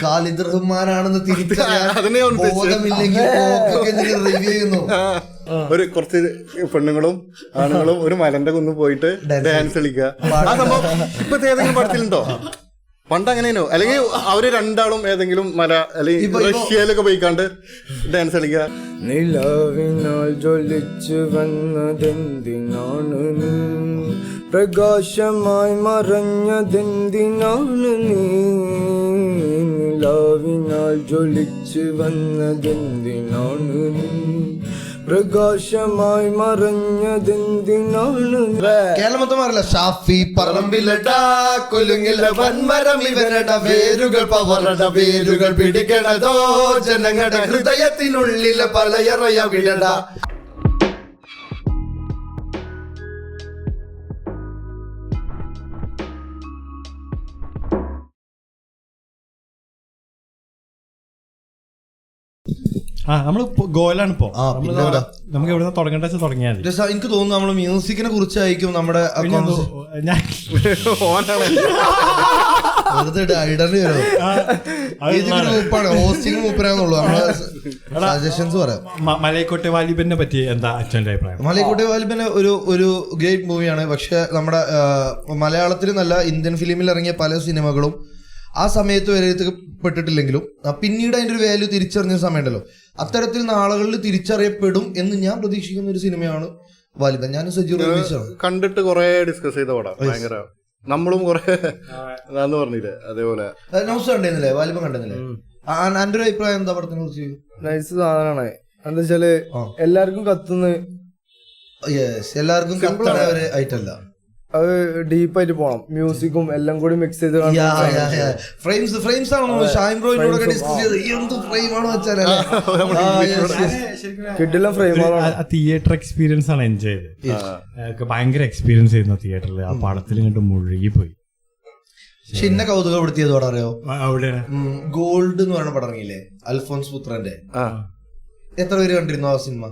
ഖാലിദ് റഹ്മാനാണെന്ന് തിരിച്ചറിയാൻ ബോധമില്ലെങ്കിൽ റിവ്യൂ ചെയ്യുന്നു. ഒരു കുറച്ച് പെണ്ണുങ്ങളും ആണുങ്ങളും ഒരു മലന്റെ കുന്ന് പോയിട്ട് ഡാൻസ് കളിക്കുക. ആ സംഭവം ഇപ്പത്തെ ഏതെങ്കിലും പടത്തിലുണ്ടോ? പണ്ട് അങ്ങനെയാണോ? അല്ലെങ്കിൽ അവര് രണ്ടാളും ഏതെങ്കിലും മല അല്ലെങ്കിൽ റഷ്യയിലൊക്കെ പോയിക്കാണ്ട് ഡാൻസ് കളിക്കുക. നിലാവിനാൽ ജ്വലിച്ചു വന്നതെന്തിനാണ് നീ, പ്രകാശമായി മറഞ്ഞതെന്തിനാണ് നീ, നിലാവിനാൽ ജ്വലിച്ചു വന്നതെന്തിനാണ് നീ, പ്രകാശമായി മറഞ്ഞതെന്തിനാണ്. കേരളം മൊത്തം അറിയില്ല. ഷാഫി പറമ്പിലടാ കൊലുങ്ങില വൻമരം ഇവരട വേരുകൾ പവറട വേരുകൾ പിടിക്കണതോ ജനങ്ങളുടെ ഹൃദയത്തിനുള്ളിലെ പലയറയ വിടട. നമ്മള് ഗോയിലാണ് ഇപ്പോ. നമുക്ക് എവിടെ തുടങ്ങേണ്ട തുടങ്ങിയാൽ എനിക്ക് തോന്നുന്നു നമ്മള് മ്യൂസിക്കിനെ കുറിച്ചായിരിക്കും നമ്മുടെ മലയക്കോട്ടെ വാലിബനെ പറ്റി എന്താ അച്ഛൻ്റെ അഭിപ്രായം? മലയക്കോട്ടെ വാലിബന് ഒരു ഗ്രേറ്റ് മൂവിയാണ്. പക്ഷെ നമ്മുടെ മലയാളത്തിൽ നല്ല ഇന്ത്യൻ ഫിലിമിൽ ഇറങ്ങിയ പല സിനിമകളും ആ സമയത്ത് വിലയിരുത്തപ്പെട്ടിട്ടില്ലെങ്കിലും പിന്നീട് അതിന്റെ ഒരു വാല്യൂ തിരിച്ചറിഞ്ഞ സമയമുണ്ടല്ലോ, അത്തരത്തിൽ നാളുകളിൽ തിരിച്ചറിയപ്പെടും എന്ന് ഞാൻ പ്രതീക്ഷിക്കുന്ന ഒരു സിനിമയാണ് വാലിബൻ. ഞാൻ സജീർ കണ്ടിട്ട് കുറെ ഡിസ്കസ് ചെയ്ത പടം, ഭയങ്കര നമ്മളും കുറെ പറഞ്ഞില്ലേ, അതേപോലെ നൗസ് കണ്ടിരുന്നില്ലേ, വാലിബൻ കണ്ടിരുന്നില്ലേ? എന്റെ ഒരു അഭിപ്രായം എന്താ പടത്തിനെ കുറിച്ച്? നൈസ് സാധനമാണ്. എന്താ വെച്ചാല് എല്ലാവർക്കും കത്തുന്ന, എല്ലാവർക്കും കത്തണ ഒരു ഐറ്റല്ല, അത് ഡീപ്പായിട്ട് പോണം, മ്യൂസിക്കും എല്ലാം കൂടി മിക്സ് ചെയ്ത് ഫ്രെയിംസ് ആണോ ഷാഹിൻ ബ്രോയിനോടൊക്കെ ഡിസ്കസ് ചെയ്ത് എന്ത് ഫ്രെയിമാണോ വെച്ചാൽ കിട്ടില്ല ഫ്രെയിമാണ്. തിയേറ്റർ എക്സ്പീരിയൻസ് ആണ് എൻജോയ് ചെയ്ത്, ഭയങ്കര എക്സ്പീരിയൻസ് ചെയ്യുന്ന തിയേറ്ററിൽ ആ പടത്തിൽ ഇങ്ങോട്ട് മുഴുകി പോയി. പക്ഷെ എന്നെ കൗതുകപ്പെടുത്തിയത് പടം അറിയോ? ഗോൾഡ് എന്ന് പറയുന്ന പടം ഇറങ്ങിയില്ലേ, അൽഫോൻസ് പുത്രന്റെ. എത്ര പേര് കണ്ടിരുന്നു ആ സിനിമ?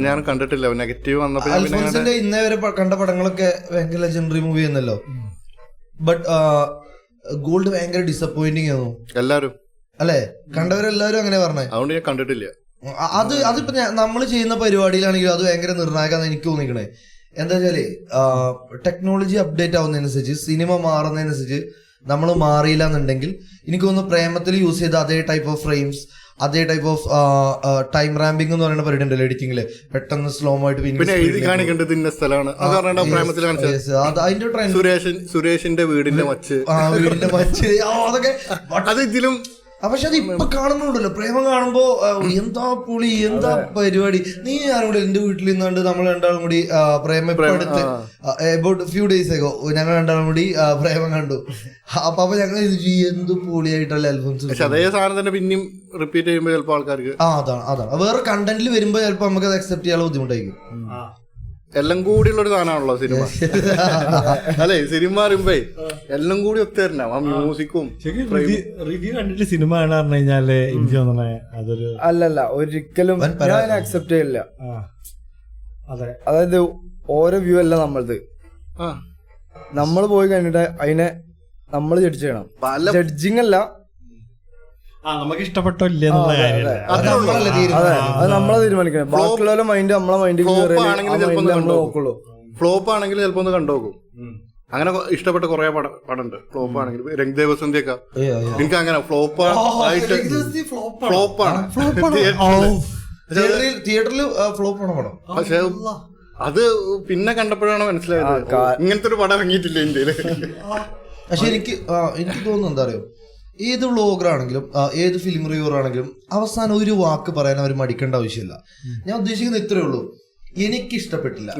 ഞാൻ കണ്ടിട്ടില്ല. നെഗറ്റീവ് വന്നപ്പോൾ അൽഫോൻസിന്റെ ഇന്നേ വരെ കണ്ട പടങ്ങളൊക്കെ ഭയങ്കര ലെജൻഡറി മൂവി എന്നല്ലോ. ബട്ട് ഗോൾഡ് ഭയങ്കര ഡിസപ്പോയിന്റിങ് ആയിരുന്നു എല്ലാരും, അല്ലെ? കണ്ടവരെല്ലാരും അങ്ങനെ പറഞ്ഞേ. അതുകൊണ്ട് ഞാൻ കണ്ടിട്ടില്ല. അതിപ്പോ നമ്മൾ ചെയ്യുന്ന പരിപാടിയിലാണെങ്കിലും അത് ഭയങ്കര നിർണായകമാണെന്ന് എനിക്ക് തോന്നിക്കണേ. എന്താ വെച്ചാല് ടെക്നോളജി അപ്ഡേറ്റ് ആവുന്നതിനനുസരിച്ച്, സിനിമ മാറുന്നതിനനുസരിച്ച് നമ്മൾ മാറിയില്ല എന്നുണ്ടെങ്കിൽ എനിക്ക് തോന്നുന്നു പ്രേമത്തിൽ യൂസ് ചെയ്ത അതേ ടൈപ്പ് ഓഫ് ഫ്രെയിംസ്, അതേ ടൈപ്പ് ഓഫ് ടൈം റാമ്പിംഗ് എന്ന് പറയുന്ന പരിപാടി ഉണ്ടല്ലോ എഡിറ്റിംഗില്, പെട്ടെന്ന് സ്ലോ ആയിട്ട് അതിന്റെ ട്രെൻഡ്. സുരേഷിന്റെ വീടിന്റെ മച്ച് അതൊക്കെ പക്ഷെ അത് ഇപ്പൊ കാണുന്നുണ്ടല്ലോ, പ്രേമം കാണുമ്പോ എന്താ പുളി, എന്താ പരിപാടി. നീ ആരും കൂടെ എന്റെ വീട്ടിൽ നിന്നാണ്ട് നമ്മൾ രണ്ടാളും കൂടി പ്രേമം ഇപ്പൊ അടുത്ത് അബൌട്ട് ഫ്യൂ ഡേയ്സ് ആകോ ഞങ്ങൾ രണ്ടാളും കൂടി പ്രേമം കണ്ടു. അപ്പൊ ഞങ്ങൾ എന്ത് പൊളിയായിട്ടല്ലേ അൽഫോൻസ്. അതേ സാധനം തന്നെ പിന്നെയും റിപ്പീറ്റ് ചെയ്യുമ്പോൾ ചിലപ്പോൾ ആൾക്കാർക്ക് അതാണ് വേറെ കണ്ടന്റിൽ വരുമ്പോ ചിലപ്പോ നമുക്ക് അത് അക്സെപ്റ്റ് ചെയ്യാനുള്ള ബുദ്ധിമുട്ടായിരിക്കും. എല്ലാം കൂടിയുള്ള ഒരു സാധനമാണല്ലോ സിനിമ. അല്ലെ, സിനിമ പറയുമ്പോ എല്ലാം കൂടി ഒത്തുതരണം, ആ മ്യൂസിക്കും. റിവ്യൂ കണ്ടിട്ട് സിനിമ കാണാൻ പറഞ്ഞു കഴിഞ്ഞാല് എനിക്ക് തോന്നണേ അതൊരു അല്ലല്ല, ഒരിക്കലും ഞാൻ അക്സെപ്റ്റ് ചെയ്യില്ല. അതായത് ഓരോ വ്യൂ അല്ല നമ്മളത്, നമ്മൾ പോയി കഴിഞ്ഞിട്ട് അതിനെ നമ്മൾ ജഡ്ജ് ചെയ്യണം. ജഡ്ജിങ് അല്ല, നമുക്ക് ഇഷ്ടപ്പെട്ടോ ഇല്ല എന്നുള്ള കാര്യം അത് നമ്മളെ തീരുമാനിക്കണം. ബാക്കിയുള്ള മൈൻഡ് നമ്മളെ മൈൻഡിൽ നോക്കുള്ളൂ. ഫ്ലോപ്പ് ആണെങ്കിൽ ചിലപ്പോ ഒന്ന് കണ്ടുനോക്കും. അങ്ങനെ ഇഷ്ടപ്പെട്ട കുറെ പടമുണ്ട് ഫ്ലോപ്പ് ആണെങ്കിൽ. രംഗ്ദേവ് വസന്തിയൊക്കെ എനിക്ക് അങ്ങനെ ഫ്ലോപ്പ് ആയിട്ട് ഫ്ലോപ്പാണ്. തിയേറ്ററിൽ ഫ്ലോപ്പ് ആണ് പടം. പക്ഷെ അത് പിന്നെ കണ്ടപ്പോഴാണ് മനസ്സിലായത് ഇങ്ങനത്തെ ഒരു പടം ഇറങ്ങിയിട്ടില്ല ഇന്ത്യയില്. പക്ഷെ എനിക്ക് തോന്നുന്നു എന്താ അറിയോ, ഏത് വ്ളോഗർ ആണെങ്കിലും ഏത് ഫിലിം റിവ്യൂർ ആണെങ്കിലും അവസാനം ഒരു വാക്ക് പറയാൻ അവർ മടിക്കേണ്ട ആവശ്യമില്ല. ഞാൻ ഉദ്ദേശിക്കുന്നത് ഇത്രയേ ഉള്ളൂ, എനിക്കിഷ്ടപ്പെട്ടില്ല,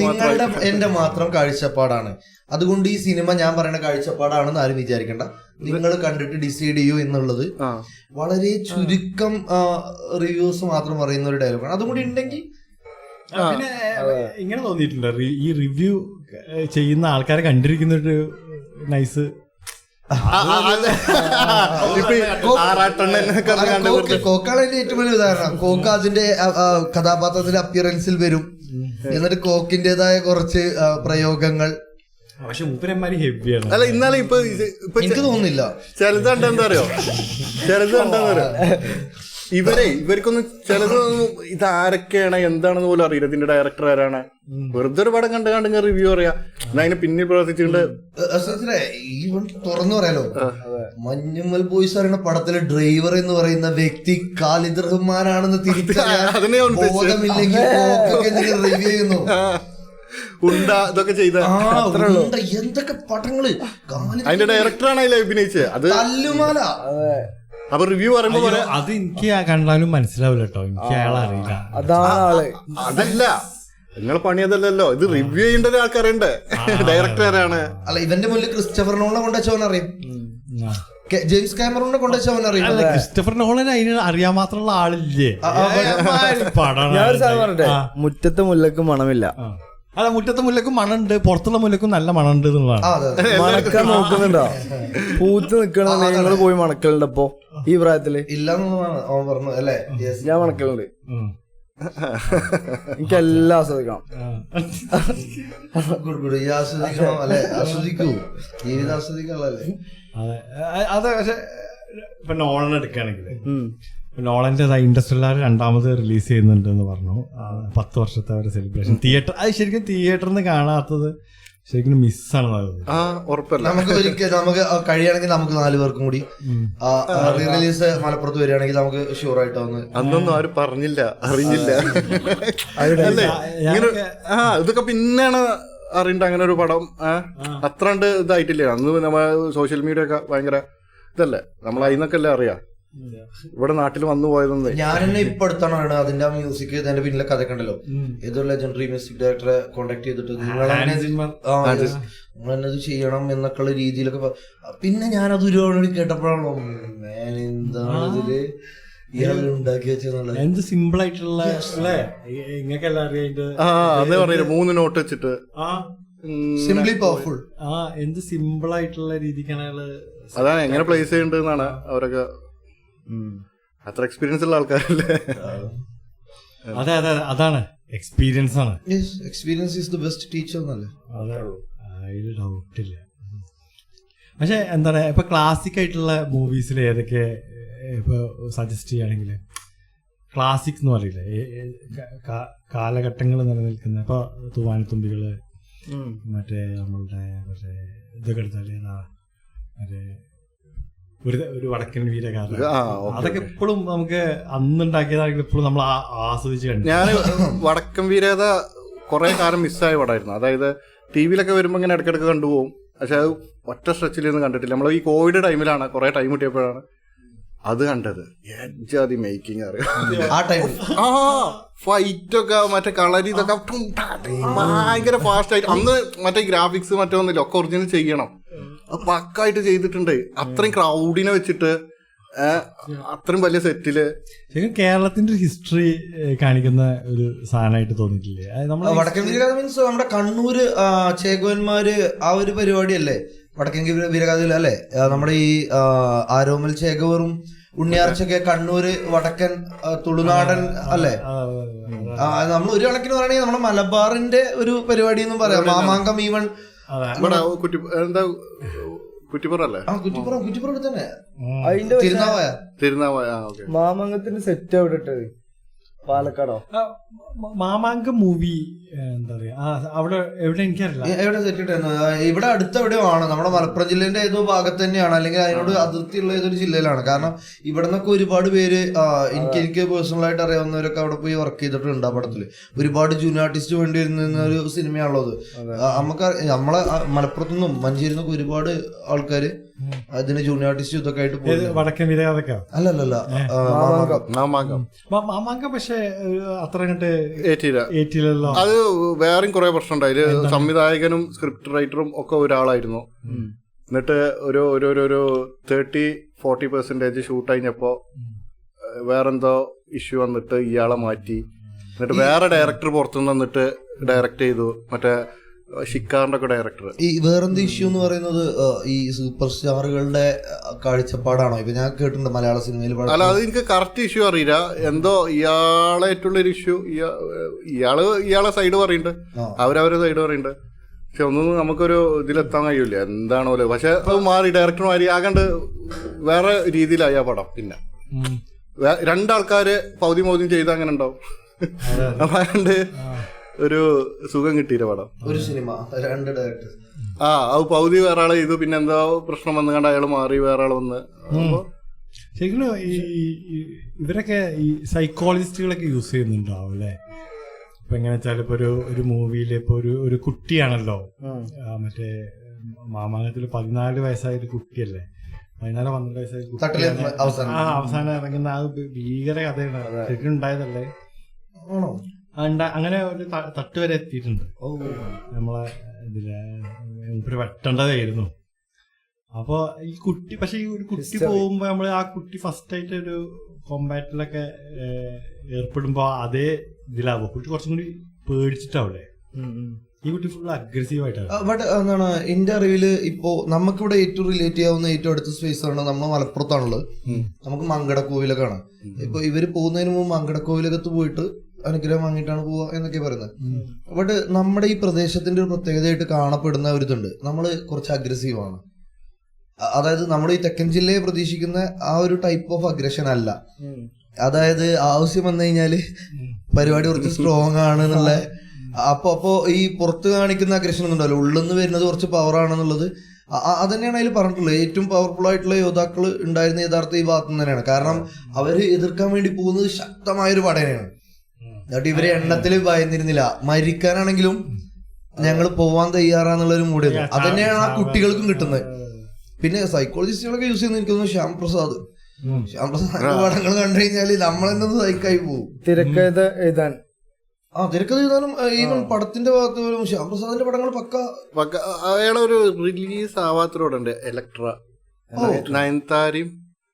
നിങ്ങളുടെ എന്റെ മാത്രം കാഴ്ചപ്പാടാണ്, അതുകൊണ്ട് ഈ സിനിമ ഞാൻ പറയുന്ന കാഴ്ചപ്പാടാണെന്ന് ആരും വിചാരിക്കേണ്ട, നിങ്ങൾ കണ്ടിട്ട് ഡിസൈഡ് ചെയ്യൂ എന്നുള്ളത് വളരെ ചുരുക്കം റിവ്യൂസ് മാത്രം പറയുന്ന ഒരു ഡയലോഗാണ്. അതും കൂടി ഉണ്ടെങ്കിൽ പിന്നെ ഇങ്ങനെ തോന്നിയിട്ടുണ്ട്, ഈ റിവ്യൂ ചെയ്യുന്ന ആൾക്കാരെ കണ്ടിരിക്കുന്ന ഒരു നൈസ് കോക്കാളതിന്റെ ഏറ്റവും വലിയ ഉദാഹരണം. കോക്ക അതിന്റെ കഥാപാത്രത്തിന്റെ അപ്പിയറൻസിൽ വരും, എന്നിട്ട് കോക്കിന്റേതായ കുറച്ച് പ്രയോഗങ്ങൾ പക്ഷെ മൂപ്പരന്മാര് ഹെവിയാണ്. അല്ല ഇന്നാലും ഇപ്പൊ എനിക്ക് തോന്നുന്നില്ല. ചിലത് കണ്ടെന്താ അറിയോ, ഇവർക്കൊന്നും ചിലതൊന്നും ഇത് ആരൊക്കെയാണ് എന്താണെന്ന് പോലും അറിയില്ല. ഇതിന്റെ ഡയറക്ടർ ആരാണ്, വെറുതെ ഒരു പടം കണ്ട് റിവ്യൂ അറിയാം. എന്നാ അതിന് പിന്നിൽ പ്രവർത്തിച്ചിട്ടുണ്ട്. തുറന്നു പറയാലോ, മഞ്ഞുമ്മൽ ബോയ്സ് പറയുന്ന പടത്തിലെ ഡ്രൈവർ എന്ന് പറയുന്ന വ്യക്തി ഖാലിദ് റഹ്മാനാണെന്ന് തിരിച്ചറിയാൻ ബോധമില്ലെങ്കിൽ റിവ്യൂ ചെയ്യുന്നു. ഇതൊക്കെ ചെയ്ത എന്തൊക്കെ പടങ്ങള്. അതിന്റെ ഡയറക്ടറാണ് അതിൽ അഭിനയിച്ചത്. അത് തല്ലുമാല. അപ്പൊ റിവ്യൂ പറയുമ്പോ അത് എനിക്ക് കണ്ടാലും മനസ്സിലാവില്ല കേട്ടോ, എനിക്ക് അയാളെ അറിയില്ല. അതാണ് ആള്. അതല്ല നിങ്ങൾ പണി അതല്ലല്ലോ, ഇത് റിവ്യൂ ചെയ്യേണ്ട ഒരാൾക്കറിയണ്ടേ ഡയറക്ടർ ആരാണ്. അല്ല ഇവന്റെ മുന്നിൽ ക്രിസ്റ്റഫർ നോളനെ കൊണ്ടുവച്ചവൻ അറിയും, ജെയിംസ് കാമറൂണിനെ കൊണ്ടുവച്ചവൻ അറിയും. ക്രിസ്റ്റഫർ നോളൻ അതിന് അറിയാൻ മാത്രമുള്ള ആളില്ലേ. ഞാനൊരു സാധനം പറഞ്ഞിട്ടെ, മുറ്റത്തെ മുല്ലക്ക് മണമില്ല. അല്ല മുറ്റത്തെ മുല്ലക്കും മണുണ്ട്, പുറത്തുള്ള മുല്ലക്കും നല്ല മണുണ്ട് എന്നുള്ളതാണ്. മണക്കാൻ നോക്കുന്നുണ്ടോ? പൂത്ത് നിക്കണ നിങ്ങൾ പോയി മണക്കലുണ്ട് അപ്പൊ ഈ പ്രായത്തില്? ഇല്ലെന്നാണ് അവൻ പറഞ്ഞു അല്ലേ? ഞാൻ മണക്കലുണ്ട്, എനിക്കെല്ലാം ആസ്വദിക്കണം. ആസ്വദിക്കണം അല്ലെ? ആസ്വദിക്കൂ, ജീവിതം ആസ്വദിക്കാനുള്ളല്ലേ. അതെ. പക്ഷെ ഇപ്പൊ നോളൻ എടുക്കുകയാണെങ്കിൽ നോളന്റെ ഇൻഡസ്ട്രിയൽ രണ്ടാമത് റിലീസ് ചെയ്യുന്നുണ്ട് എന്ന് പറഞ്ഞു. 10 വർഷത്തെ അവരുടെ സെലിബ്രേഷൻ തിയേറ്റർ, അത് ശരിക്കും തിയേറ്ററിൽ നിന്ന് കാണാത്തത് ശരിക്കും മിസ്സാണ്. നമുക്ക് കഴിയുകയാണെങ്കിൽ നമുക്ക് 4 പേർക്കും കൂടി റീ റിലീസ് മലപ്പുറത്ത് വരികയാണെങ്കിൽ നമുക്ക് ഷുവർ ആയിട്ട് വന്ന്. അന്നൊന്നും ആരും പറഞ്ഞില്ല, അറിഞ്ഞില്ല. ഇതൊക്കെ പിന്നെയാണ് അറിയണ്ട അങ്ങനെ ഒരു പടം. അത്ര കണ്ട് ഇതായിട്ടില്ല. അന്ന് നമ്മ സോഷ്യൽ മീഡിയ ഒക്കെ ഭയങ്കര ഇതല്ലേ, നമ്മൾ അതിന്നൊക്കെ അല്ലേ അറിയാം. ഇവിടെ നാട്ടിൽ വന്നു പോയതൊന്നും ഞാൻ തന്നെ ഇപ്പൊ അടുത്താണ് അതിന്റെ മ്യൂസിക് അതിന്റെ പിന്നിലെ കഥയൊക്കെ ഉണ്ടല്ലോ. ഏതൊരു ലെജൻഡറി മ്യൂസിക് ഡയറക്ടറെ കോണ്ടാക്ട് ചെയ്തിട്ട് നിങ്ങളെന്നത് ചെയ്യണം എന്നൊക്കെയുള്ള രീതിയിലൊക്കെ. പിന്നെ ഞാനത് ഒരുപാട് കേട്ടപ്പോഴാണോ എന്താണ് ഇതില് ഇയാൾ ഉണ്ടാക്കി വെച്ചെന്നുള്ളത്. എന്ത് സിമ്പിൾ ആയിട്ടുള്ള ഇങ്ങക്കെല്ലാം അറിയാം. 3 നോട്ട് വെച്ചിട്ട് സിംപ്ലി പവർഫുൾ. എന്ത് സിമ്പിൾ ആയിട്ടുള്ള രീതിക്കാണ് അയാള്. അതാണ് എങ്ങനെ പ്ലേസ് ചെയ്യേണ്ടതെന്നാണ് അവരൊക്കെ. അത്ര എക്സ്പീരിയൻസ് ഉള്ള ആൾക്കാരല്ലേ. അതെ അതെ, അതാണ് എക്സ്പീരിയൻസ് ആണ്. Experience is the best teacher എന്നല്ലേ. അതെ, അതിൽ ഡൗട്ടില്ല. പക്ഷെ എന്താണ് ഇപ്പൊ ക്ലാസിക് ആയിട്ടുള്ള മൂവീസിൽ ഏതൊക്കെ ഇപ്പൊ സജസ്റ്റ് ചെയ്യുകയാണെങ്കിൽ ക്ലാസിക്സ് എന്ന് പറയില്ലേ, കാലഘട്ടങ്ങൾ നിലനിൽക്കുന്ന ഇപ്പൊ തൂവാനത്തുമ്പികള്, മറ്റേ നമ്മളുടെ മറ്റേ ഇതൊക്കെ എടുത്താല് മറ്റേ ഒരു വടക്കൻ വീരകാലം, അതൊക്കെ എപ്പോഴും നമുക്ക് അന്നുണ്ടാക്കിയതാണെങ്കിൽ എപ്പോഴും നമ്മൾ ആസ്വദിച്ച് കണ്ടു. ഞാൻ വടക്കൻ വീരകഥ കുറെ കാലം മിസ്സായ പടമായിരുന്നു. അതായത് ടി വിയിലൊക്കെ വരുമ്പോൾ ഇങ്ങനെ ഇടയ്ക്കിടയ്ക്ക് കണ്ടുപോകും. പക്ഷെ അത് ഒറ്റ സ്ട്രെച്ചിലൊന്നും കണ്ടിട്ടില്ല. നമ്മൾ ഈ കോവിഡ് ടൈമിലാണ് കുറെ ടൈം കിട്ടിയപ്പോഴാണ് അത് കണ്ടത്. ഏജാതി മേക്കിംഗ് അറിയാം. ഫൈറ്റൊക്കെ മറ്റേ കളരി ഇതൊക്കെ ഭയങ്കര ഫാസ്റ്റ് ആയിട്ട്. അന്ന് മറ്റേ ഗ്രാഫിക്സ് മറ്റൊന്നുമില്ല, ഒക്കെ ഒറിജിനൽ ചെയ്യണം. അത് പക്കായിട്ട് ചെയ്തിട്ടുണ്ട്. അത്രയും ക്രൗഡിനെ വെച്ചിട്ട് അത്രയും വലിയ സെറ്റില് ശരിക്കും കേരളത്തിന്റെ ഹിസ്റ്ററി കാണിക്കുന്ന ഒരു സാധനമായിട്ട് തോന്നിയിട്ടില്ലേ വടക്കൻ വീരഗാഥ? മീൻസ് നമ്മുടെ കണ്ണൂര് ചേകോന്മാര് ആ ഒരു പരിപാടിയല്ലേ വടക്കൻ വീരഗാഥയിൽ അല്ലെ? നമ്മുടെ ഈ ആരോമൽ ചേകവറും ഉണ്ണിയാർച്ചൊക്കെ കണ്ണൂര് വടക്കൻ തുളുനാടൻ അല്ലെ? നമ്മൾ ഒരു കണക്കിന് പറയുകയാണെങ്കിൽ നമ്മുടെ മലബാറിന്റെ ഒരു പരിപാടി എന്നും പറയാം. മാമാങ്കം ഈവൺ കുറ്റിപ്പുറല്ലേ? കുറ്റിപ്പുറം തന്നെ അതിന്റെ തിരുനാവായ. മാമാങ്കത്തിന്റെ സെറ്റ് എവിടെ ഇട്ടത്? പാലക്കാടോ? മാമാങ്കം മൂവി എന്താ പറയാ അവിടെ എവിടെ എനിക്കറിയില്ല എവിടെ സെറ്റ് ഇട്ടായിരുന്നു. ഇവിടെ അടുത്ത് എവിടെയോ ആണ്, നമ്മുടെ മലപ്പുറം ജില്ലേന്റെ ഏതോ ഭാഗത്ത് തന്നെയാണ്, അല്ലെങ്കിൽ അതിനോട് അതിർത്തിയുള്ള ഏതൊരു ജില്ലയിലാണ്. കാരണം ഇവിടെ നിന്നൊക്കെ ഒരുപാട് പേര് എനിക്ക് പേഴ്സണലായിട്ട് അറിയാവുന്നവരൊക്കെ അവിടെ പോയി വർക്ക് ചെയ്തിട്ടുണ്ട്. ആ പടത്തില് ഒരുപാട് ജൂനിയർ ആർട്ടിസ്റ്റ് വേണ്ടി വരുന്ന ഒരു സിനിമയാണുള്ളത്. നമുക്ക് നമ്മളെ മലപ്പുറത്തുനിന്നും മഞ്ചേരിയിൽ നിന്നൊക്കെ ഒരുപാട് ആൾക്കാര് അതിന് ജൂനിയർ ആർട്ടിസ്റ്റ് ഇതൊക്കെ ആയിട്ട് പോകും. വടക്കൻ വീരകഥ അല്ലല്ല മാമാങ്കം. പക്ഷെ അത്ര അങ്ങോട്ട് ഏറ്റില്ലല്ലോ. അത് വേറെയും കുറെ പ്രശ്നം ഉണ്ടായി. സംവിധായകനും സ്ക്രിപ്റ്റ് റൈറ്ററും ഒക്കെ ഒരാളായിരുന്നു. എന്നിട്ട് ഒരു 30-40% ഷൂട്ട് കഴിഞ്ഞപ്പോ വേറെന്തോ ഇഷ്യൂ വന്നിട്ട് ഇയാളെ മാറ്റി. എന്നിട്ട് വേറെ ഡയറക്ടർ പുറത്തുനിന്ന് വന്നിട്ട് ഡയറക്ട് ചെയ്തു. മറ്റേ ഷിക്കാറിന്റെ ഒക്കെ ഡയറക്ടർ. ഈ വേറെന്ത് ഇഷ്യൂ എന്ന് പറയുന്നത് ഈ സൂപ്പർ സ്റ്റാറുകളുടെ കാഴ്ചപ്പാടാണോ? ഇപ്പൊ ഞാൻ കേട്ടിട്ടുണ്ട് മലയാള സിനിമയിൽ. അല്ല, അത് എനിക്ക് കറക്റ്റ് ഇഷ്യൂ അറിയില്ല. എന്തോ ഇയാളായിട്ടുള്ളൊരു ഇഷ്യൂ. ഇയാളെ സൈഡ് പറയുന്നുണ്ട്, അവരവരുടെ സൈഡ് പറയുന്നുണ്ട്. പക്ഷെ ഒന്നും നമുക്കൊരു ഇതിലെത്താൻ കഴിയില്ല എന്താണോ. പക്ഷെ അത് മാറി ഡയറക്ടർമാരി ആകണ്ട് വേറെ രീതിയിലായി ആ പടം. പിന്നെ രണ്ടാൾക്കാര് പൗതി ചെയ്ത അങ്ങനെ ഉണ്ടാവും. അതാണ്ട് ഒരു സുഖം കിട്ടിയില്ല പടം. ഒരു സിനിമ 2 ഡയറക്ടേഴ്സ്. അത് പൗതി വേറെ ആളെ ചെയ്തു, പിന്നെ എന്താ പ്രശ്നം വന്നു കണ്ട് അയാൾ മാറി വേറെ ആള് വന്ന്. ശരിക്കും ഇവരൊക്കെ ഈ സൈക്കോളജിസ്റ്റുകളൊക്കെ യൂസ് ചെയ്യുന്നുണ്ടാവും അല്ലെ? ഇപ്പൊ എങ്ങനെ വെച്ചാൽ ഇപ്പൊ ഒരു മൂവിയില് ഇപ്പൊ ഒരു കുട്ടിയാണല്ലോ, മറ്റേ മാമാങ്കത്തില് 14 വയസ്സായ ഒരു കുട്ടിയല്ലേ, 14-12 വയസ്സായ കുട്ടി അവസാനം ഇറങ്ങുന്ന ആ ഭീകര കഥയാണ് ശരിക്കും ഉണ്ടായതല്ലേ? അങ്ങനെ ഒരു തട്ട് വരെ എത്തിയിട്ടുണ്ട് നമ്മളെ ഇതില്. വെട്ടേണ്ടതായിരുന്നു. അപ്പൊ ഈ കുട്ടി, പക്ഷെ ഈ ഒരു കുട്ടി പോകുമ്പോ നമ്മള് ആ കുട്ടി ഫസ്റ്റ് ആയിട്ട് ഒരു കോമ്പാറ്റിലൊക്കെ ഏർപ്പെടുമ്പോ അതേ ഇതിലാവും. കുട്ടി കുറച്ചും കൂടി പേടിച്ചിട്ടാവൂലേ? ഈ കുട്ടി ഫുൾ അഗ്രസീവ് ആയിട്ടാണ്. ബട്ട് എന്താണ് എന്റെ അറിവില് ഇപ്പോ നമുക്കിവിടെ ഏറ്റവും റിലേറ്റ് ചെയ്യാവുന്ന ഏറ്റവും അടുത്ത സ്പേസ് ആണ് നമ്മൾ മലപ്പുറത്താണുള്ളത്. നമുക്ക് മങ്കടക്കോവിലൊക്കെ കാണാം. ഇപ്പൊ ഇവര് പോകുന്നതിന് മുമ്പ് മങ്കടക്കോവിലകത്ത് പോയിട്ട് അനുഗ്രഹം വാങ്ങിയിട്ടാണ് പോവുക എന്നൊക്കെ പറയുന്നത്. ബട്ട് നമ്മുടെ ഈ പ്രദേശത്തിന്റെ ഒരു പ്രത്യേകതയായിട്ട് കാണപ്പെടുന്ന ഒരു ഇതുണ്ട്, നമ്മള് കുറച്ച് അഗ്രസീവ് ആണ്. അതായത് നമ്മുടെ ഈ തെക്കൻ ജില്ലയെ പ്രതീക്ഷിക്കുന്ന ആ ഒരു ടൈപ്പ് ഓഫ് അഗ്രഷൻ അല്ല. അതായത് ആവശ്യം വന്നു കഴിഞ്ഞാല് പരിപാടി കുറച്ച് സ്ട്രോങ് ആണ് എന്നുള്ള, അപ്പോ ഈ പുറത്ത് കാണിക്കുന്ന അഗ്രഷൻ ഒന്നും ഉണ്ടല്ലോ, ഉള്ളിന്ന് വരുന്നത് കുറച്ച് പവർ ആണെന്നുള്ളത് അതന്നെയാണ് അതിൽ പറഞ്ഞിട്ടുള്ളത്. ഏറ്റവും പവർഫുൾ ആയിട്ടുള്ള യോദ്ധാക്കൾ ഉണ്ടായിരുന്ന യഥാർത്ഥ ഈ ഭാഗത്തു നിന്ന് തന്നെയാണ്. കാരണം അവര് എതിർക്കാൻ വേണ്ടി പോകുന്നത് ശക്തമായൊരു പടയനെയാണ്. എന്നിട്ട് ഇവര് എണ്ണത്തില് ഭയന്നിരുന്നില്ല, മരിക്കാനാണെങ്കിലും ഞങ്ങൾ പോവാൻ തയ്യാറാന്നുള്ളൊരു മൂടിയത്. അതന്നെയാണ് ആ കുട്ടികൾക്കും കിട്ടുന്നത്. പിന്നെ സൈക്കോളജിസ്റ്റുകളൊക്കെ യൂസ് ചെയ്യുന്ന എനിക്ക് തോന്നുന്നു ശ്യാം പ്രസാദ് പടങ്ങൾ കണ്ടു കഴിഞ്ഞാല് നമ്മളെന്തൊന്ന് സൈക്കായി പോകും. തിരക്കഥ എഴുതാൻ തിരക്കഥ എഴുതാനും ഈവൻ പടത്തിന്റെ ഭാഗത്ത് പോലും ശ്യാം പ്രസാദിന്റെ പടങ്ങൾ പക്ക. അയാളൊരു റിലീസ് ആവാത്തരോടുണ്ട് ഇലക്ട്ര, നയൻതാരയും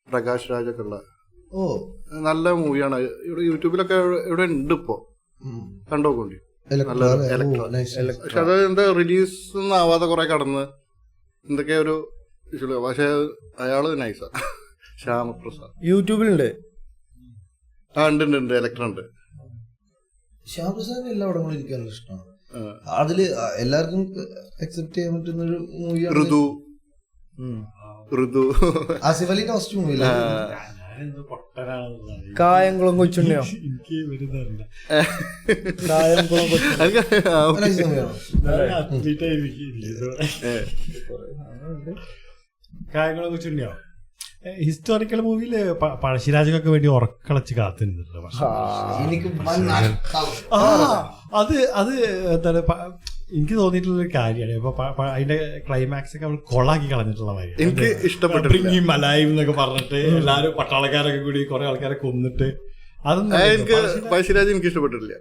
പ്രകാശ് രാജൊക്കെ ഉള്ള നല്ല മൂവിയാണ്. ഇവിടെ യൂട്യൂബിലൊക്കെ ഇവിടെ ഉണ്ട് ഇപ്പൊ, കണ്ടോക്കൊണ്ട്. പക്ഷെ അത് എന്താ റിലീസ് ഒന്നും ആവാതെ കുറെ കടന്ന് എന്തൊക്കെ ഒരു ഇഷ്യൂ. പക്ഷെ അയാള് നൈസാ, ശ്യാമപ്രസാദ്. യൂട്യൂബിലുണ്ട്. ഉണ്ട് ഇലക്ട്ര ഉണ്ട്. ശ്യാമപ്രസാദിന് എല്ലാ പടങ്ങളും ഇരിക്കാനുള്ള ഇഷ്ടമാണ്. അതില് എല്ലാവർക്കും അക്സെപ്റ്റ് ചെയ്യാൻ പറ്റുന്ന ഒരു മൂവിയാണ് ഋതു. ആസിഫ് അലിന്റെ ഫസ്റ്റ് മൂവിയില്ല കായംകുളം കൊച്ചുണ്ണിയോ? എനിക്ക് വരുന്നറിയില്ല. കായംകുളം കായംകുളം കൊച്ചുണ്ണിയോ? ഹിസ്റ്റോറിക്കൽ മൂവിയില് പഴശ്ശിരാജക്കൊക്കെ വേണ്ടി ഉറക്കളച്ച് കാത്തുനിന്നിട്ടുണ്ട്. പക്ഷെ അത് എന്താണ് എനിക്ക് തോന്നിയിട്ടുള്ളൊരു കാര്യമാണ്. ഇപ്പൊ അതിന്റെ ക്ലൈമാക്സ് ഒക്കെ അവൾ കൊളാക്കി കളഞ്ഞിട്ടുള്ള കാര്യം. എനിക്ക് ഇഷ്ടപ്പെട്ടു. മലായും എന്നൊക്കെ പറഞ്ഞിട്ട് എല്ലാരും പട്ടാളക്കാരൊക്കെ കൂടി കുറെ ആൾക്കാരെ കൊന്നിട്ട് അതൊന്നും എനിക്ക് ഇഷ്ടപ്പെട്ടിട്ടില്ല.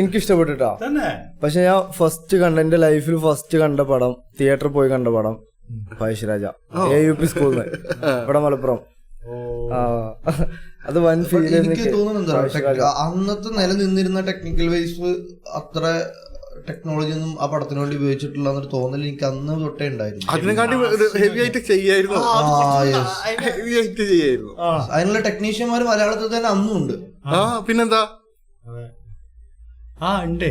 എനിക്ക് ഇഷ്ടപ്പെട്ടിട്ടാ തന്നെ. പക്ഷെ ഞാൻ ഫസ്റ്റ് കണ്ട, എന്റെ ലൈഫിൽ ഫസ്റ്റ് കണ്ട പടം, തിയേറ്ററിൽ പോയി കണ്ട പടം പഴശ്ശിരാജ, AUP സ്കൂളിൽ ഇവിടെ മലപ്പുറം. അത് വൻ ഫീൽ. എനിക്ക് തോന്നുന്നുണ്ട് അന്നത്തെ നിലനിന്നിരുന്ന ടെക്നിക്കൽ വൈസ് അത്ര ടെക്നോളജി ഒന്നും ആ പടത്തിന് വേണ്ടി ഉപയോഗിച്ചിട്ടില്ല എന്നൊരു തോന്നൽ എനിക്ക് അന്ന് തൊട്ടേ ഉണ്ടായിരുന്നു. ഹെവി ആയിട്ട് ചെയ്യായിരുന്നു. അതിനുള്ള ടെക്നീഷ്യന്മാര് മലയാളത്തിൽ തന്നെ അന്നും ഉണ്ട്. പിന്നെന്താ ഉണ്ട്.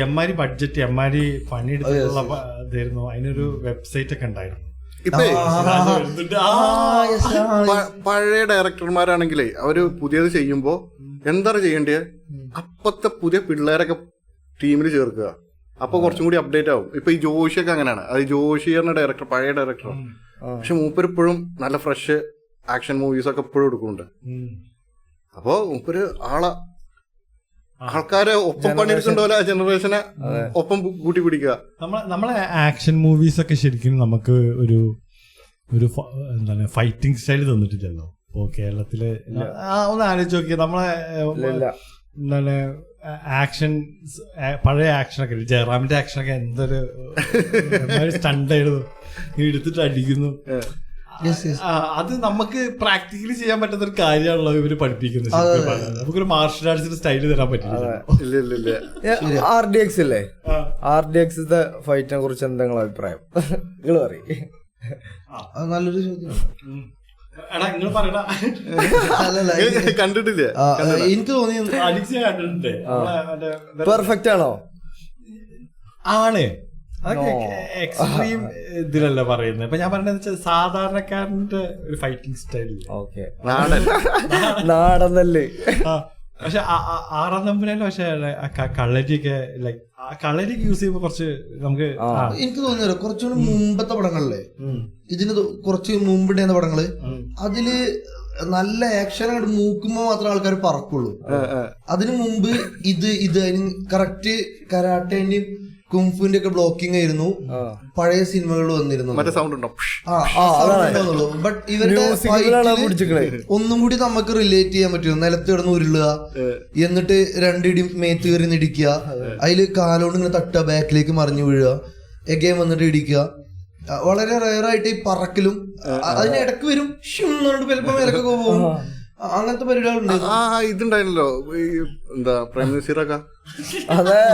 എമ്മാരി ബഡ്ജറ്റ്, എമ്മാരി പണിയെടുത്തിട്ടുള്ള ഇതായിരുന്നു. അതിനൊരു വെബ്സൈറ്റ് ഒക്കെ ഉണ്ടായിരുന്നു. പഴയ ഡയറക്ടർമാരാണെങ്കിലേ അവര് പുതിയത് ചെയ്യുമ്പോ എന്താണ് ചെയ്യേണ്ടത്, അപ്പത്തെ പുതിയ പിള്ളേരൊക്കെ ടീമിൽ ചേർക്കുക. അപ്പൊ കുറച്ചും കൂടി അപ്ഡേറ്റ് ആവും. ഇപ്പൊ ഈ ജോഷിയൊക്കെ അങ്ങനെയാണ്. അത് ജോഷി എന്ന ഡയറക്ടർ പഴയ ഡയറക്ടറാണ്. പക്ഷെ മൂപ്പര് ഇപ്പോഴും നല്ല ഫ്രഷ് ആക്ഷൻ മൂവീസ് ഒക്കെ ഇപ്പോഴും എടുക്കുന്നുണ്ട്. അപ്പൊ മൂപ്പര് ആൾക്കാരെ ഒപ്പം പണിയെടുക്കണ്ടോ ജനറേഷനെ ഒപ്പം കൂട്ടി പിടിക്കുക. നമ്മളെ ആക്ഷൻ മൂവീസ് ഒക്കെ ശരിക്കും നമുക്ക് ഒരു എന്താണ് ഫൈറ്റിംഗ് സ്റ്റൈൽ തന്നിട്ടില്ലല്ലോ. ഇപ്പോ കേരളത്തില് ഒന്ന് ആലോചിച്ച് നോക്കിയാൽ നമ്മളെ എന്താണ് ആക്ഷൻ, പഴയ ആക്ഷനൊക്കെ, ജയറാമിന്റെ ആക്ഷനൊക്കെ എന്തൊരു സ്റ്റണ്ടായിരുന്നു. എടുത്തിട്ട് അടിക്കുന്നു. അത് നമുക്ക് പ്രാക്ടിക്കലി ചെയ്യാൻ പറ്റുന്ന ഒരു കാര്യമാണല്ലോ ഇവര് പഠിപ്പിക്കുന്നത്. നമുക്കൊരു മാർഷൽ ആർട്സിന്റെ സ്റ്റൈല് തരാൻ പറ്റില്ല. RDX ഇല്ലേ, RDX ഫൈറ്റിനെ കുറിച്ച് എന്താ നിങ്ങളുടെ അഭിപ്രായം? നിങ്ങൾ പറയും. നല്ലൊരു ചോദ്യം. കണ്ടിട്ടില്ലേ? എനിക്ക് തോന്നി പെർഫെക്റ്റ് ആണോ? ആണ് അതൊക്കെ എക്സ്ട്രീം ഇതിലല്ല പറയുന്നത്. ഇപ്പൊ ഞാൻ പറയുന്നത് വെച്ചാൽ സാധാരണക്കാരന്റെ ഒരു ഫൈറ്റിംഗ് സ്റ്റൈലില്ല. ഓക്കെ നാടൻ നാടന്നല്ലേ. പക്ഷെ ആറാം തമ്പുരാനിൽ പക്ഷെ കളരിയൊക്കെ ലൈക്ക് കളരിയൊക്കെ യൂസ് ചെയ്യുമ്പോ കുറച്ച് നമുക്ക് എനിക്ക് തോന്നുന്നു കുറച്ചുകൂടി മുമ്പത്തെ പടങ്ങളിലെ ഇതിന് കുറച്ച് മുമ്പിടുന്ന പടങ്ങള് അതില് നല്ല ആക്ഷൻ ആയിട്ട് മൂക്കുമ്പോ മാത്രമേ ആൾക്കാർ പറക്കുള്ളൂ. അതിനു മുമ്പ് ഇത് കറക്റ്റ് കരാട്ടേന്റെയും കുംഫുവിന്റെ ഒക്കെ ബ്ലോക്കിംഗ് ആയിരുന്നു പഴയ സിനിമകളിൽ വന്നിരുന്നു. ബട്ട് ഇവരുടെ ഒന്നും കൂടി നമുക്ക് റിലേറ്റ് ചെയ്യാൻ പറ്റും. നിലത്ത് കിടന്ന് ഉരുളുക, എന്നിട്ട് രണ്ടിടി മേത്ത് കയറി ഇടിക്കുക, അതില് കാലോണ്ട് ഇങ്ങനെ തട്ടുക, ബാക്കിലേക്ക് മറിഞ്ഞു വീഴുക, എഗെയിൻ വന്നിട്ട് ഇടിക്കുക. വളരെ റയറായിട്ട് ഈ പറക്കലും അതിന് ഇടക്ക് വരും ചിലപ്പോ മേലൊക്കെ പോകും. അങ്ങനത്തെ പരിപാടികളുണ്ട്. ഇതുണ്ടായിരുന്നല്ലോ എന്താ പ്രൈം മിനിസ്റ്ററൊക്കെ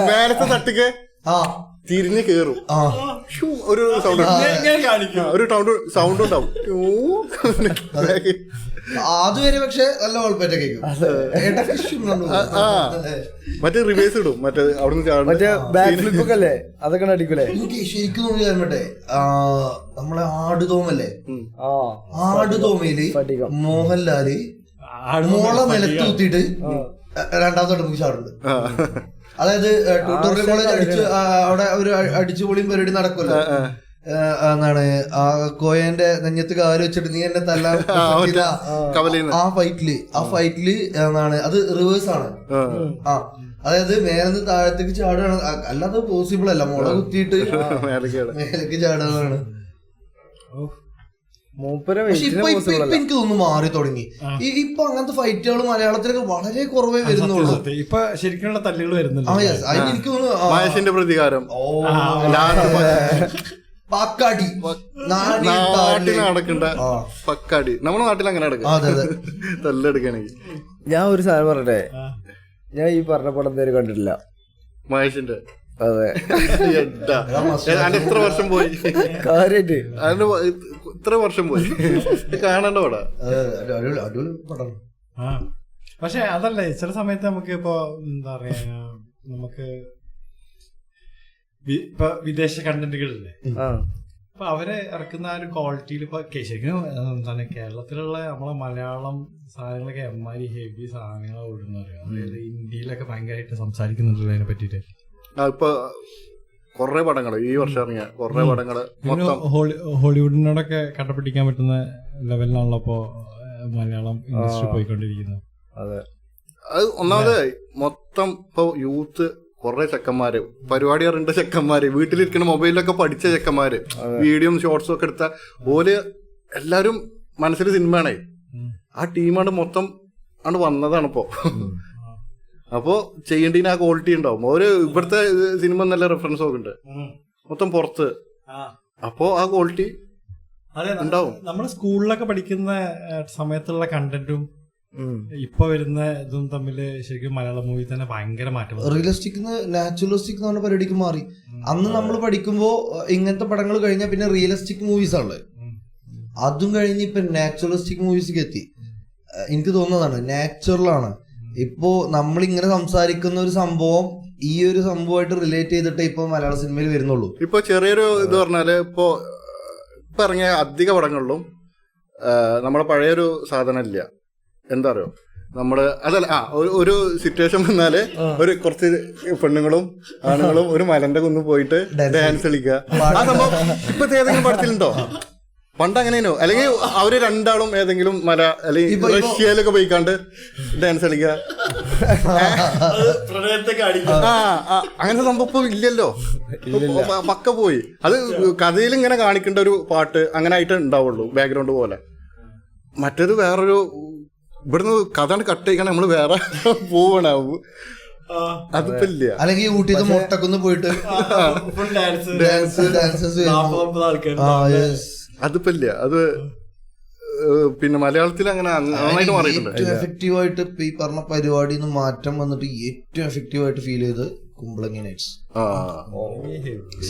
മേലത്തെ തട്ടിക്ക് തിരിഞ്ഞ് കേറും, ഒരു സൗണ്ട് ഉണ്ടാവും. അതുവരെ പക്ഷെ നല്ല കുഴപ്പമായിട്ട് കേൾക്കും. മറ്റേ റിവേഴ്സ് ഇടും, മറ്റേ അവിടുന്ന് അതൊക്കെ അടിക്കൂലേ. എനിക്ക് ശരിക്കും തോന്നിയായിരുന്നട്ടെ നമ്മളെ ആടുതോമല്ലേ, ആടുതോമയില് മോഹൻലാല് മോളെ നിലത്ത് കുത്തിയിട്ട് രണ്ടാമത്തെ നമുക്ക് ചാടുണ്ട്. അതായത് ട്യൂട്ടോറിയൽ കോളേജ് അവിടെ ഒരു അടിച്ചുപൊളിയും പരിപാടി നടക്കുമല്ലോ. എന്താണ് ആ കോയന്റെ നെഞ്ഞത്ത് കാല് വെച്ചിട്ട് നീ എന്നെ തല്ലാൻ ആ ഫൈറ്റില് എന്താണ് അത് റിവേഴ്സ് ആണ്. അതായത് മേലെന്ന് താഴത്തേക്ക് ചാടുകയാണ്, അല്ലാതെ പോസിബിൾ അല്ല. മുള കുത്തിയിട്ട് മേലേക്ക് ചാടുകയാണ്. പക്ഷെ ഇപ്പൊ എനിക്ക് തോന്നുന്നു മാറി തുടങ്ങി. ഇപ്പൊ അങ്ങനത്തെ ഫൈറ്റുകൾ മലയാളത്തിലൊക്കെ വളരെ കുറവേ വരുന്നുള്ളൂ. ഇപ്പൊ ശരിക്കുള്ള തല്ലുകൾ വരുന്നുണ്ട്. എനിക്ക് തോന്നുന്നു പ്രതികാരം പക്കാടി നാട്ടിൽ നടക്കണ്ട പക്കാടി നമ്മുടെ നാട്ടിൽ അങ്ങനെ നടക്കും തല്ലെടുക്കണെങ്കിൽ. ഞാൻ ഒരു സാധനം പറഞ്ഞേ, ഞാൻ ഈ പറഞ്ഞ പടം നേരെ കണ്ടിട്ടില്ല മഹേഷിന്റെ. അതെ എത്ര വർഷം പോയി കാര്യായിട്ട്, ഇത്ര വർഷം പോയി കാണേണ്ട പടാ. അടിപൊളി പടം. പക്ഷെ അതല്ലേ ചില സമയത്ത് നമുക്ക് ഇപ്പൊ എന്താ പറയാ, നമുക്ക് ഇപ്പൊ വിദേശ കണ്ടന്റുകളില്ലേ, അപ്പൊ അവരെ ഇറക്കുന്ന ആ ഒരു ക്വാളിറ്റിയിൽ ഇപ്പൊ ശരിക്കും എന്താണ് കേരളത്തിലുള്ള നമ്മളെ മലയാളം സാധനങ്ങളൊക്കെ എമ്മാരി ഹെവി സാധനങ്ങൾ ഓടുന്നറിയാം. അതായത് ഇന്ത്യയിലൊക്കെ ഭയങ്കരമായിട്ട് സംസാരിക്കുന്നുണ്ടല്ലോ അതിനെ പറ്റിട്ട്. ഇപ്പൊ കൊറേ പടങ്ങള് ഈ വർഷം ഇറങ്ങിയ കൊറേ പടങ്ങള് ഹോളിവുഡിനോടൊക്കെ കണ്ടപിടിക്കാൻ പറ്റുന്ന ലെവലിലാണല്ലോ ഇപ്പോ മലയാളം ഇൻഡസ്ട്രി പോയിക്കൊണ്ടിരിക്കുന്നത്. അതെ, അത് ഒന്നാമത് മൊത്തം ഇപ്പൊ യൂത്ത് കൊറേ ചെക്കന്മാര് പരിപാടി അറിയേണ്ട ചെക്കന്മാര്, വീട്ടിലിരിക്കുന്ന മൊബൈലിലൊക്കെ പഠിച്ച ചെക്കന്മാര്, വീഡിയോയും ഷോർട്സും ഒക്കെ എടുത്ത ഓല് എല്ലാരും മനസ്സിൽ സിനിമയാണേ. ആ ടീമാണ് മൊത്തം ആണ് വന്നതാണിപ്പോ. അപ്പോ ചെയ്യേണ്ടതിന് ആ ക്വാളിറ്റി ഉണ്ടാവും. ഒരു ഇവിടുത്തെ സിനിമ നല്ല റെഫറൻസ് ഒക്കെ ഉണ്ട് മൊത്തം പുറത്ത്. അപ്പോ ആ ക്വാളിറ്റി ഉണ്ടാവും. നമ്മള് സ്കൂളിലൊക്കെ പഠിക്കുന്ന സമയത്തുള്ള കണ്ടന്റും ഇപ്പൊ വരുന്ന ഇതും തമ്മില് ശരിക്കും മലയാളം മൂവി തന്നെ ഭയങ്കര മാറ്റം. റിയലിസ്റ്റിക് നാച്ചുറലിസ്റ്റിക് എന്ന് പറഞ്ഞ പരിപാടിക്ക് മാറി. അന്ന് നമ്മൾ പഠിക്കുമ്പോ ഇങ്ങനത്തെ പടങ്ങൾ കഴിഞ്ഞാൽ പിന്നെ റിയലിസ്റ്റിക് മൂവീസ് ആണ്. അതും കഴിഞ്ഞ് ഇപ്പൊ നാച്ചുറലിസ്റ്റിക് മൂവീസിലേക്ക് എത്തി. എനിക്ക് തോന്നുന്നതാണ് നാച്ചുറലാണ്. ഇപ്പോ നമ്മളിങ്ങനെ സംസാരിക്കുന്ന ഒരു സംഭവം ഈ ഒരു സംഭവമായിട്ട് റിലേറ്റ് ചെയ്തിട്ട് ഇപ്പൊ മലയാള സിനിമയിൽ വരുന്നുള്ളൂ. ഇപ്പൊ ചെറിയൊരു ഇത് പറഞ്ഞാല് ഇപ്പൊ ഇറങ്ങിയ അധിക പടങ്ങളിലും നമ്മളെ പഴയൊരു സാധനം ഇല്ല. എന്താ അറിയോ, നമ്മള് അതല്ല ഒരു സിറ്റുവേഷൻ വന്നാല് ഒരു കുറച്ച് പെണ്ണുങ്ങളും ആണുങ്ങളും ഒരു മലന്റെ കുന്ന് പോയിട്ട് ഡാൻസ് കളിക്കുക. ആ സംഭവം ഇപ്പത്തെ ഏതെങ്കിലും പടത്തിലുണ്ടോ? പണ്ട് അങ്ങനെയോ, അല്ലെങ്കിൽ അവര് രണ്ടാളും ഏതെങ്കിലും മല അല്ലെങ്കിൽ റഷ്യയിലൊക്കെ പോയിക്കാണ്ട് ഡാൻസ് കളിക്കുക. അങ്ങനത്തെ സംഭവം ഇപ്പൊ ഇല്ലല്ലോ, പക്ക പോയി. അത് കഥയിൽ ഇങ്ങനെ കാണിക്കേണ്ട ഒരു പാട്ട് അങ്ങനെ ആയിട്ട് ഉണ്ടാവുള്ളൂ, ബാക്ക്ഗ്രൗണ്ട് പോലെ. മറ്റേത് വേറൊരു ഇവിടുന്ന് കഥ കട്ട് ചെയ്യണം, നമ്മള് വേറെ പോവണാവും. അതിപ്പോ ഇല്ല. അല്ലെങ്കിൽ ഊട്ടിന്ന് മുട്ടക്കുന്ന് പോയിട്ട് അതിപ്പോ ഇല്ല. അത് പിന്നെ മലയാളത്തിൽ അങ്ങനെ നന്നായിട്ട് മാറിയിട്ടുണ്ട്. ഏറ്റവും എഫക്റ്റീവ് ആയിട്ട് ഈ പറഞ്ഞ പരിപാടിയിൽ നിന്ന് മാറ്റം വന്നിട്ട് ഏറ്റവും എഫക്റ്റീവ് ആയിട്ട് ഫീൽ ചെയ്ത് കുമ്പളങ്ങി നൈറ്റ്സ്.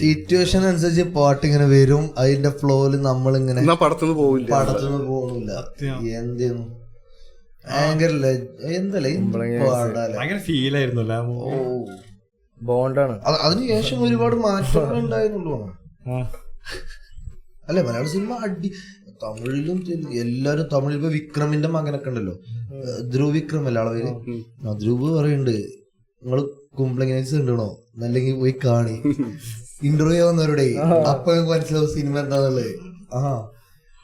സിറ്റുവേഷൻ അനുസരിച്ച് പാട്ട് ഇങ്ങനെ വരും, അതിന്റെ ഫ്ലോയില് നമ്മളിങ്ങനെ പടത്തുനിന്ന് പോകുന്നില്ല. എന്തെന്നു ഭയങ്കര ഫീൽ ആയിരുന്നു. ബോണ്ടാണ്. അതിനുശേഷം ഒരുപാട് മാറ്റങ്ങൾ ഉണ്ടായിരുന്നുള്ളൂ. ആ. അല്ലെ മലയാള സിനിമ തമിഴിലും എല്ലാരും തമിഴിൽ ഇപ്പൊ വിക്രമിന്റെ മകനൊക്കെ ഉണ്ടല്ലോ, ധ്രുവ് വിക്രം അല്ല ആളെ പേര്. ധ്രുവ് പറയുന്നുണ്ട് നിങ്ങള് കുംപ്ലങ്ങൻസ് ഉണ്ടോ അല്ലെങ്കിൽ പോയി കാണി ഇന്റർവ്യൂ വന്നവരുടെ അപ്പൊ മനസ്സിലാവും സിനിമ എന്താന്നുള്ളത്.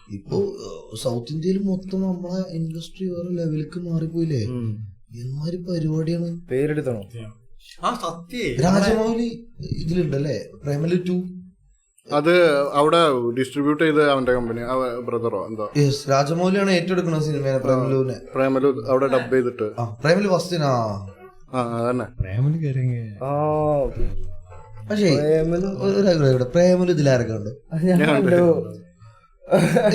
ഇപ്പൊ സൗത്ത് ഇന്ത്യയിൽ മൊത്തം നമ്മളെ ഇൻഡസ്ട്രി വേറെ ലെവലിലേക്ക് മാറിപ്പോയില്ലേ. എന്മാര് പരിപാടിയാണ്. പേരെടുത്തണോ? രാജമൗലി ഇതിലുണ്ടല്ലേ, പ്രേമലു 2. അത് അവിടെ ഡിസ്ട്രിബ്യൂട്ട് ചെയ്ത് അവന്റെ കമ്പനി ബ്രദറോ എന്തോ. രാജമൗലിയാണ് ഏറ്റെടുക്കുന്ന സിനിമ പ്രേമലുവിനെ. പ്രേമലു അവിടെ ഡബ് ചെയ്തിട്ട് പ്രേമലു ഫസ്റ്റിനാ അതന്നെ പക്ഷേ പ്രേമലു ഇതിലാരൊക്കെ ഉണ്ട്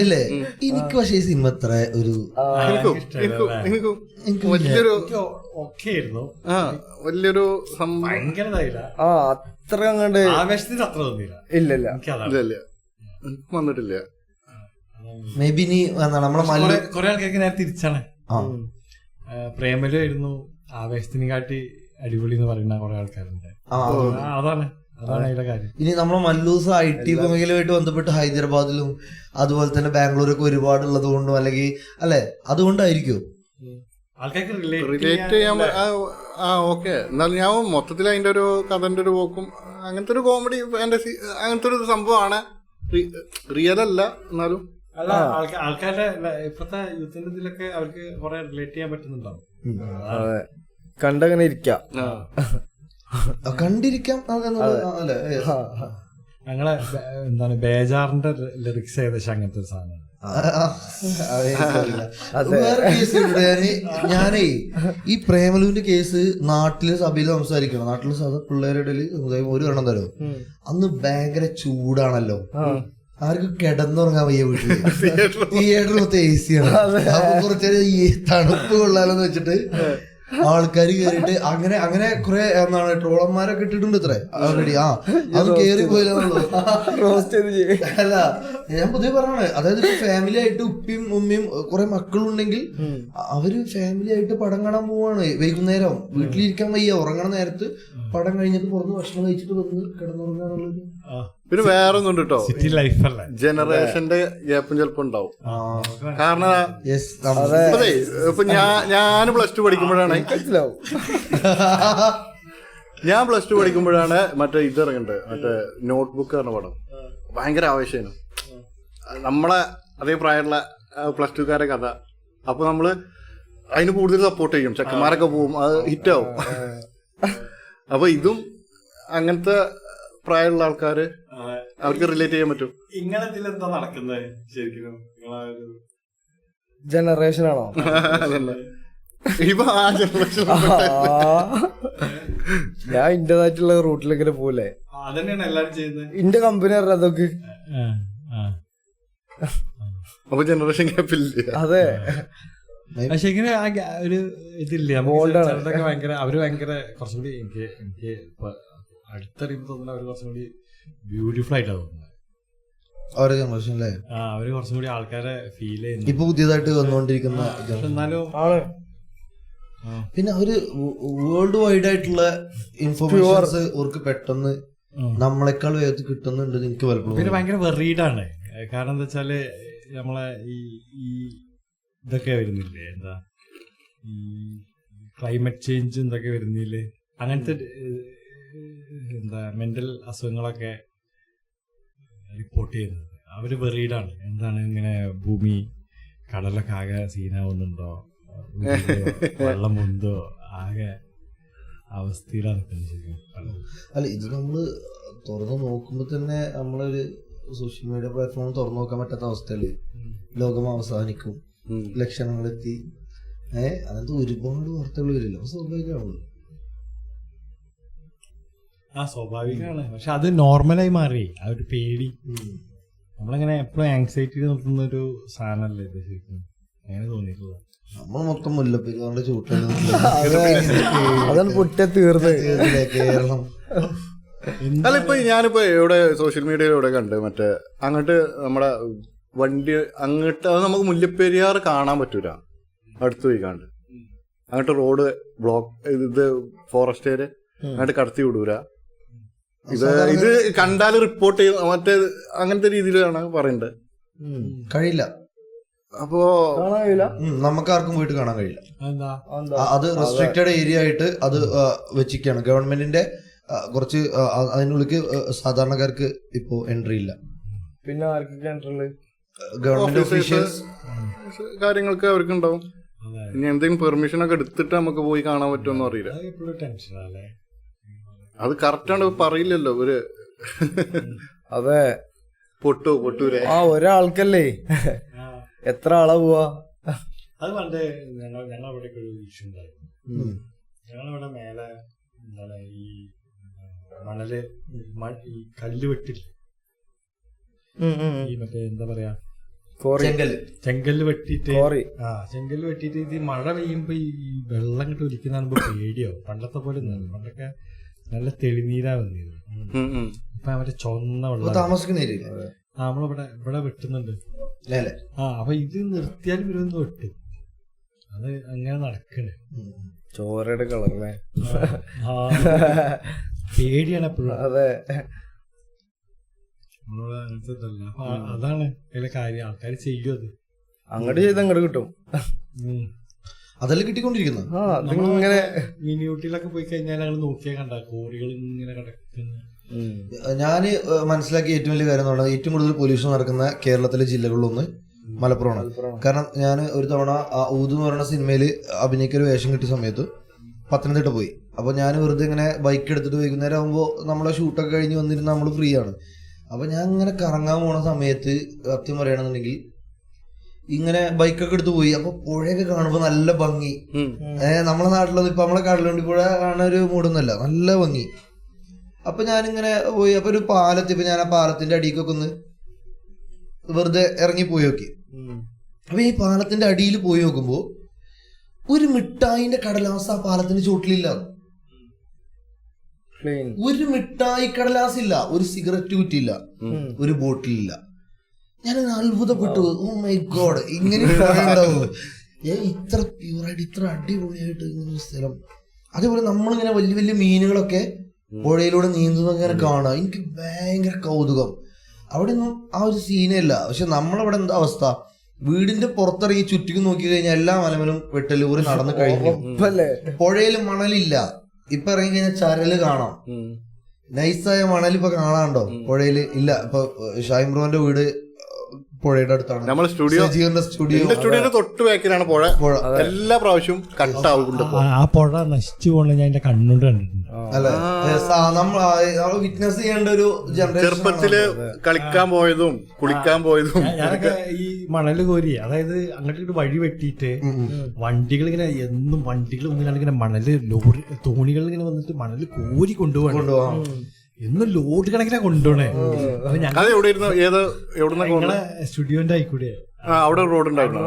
ഇല്ലേ? എനിക്ക് പക്ഷേ ഈ സിനിമ അത്ര ഒരു വലിയൊരു അത്ര അങ്ങോട്ട് ഇല്ലല്ല വന്നിട്ടില്ല. മേ ബി ഇനി നമ്മളെ കുറെ ആൾക്കാർക്ക് നേരെ തിരിച്ചാണ്. പ്രേമലു ആയിരുന്നു ആവേശത്തിനെ കാട്ടി അടിപൊളി എന്ന് പറയുന്ന കുറെ ആൾക്കാരുണ്ട്. അതാണ് അതിന്റെ കാര്യം. ഇനി നമ്മളെ മല്ലൂസ് IT മേഖലയുമായിട്ട് ബന്ധപ്പെട്ട് ഹൈദരാബാദിലും അതുപോലെ തന്നെ ബാംഗ്ലൂരൊക്കെ ഒരുപാട് ഉള്ളത് കൊണ്ടും അല്ലെങ്കിൽ അല്ലെ അതുകൊണ്ടായിരിക്കും ആൾക്കാർക്ക് റിലേറ്റ് ചെയ്യാൻ. ഓക്കെ, എന്നാലും ഞാൻ മൊത്തത്തിൽ അതിന്റെ ഒരു കഥന്റെ ഒരു പോക്കും അങ്ങനത്തെ ഒരു കോമഡി ഫാന്റസി അങ്ങനത്തെ ഒരു സംഭവമാണ്. റിയൽ അല്ല എന്നാലും അല്ല ആൾക്കാരുടെ ഇപ്പത്തെ യൂത്തിന്റെ ഇതിലൊക്കെ അവർക്ക് കുറെ റിലേറ്റ് ചെയ്യാൻ പറ്റുന്നുണ്ടാവും. കണ്ടങ്ങനെ ഇരിക്കാം, കണ്ടിരിക്കാം. ഞങ്ങളെ എന്താണ് ബേജാറിന്റെ ലിറിക്സ് ഏകദേശം അങ്ങനത്തെ ഒരു സാധനമാണ്. ഞാനേ ഈ പ്രേമലുവിന്റെ കേസ് നാട്ടില് സഭയിൽ സംസാരിക്കണം. നാട്ടില് പിള്ളേരുടെ ഒരു എണ്ണം തരും. അന്ന് ഭയങ്കര ചൂടാണല്ലോ, ആർക്കും കിടന്നുറങ്ങാൻ വയ്യ വീട്ടില്. തിയേറ്റർ മൊത്തം AC ആണ്. അപ്പൊ കുറച്ചേരം ഈ തണുപ്പ് കൊള്ളാലെന്ന് വെച്ചിട്ട് ആൾക്കാർ കേറിയിട്ട് അങ്ങനെ കുറെ എന്താണ് ട്രോളന്മാരൊക്കെ ഇട്ടിട്ടുണ്ട് ഇത്ര ഓൾറെഡി. അത് കേറി പോയില്ലെന്നുള്ളൂ. അല്ല ഞാൻ പുതിയ പറഞ്ഞാണ്, അതായത് ഇപ്പൊ ഫാമിലി ആയിട്ട് ഉപ്പിയും ഉമ്മയും കുറെ മക്കളുണ്ടെങ്കിൽ അവര് ഫാമിലി ആയിട്ട് പടം കാണാൻ പോവാണ്. വൈകുന്നേരം വീട്ടിലിരിക്കാൻ വയ്യ, ഉറങ്ങണ നേരത്ത് പടം കഴിഞ്ഞിട്ട് പുറത്ത് ഭക്ഷണം കഴിച്ചിട്ട് വന്ന് കിടന്നുറങ്ങാനുള്ളത്. പിന്നെ വേറെ ഒന്നും കേട്ടോ, സിറ്റി ലൈഫല്ലേ, ജനറേഷന്റെ ഗ്യാപ്പും ചിലപ്പോ ഉണ്ടാവും. കാരണം ഇപ്പൊ ഞാൻ +2 പഠിക്കുമ്പോഴാണ് മറ്റേ ഇത് ഇറങ്ങുന്നുണ്ട്, മറ്റേ നോട്ട്ബുക്ക് പറഞ്ഞ പടം. ഭയങ്കര ആവേശമാണ് നമ്മളെ അതേ പ്രായമുള്ള +2കാരെ കഥ. അപ്പൊ നമ്മള് അതിന് കൂടുതൽ സപ്പോർട്ട് ചെയ്യും, ചെക്കന്മാരൊക്കെ പോവും, അത് ഹിറ്റാവും. അപ്പൊ ഇതും അങ്ങനത്തെ പ്രായമുള്ള ആൾക്കാര് അവർക്ക് റിലേറ്റ് ചെയ്യാൻ പറ്റും. ഇങ്ങനെന്താ നടക്കുന്നത് ശരിക്കും ജനറേഷൻ ആണോ? ഇപ്പൊ ആ ജനറേഷൻ ഞാൻ ഇന്റേതായിട്ടുള്ള റൂട്ടിലിങ്ങനെ പോലെ അതന്നെയാണ് എല്ലാരും ചെയ്യുന്നത്. ഇന്റെ കമ്പനി അറിയാം അതൊക്കെ. അപ്പൊ ജനറേഷൻ ഗ്യാപ്പില്ല. അതെ, പക്ഷെ ഇങ്ങനെ ഒരു ഇതില്ല ഭയങ്കര അവര് ഭയങ്കര കുറച്ചും കൂടി എനിക്ക് അടുത്തറിയുമ്പോ തോന്നുന്നത് അവര് കുറച്ചും കൂടി ബ്യൂട്ടിഫുൾ ആയിട്ടാ തോന്നുന്നത് അവരുടെ ജനറേഷൻ അല്ലേ. അവര് കുറച്ചും കൂടി ആൾക്കാരെ ഫീൽ ചെയ്യുന്നു ഇപ്പൊ പുതിയതായിട്ട് വന്നുകൊണ്ടിരിക്കുന്ന. എന്നാലും പിന്നെ അവര് വേൾഡ് വൈഡ് ആയിട്ടുള്ള ഇൻഫർമേഷൻസ് അവർക്ക് പെട്ടെന്ന് നമ്മളെക്കാൾ വേഗത്തിൽ കിട്ടുന്നുണ്ട്. എനിക്ക് പലപ്പോഴും പിന്നെ ഭയങ്കര വെറീഡാണ്. കാരണം എന്താ വെച്ചാല് നമ്മളെ ഈ ഇതൊക്കെ വരുന്നില്ലേ, എന്താ ഈ ക്ലൈമറ്റ് ചേഞ്ച് ഇതൊക്കെ വരുന്നില്ലേ, അങ്ങനത്തെ എന്താ മെന്റൽ അസുഖങ്ങളൊക്കെ റിപ്പോർട്ട് ചെയ്യുന്നത് അവര് വെറീഡാണ്. എന്താണ് ഇങ്ങനെ ഭൂമി കടലൊക്കെ ആകെ സീനാവുന്നുണ്ടോ, വെള്ളം മുന്തോ, ആകെ അവസ്ഥയിലാണ് ശരിക്കും. അല്ല ഇത് നമ്മള് തുറന്നു നോക്കുമ്പോ തന്നെ നമ്മളൊരു സോഷ്യൽ മീഡിയ പ്ലാറ്റ്ഫോം തുറന്നു നോക്കാൻ പറ്റാത്ത അവസ്ഥയല്ലേ. ലോകം അവസാനിക്കും, ലക്ഷണങ്ങളെത്തി, അങ്ങനത്തെ ഒരുപാട് വാർത്തകൾ വരില്ല. സ്വാഭാവികമാണല്ലോ. സ്വാഭാവികമാണ്. പക്ഷെ അത് നോർമലായി മാറി. ആ ഒരു പേടി നമ്മളങ്ങനെ എപ്പോഴും ആങ്സൈറ്റി നിർത്തുന്ന ഒരു സാധനമല്ലേ ഇത് ശരിക്കും. അങ്ങനെ തോന്നിയിട്ടുള്ളത് നമ്മൾ മൊത്തം മുല്ലപ്പെരിയാറിന്റെ ചൂട്ടിൽ അതാണ് പൊട്ട തീർന്നത് കേരളം. അല്ല ഇപ്പൊ ഞാനിപ്പോ എവിടെ സോഷ്യൽ മീഡിയയിലൂടെ കണ്ട് മറ്റേ അങ്ങോട്ട് നമ്മുടെ വണ്ടി അങ്ങോട്ട് അത് നമുക്ക് മുല്ലപ്പെരിയാർ കാണാൻ പറ്റൂല അടുത്ത് പോയി കണ്ട്. അങ്ങോട്ട് റോഡ് ബ്ലോക്ക് ഇത് ഫോറസ്റ്റ് ഏരിയ അങ്ങോട്ട് കടത്തി വിടൂല. ഇത് കണ്ടാൽ റിപ്പോർട്ട് ചെയ്യും മറ്റേ അങ്ങനത്തെ രീതിയിലാണ് പറയണ്ടത്. കഴിയില്ല. അപ്പോ നമുക്ക് ആർക്കും പോയിട്ട് കാണാൻ കഴിയില്ല. എന്താ അത് റെസ്ട്രിക്റ്റഡ് ഏരിയ ആയിട്ട് അത് വെച്ചിരിക്കുകയാണ് ഗവൺമെന്റിന്റെ. കുറച്ച് അതിനുള്ളിൽ സാധാരണക്കാർക്ക് ഇപ്പോ എൻട്രി ഇല്ല. പിന്നെ ആർക്കൊക്കെ എൻട്രി? ഗവൺമെന്റ് ഒഫീഷ്യൽസ് കാര്യങ്ങൾക്ക് അവർക്ക് ഉണ്ടാവും. ഇനി എന്തെങ്കിലും പെർമിഷൻ ഒക്കെ എടുത്തിട്ട് നമുക്ക് പോയി കാണാൻ പറ്റുമെന്നും അറിയില്ല. അത് കറക്റ്റാണ് പറയില്ലല്ലോ ഇവര്. അതെ, പൊട്ടൂരെ ഒരാൾക്കല്ലേ എത്ര ആളാ പോവാ? അത് പണ്ട് ഞങ്ങളവിടെ ഒരു ഇഷ്യൂ ഉണ്ടായിരുന്നു. ഞങ്ങളിവിടെ മേലെ എന്താണ് ഈ മണല് ഈ കല്ല് വെട്ടില്ല, ഈ മറ്റേ എന്താ പറയാ ചെങ്കല്ല് വെട്ടിട്ട് ചെങ്കല്ല് വെട്ടിട്ട് ഇത് മഴ പെയ്യുമ്പോ ഈ വെള്ളം കിട്ട് ഒലിക്കുന്ന പേടിയോ? പണ്ടത്തെ പോലെ പണ്ടൊക്കെ നല്ല തെളിനീരാ വന്നിരുന്നു. ഇപ്പൊ മറ്റേ ചൊന്ന വെള്ളം താമസിക്കുന്ന നമ്മളിവിടെ വെട്ടുന്നുണ്ട്. അപ്പൊ ഇത് നിർത്തിയാലും ഇവരൊന്ന് വെട്ടും. അത് അങ്ങനെ നടക്കണേ. ചോരയുടെ കളറല്ലേ, പേടിയാണ് എപ്പോഴും. അതെ, അപ്പൊ അതാണ് അതിലെ കാര്യം. ആൾക്കാർ ചെയ്യും അത്. അങ്ങോട്ട് ചെയ്ത് അങ്ങോട്ട് കിട്ടും. അതെല്ലാം കിട്ടിക്കൊണ്ടിരിക്കുന്നു. അതിങ്ങനെ മിനി ഊട്ടിയിലൊക്കെ പോയി കഴിഞ്ഞാൽ ഞങ്ങൾ നോക്കിയാൽ കണ്ട കോറികൾ ഇങ്ങനെ കിടക്കുന്നു. ഞാൻ മനസ്സിലാക്കിയ ഏറ്റവും വലിയ കാര്യം എന്ന് പറഞ്ഞാൽ ഏറ്റവും കൂടുതൽ പൊല്യൂഷൻ നടക്കുന്ന കേരളത്തിലെ ജില്ലകളിലൊന്ന് മലപ്പുറമാണ്. കാരണം ഞാൻ ഒരു തവണ ഊത് എന്ന് പറയുന്ന സിനിമയിൽ അഭിനയിക്കൊരു വേഷം കിട്ടിയ സമയത്ത് പത്തനംതിട്ട പോയി. അപ്പോൾ ഞാൻ വെറുതെ ഇങ്ങനെ ബൈക്ക് എടുത്തിട്ട് വൈകുന്നേരം ആകുമ്പോൾ നമ്മളെ ഷൂട്ടൊക്കെ കഴിഞ്ഞ് വന്നിരുന്ന നമ്മൾ ഫ്രീ ആണ്. അപ്പോൾ ഞാൻ ഇങ്ങനെ കറങ്ങാൻ പോണ സമയത്ത് സത്യം പറയുകയാണെന്നുണ്ടെങ്കിൽ ഇങ്ങനെ ബൈക്കൊക്കെ എടുത്ത് പോയി. അപ്പോൾ പുഴയൊക്കെ കാണുമ്പോൾ നല്ല ഭംഗി. നമ്മളെ നാട്ടിലൊന്നും ഇപ്പം നമ്മളെ കടലുണ്ടി പുഴ കാണാൻ ഒരു മൂടൊന്നുമല്ല, നല്ല ഭംഗി. അപ്പൊ ഞാനിങ്ങനെ പോയി. അപ്പൊ ഒരു പാലത്ത് ഞാൻ ആ പാലത്തിന്റെ അടിയിലൊക്കെ ഒന്ന് വെറുതെ ഇറങ്ങി പോയി നോക്കി. അപ്പൊ ഈ പാലത്തിന്റെ അടിയിൽ പോയി നോക്കുമ്പോ ഒരു മിഠായിന്റെ കടലാസ് ആ പാലത്തിന്റെ ചോട്ടിലില്ല. ഒരു മിഠായി കടലാസ് ഇല്ല, ഒരു സിഗരറ്റ് കുറ്റിയില്ല, ഒരു ബോട്ടിലില്ല. ഞാൻ അത്ഭുതപ്പെട്ടു. ഓ മൈ ഗോഡ്, ഇങ്ങനെ ഉണ്ടാവും ഇത്ര പ്യൂറായിട്ട് ഇത്ര അടിപൊളിയായിട്ട് ഇങ്ങനെ സ്ഥലം. അതേപോലെ നമ്മളിങ്ങനെ വലിയ വലിയ മീനുകളൊക്കെ പുഴയിലൂടെ നീന്തുന്നങ്ങനെ കാണാം. എനിക്ക് ഭയങ്കര കൗതുകം. അവിടെ ഒന്നും ആ ഒരു സീനല്ല. പക്ഷെ നമ്മളവിടെ എന്താ അവസ്ഥ? വീടിന്റെ പുറത്തിറങ്ങി ചുറ്റിക്കും നോക്കി കഴിഞ്ഞാൽ എല്ലാ മലമലും വെട്ടലൂറി നടന്നു കഴിഞ്ഞു. പുഴയിൽ മണലില്ല. ഇപ്പൊ ഇറങ്ങി കഴിഞ്ഞാൽ ചരല് കാണാം. നൈസായ മണൽ ഇപ്പൊ കാണാണ്ടോ പുഴയില്? ഇല്ല. ഇപ്പൊ ഷാഹിം ബ്രോന്റെ വീട് പുഴയുടെ അടുത്താണ്. നമ്മുടെ സ്റ്റുഡിയോ തൊട്ട് ബാക്കിലാണ് പുഴ. എല്ലാ പ്രാവശ്യവും കട്ടാവുന്നുണ്ട്. ആ പുഴ നശിച്ചു പോകണ ഞാൻ എന്റെ കണ്ണുകൊണ്ട് കണ്ടിട്ടുണ്ട്. അല്ലെ, നമ്മൾ വിറ്റ്നസ് ചെയ്യേണ്ട ഒരു ജനറേഷൻ. ചെറുപ്പത്തില് കളിക്കാൻ പോയതും കുളിക്കാൻ പോയതും ഞാനൊക്കെ ഈ മണല് കോരി, അതായത് അങ്ങോട്ട് വഴി വെട്ടിയിട്ട് വണ്ടികൾ ഇങ്ങനെ എന്നും വണ്ടികൾ മുന്നിലാണ് ഇങ്ങനെ മണല് ലോറി തോണികൾ ഇങ്ങനെ വന്നിട്ട് മണല് കോരി കൊണ്ടുപോകാൻ എന്നും ലോഡ് കണക്കിനാ കൊണ്ടുപോണേ. അപ്പൊ ഞങ്ങളെ സ്റ്റുഡിയോന്റെ ആയിക്കൂടെ അവിടെ റോഡുണ്ടായിരുന്നു.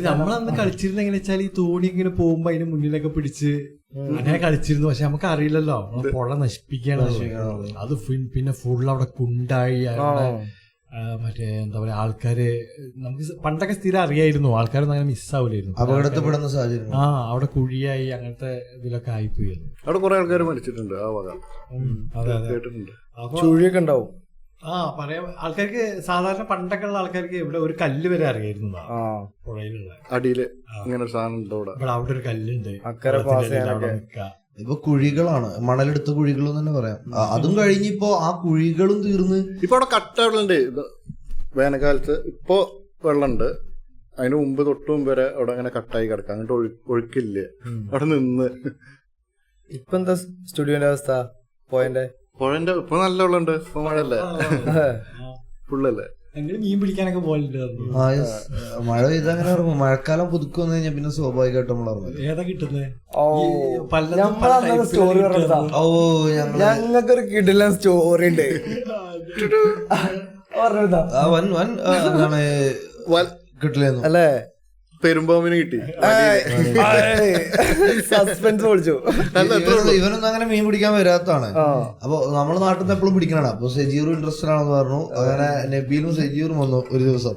നമ്മളന്ന് കളിച്ചിരുന്ന എങ്ങനെ വെച്ചാൽ ഈ തോണി ഇങ്ങനെ പോകുമ്പോ അതിന് മുന്നിലൊക്കെ പിടിച്ച് അങ്ങനെ കളിച്ചിരുന്നു. പക്ഷെ നമുക്ക് അറിയില്ലല്ലോ പുഴ നശിപ്പിക്കാണ്. അത് പിന്നെ ഫുൾ അവിടെ കുണ്ടായി മറ്റേ എന്താ പറയാ ആൾക്കാര് നമുക്ക് പണ്ടൊക്കെ സ്ഥിരം അറിയായിരുന്നു. ആൾക്കാരൊന്നും അങ്ങനെ മിസ്സാവില്ലായിരുന്നു. അപകടത്തിൽപ്പെടുന്ന സാഹചര്യം. അവിടെ കുഴിയായി അങ്ങനത്തെ ഇതിലൊക്കെ ആയിപ്പോയി. അവിടെ കുറെ ആൾക്കാർ മരിച്ചിട്ടുണ്ട്. ആ വക ചുഴിയൊക്കെ ഉണ്ടാവും. പറയാം. ആൾക്കാർക്ക് സാധാരണ പണ്ടൊക്കെ ഉള്ള ആൾക്കാർക്ക് ഇവിടെ ഒരു കല്ല് വരെ അറിയായിരുന്നു പുഴയിലുള്ള അടിയില് ഇങ്ങനെ ഒരു സാധനം ഉണ്ട്. ഇവിടെ അവിടെ ഒരു കല്ലുണ്ട്. ഇപ്പൊ കുഴികളാണ്, മണലെടുത്ത കുഴികൾ തന്നെ പറയാം. അതും കഴിഞ്ഞിപ്പോ ആ കുഴികളും തീർന്ന് ഇപ്പൊ അവിടെ കട്ട വെള്ളമുണ്ട്. വേനൽക്കാലത്ത് ഇപ്പൊ വെള്ളമുണ്ട്. അതിന് മുമ്പ് തൊട്ട് മുമ്പ് വരെ അവിടെ അങ്ങനെ കട്ടായി കിടക്കാം. അങ്ങോട്ട് ഒഴുക്കില്ല. അവിടെ നിന്ന് ഇപ്പൊ എന്താ സ്റ്റുഡിയോന്റെ അവസ്ഥ? പുഴന്റെ ഇപ്പൊ നല്ല വെള്ളമുണ്ട്. ഇപ്പൊ മഴയല്ലേ, ഫുള്ളല്ലേ. മീൻ പിടിക്കാനൊക്കെ പോലുണ്ട്. മഴ പെയ്ത് അങ്ങനെ ഇറങ്ങും. മഴക്കാലം പുതുക്കി വന്നു കഴിഞ്ഞാൽ പിന്നെ സ്വാഭാവികമായിട്ട് നമ്മൾ ഇറങ്ങും. ഏതാ കിട്ടുന്നത്? സ്റ്റോറി ഞങ്ങൾക്കൊരു കിടിലൻ സ്റ്റോറി ഉണ്ട്. എന്താണ് കിട്ടില്ലെന്നു അല്ലേ? പെരുമ്പാമ്പിന് കിട്ടി. സസ്പെൻസ് പൊളിച്ചു. ഇവനൊന്നും അങ്ങനെ മീൻ പിടിക്കാൻ വരാത്തതാണ്. അപ്പൊ നമ്മുടെ നാട്ടിൽ നിന്ന് എപ്പോഴും പിടിക്കണതാണ്. അപ്പൊ സജീറും ഇൻട്രസ്റ്റഡ് ആണെന്ന് പറഞ്ഞു. അങ്ങനെ നബീലും സജീറും വന്നു ഒരു ദിവസം.